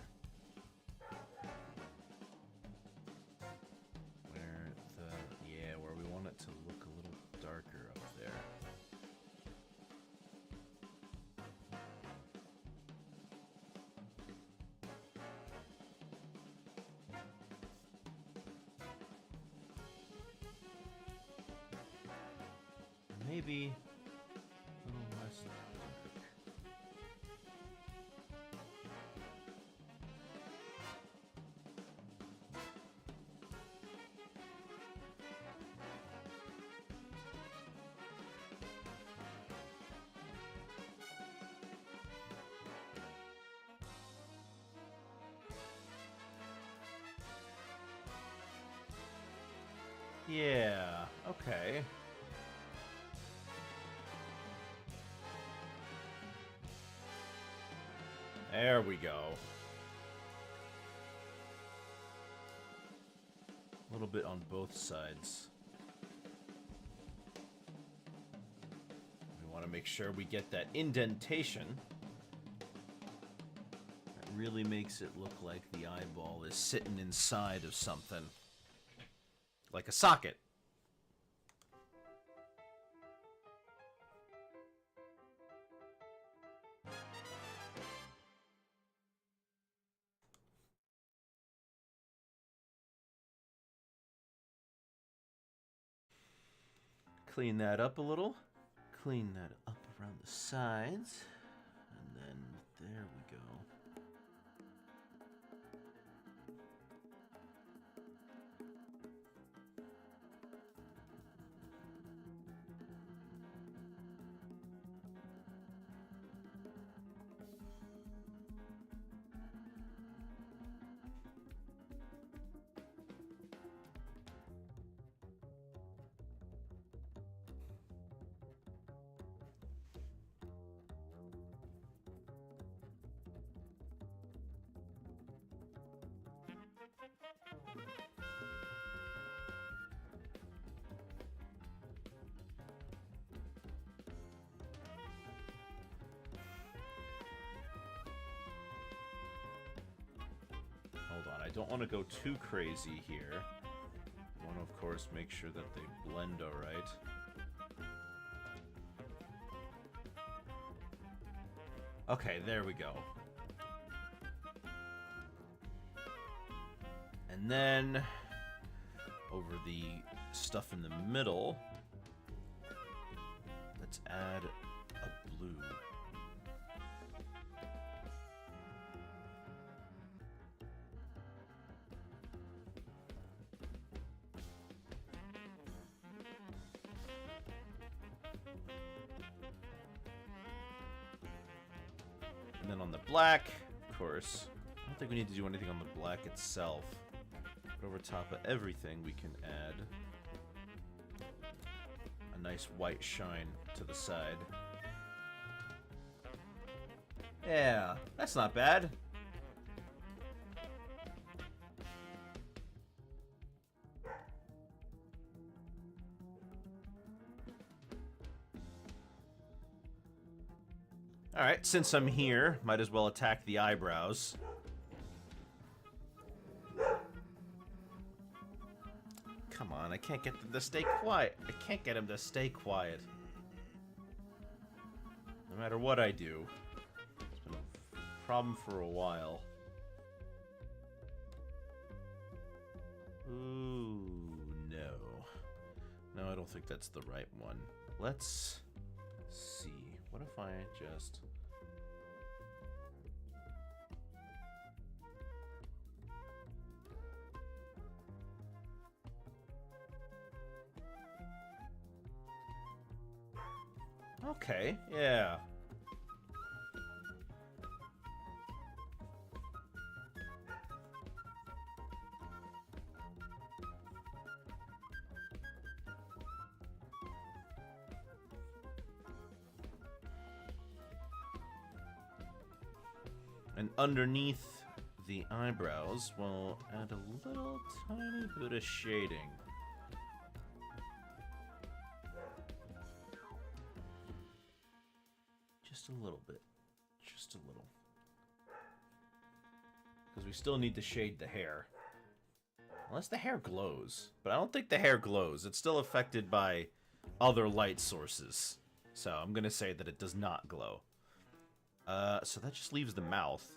Where we want it to look a little darker up there. Maybe a little less dark. Yeah, okay. There we go. A little bit on both sides. We want to make sure we get that indentation. That really makes it look like the eyeball is sitting inside of something. Like a socket. Clean that up a little. Clean that up around the sides. And then there we go. don't want to go too crazy here. I want to, of course, make sure that they blend alright. Okay, there we go. And then, over the stuff in the middle, let's add a blue. And then on the black, of course, I don't think we need to do anything on the black itself. But over top of everything, we can add a nice white shine to the side. Yeah, that's not bad. Alright, since I'm here, might as well attack the eyebrows. Come on, I can't get them to stay quiet. I can't get him to stay quiet. No matter what I do. It's been a problem for a while. Ooh, no. No, I don't think that's the right one. Let's see. What if I just... Okay, yeah. And underneath the eyebrows, we'll add a little tiny bit of shading. Just a little bit. Just a little. Because we still need to shade the hair. Unless the hair glows. But I don't think the hair glows. It's still affected by other light sources. So I'm going to say that it does not glow. So that just leaves the mouth.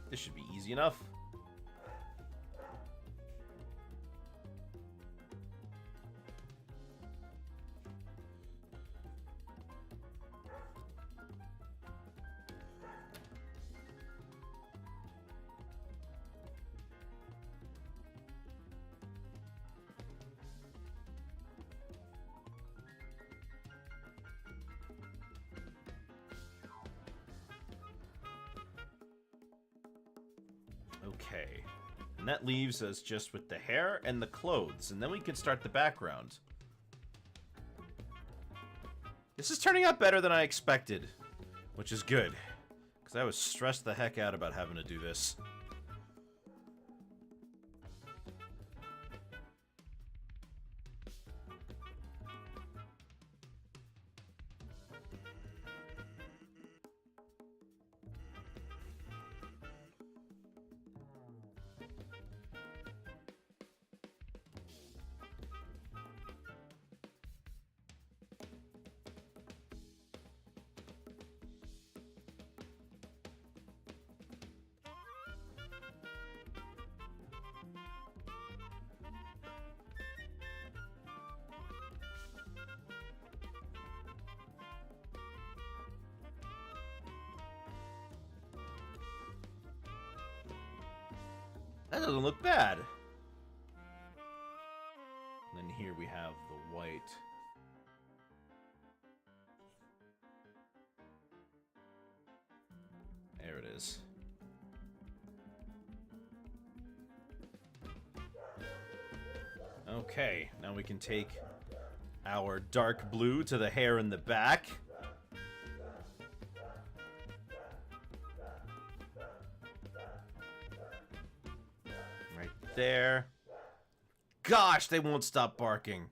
This should be easy enough. Okay, and that leaves us just with the hair and the clothes, and then we can start the background. This is turning out better than I expected, which is good, because I was stressed the heck out about having to do this. That doesn't look bad. And then here we have the white. There it is. Okay, now we can take our dark blue to the hair in the back. Right there. Gosh, they won't stop barking.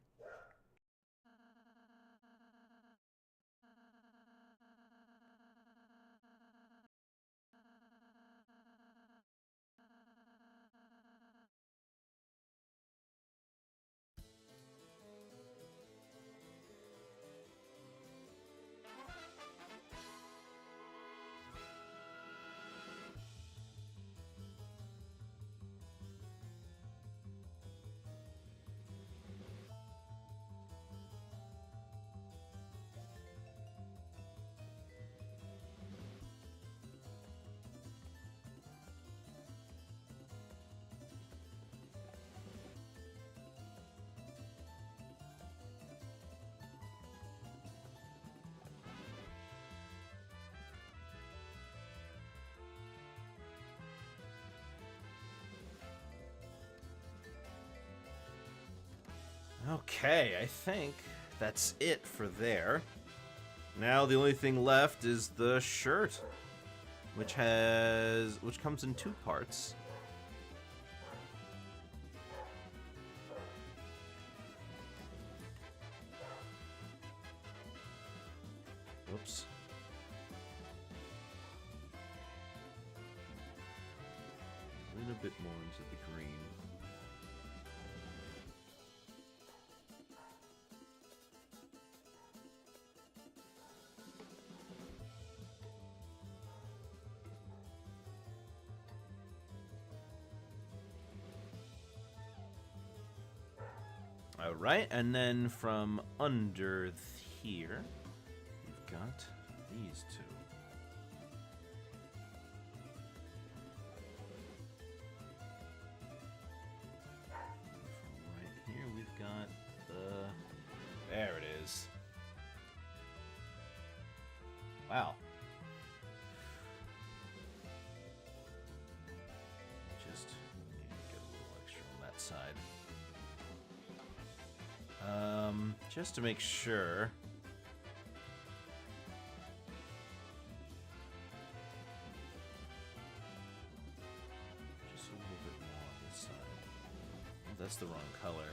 Okay, I think that's it for there. Now the only thing left is the shirt, which comes in 2 parts. Whoops. Lean a bit more into the green. Alright, and then from under here, we've got these 2. From right here, we've got the... There it is. Wow. Just need to get a little extra on that side. Just to make sure. Just a little bit more on this side. Oh, that's the wrong color.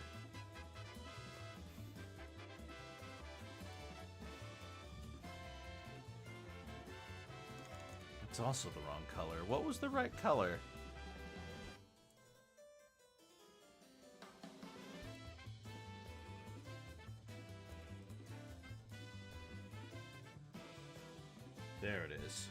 It's also the wrong color. What was the right color? There it is.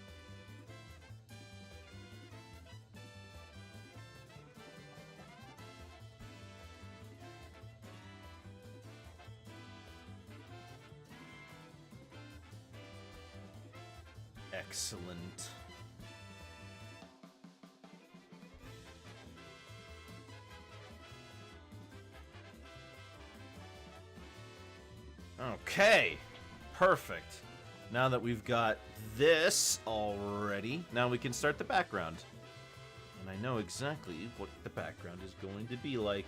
Excellent. Okay. Perfect. Now that we've got this already, now we can start the background. And I know exactly what the background is going to be like.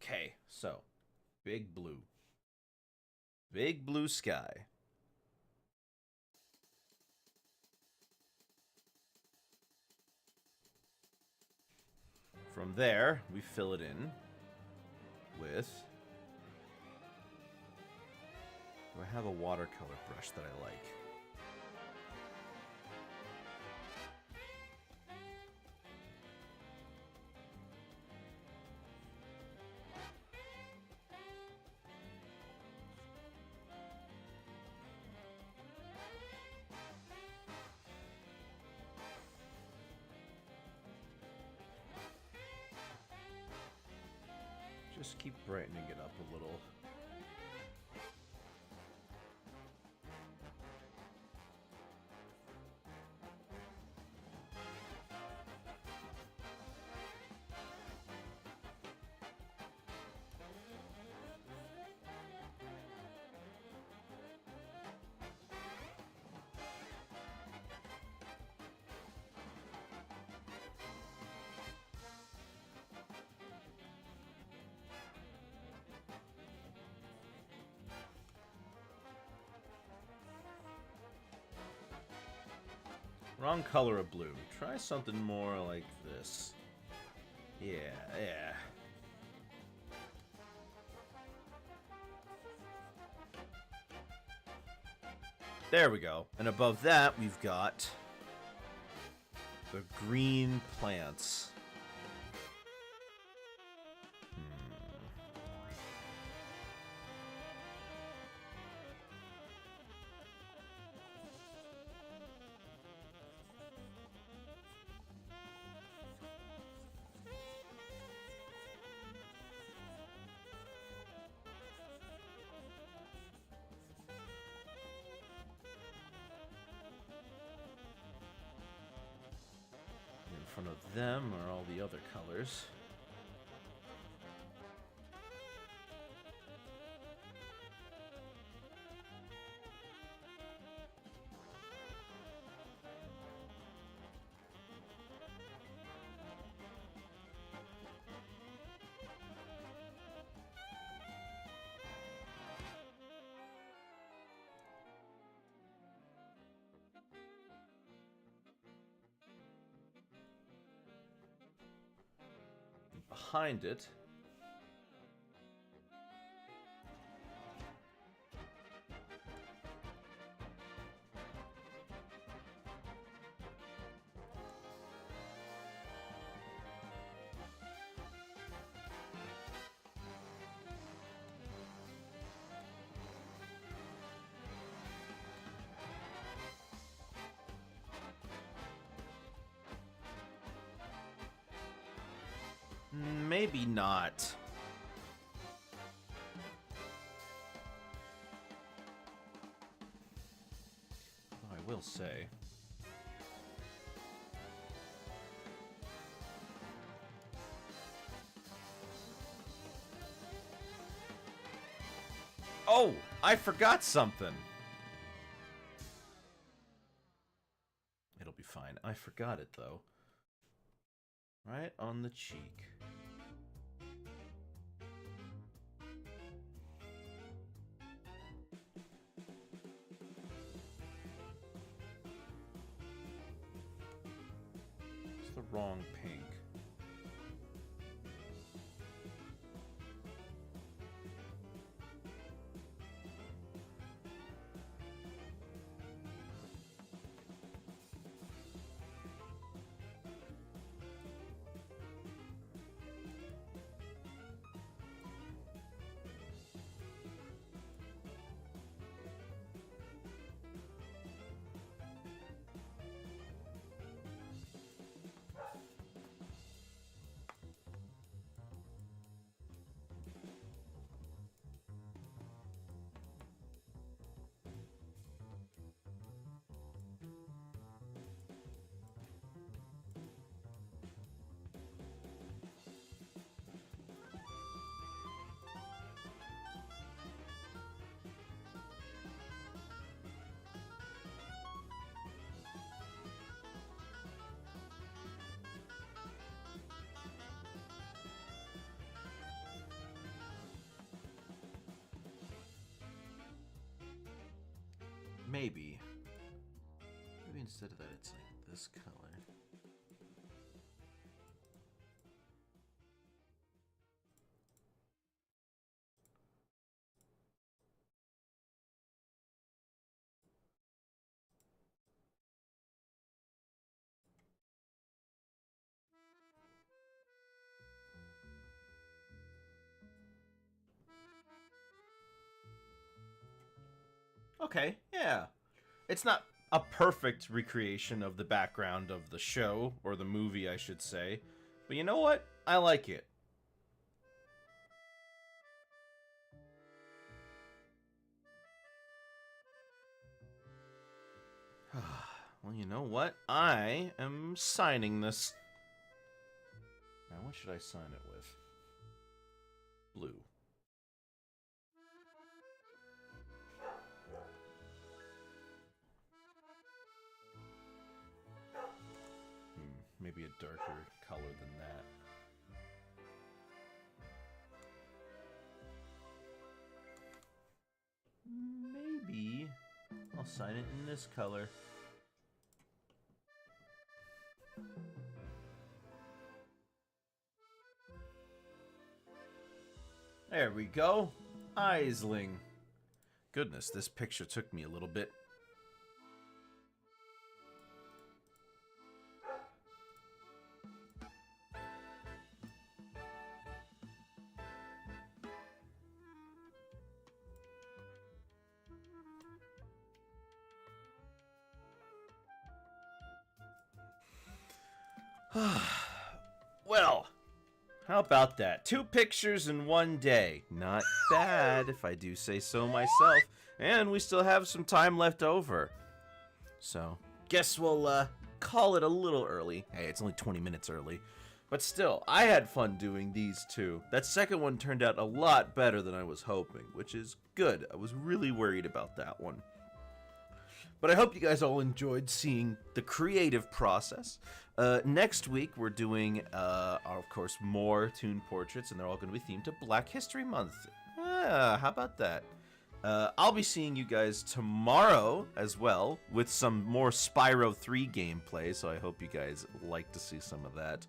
Okay, so big blue. Big blue sky. From there, we fill it in with... Do I have a watercolor brush that I like? Just keep brightening it up a little. Wrong color of blue. Try something more like this. Yeah, yeah. There we go. And above that, we've got the green plants. In front of them are all the other colors. behind it. Maybe not. Oh, I will say. Oh, I forgot something. It'll be fine. I forgot it, though. Right on the cheek. It's the wrong pink. Maybe. Maybe instead of that, it's like this color. Okay, yeah. It's not a perfect recreation of the background of the show, or the movie, I should say. But you know what? I like it. Well, you know what? I am signing this. Now, what should I sign it with? Blue. Maybe a darker color than that. Maybe I'll sign it in this color. There we go. Aisling. Goodness, this picture took me a little bit. Well, how about that? 2 pictures in one day. Not bad, if I do say so myself. And we still have some time left over. So, guess we'll call it a little early. Hey, it's only 20 minutes early. But still, I had fun doing these 2. That second one turned out a lot better than I was hoping, which is good. I was really worried about that one. But I hope you guys all enjoyed seeing the creative process. Next week, we're doing, of course, more Toon portraits, and they're all going to be themed to Black History Month. How about that? I'll be seeing you guys tomorrow as well with some more Spyro 3 gameplay, so I hope you guys like to see some of that.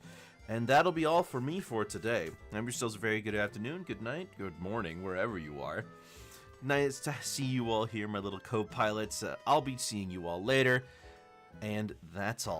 And that'll be all for me for today. I'm yourselves a very good afternoon, good night, good morning, wherever you are. Nice to see you all here, my little co-pilots. I'll be seeing you all later. And that's all.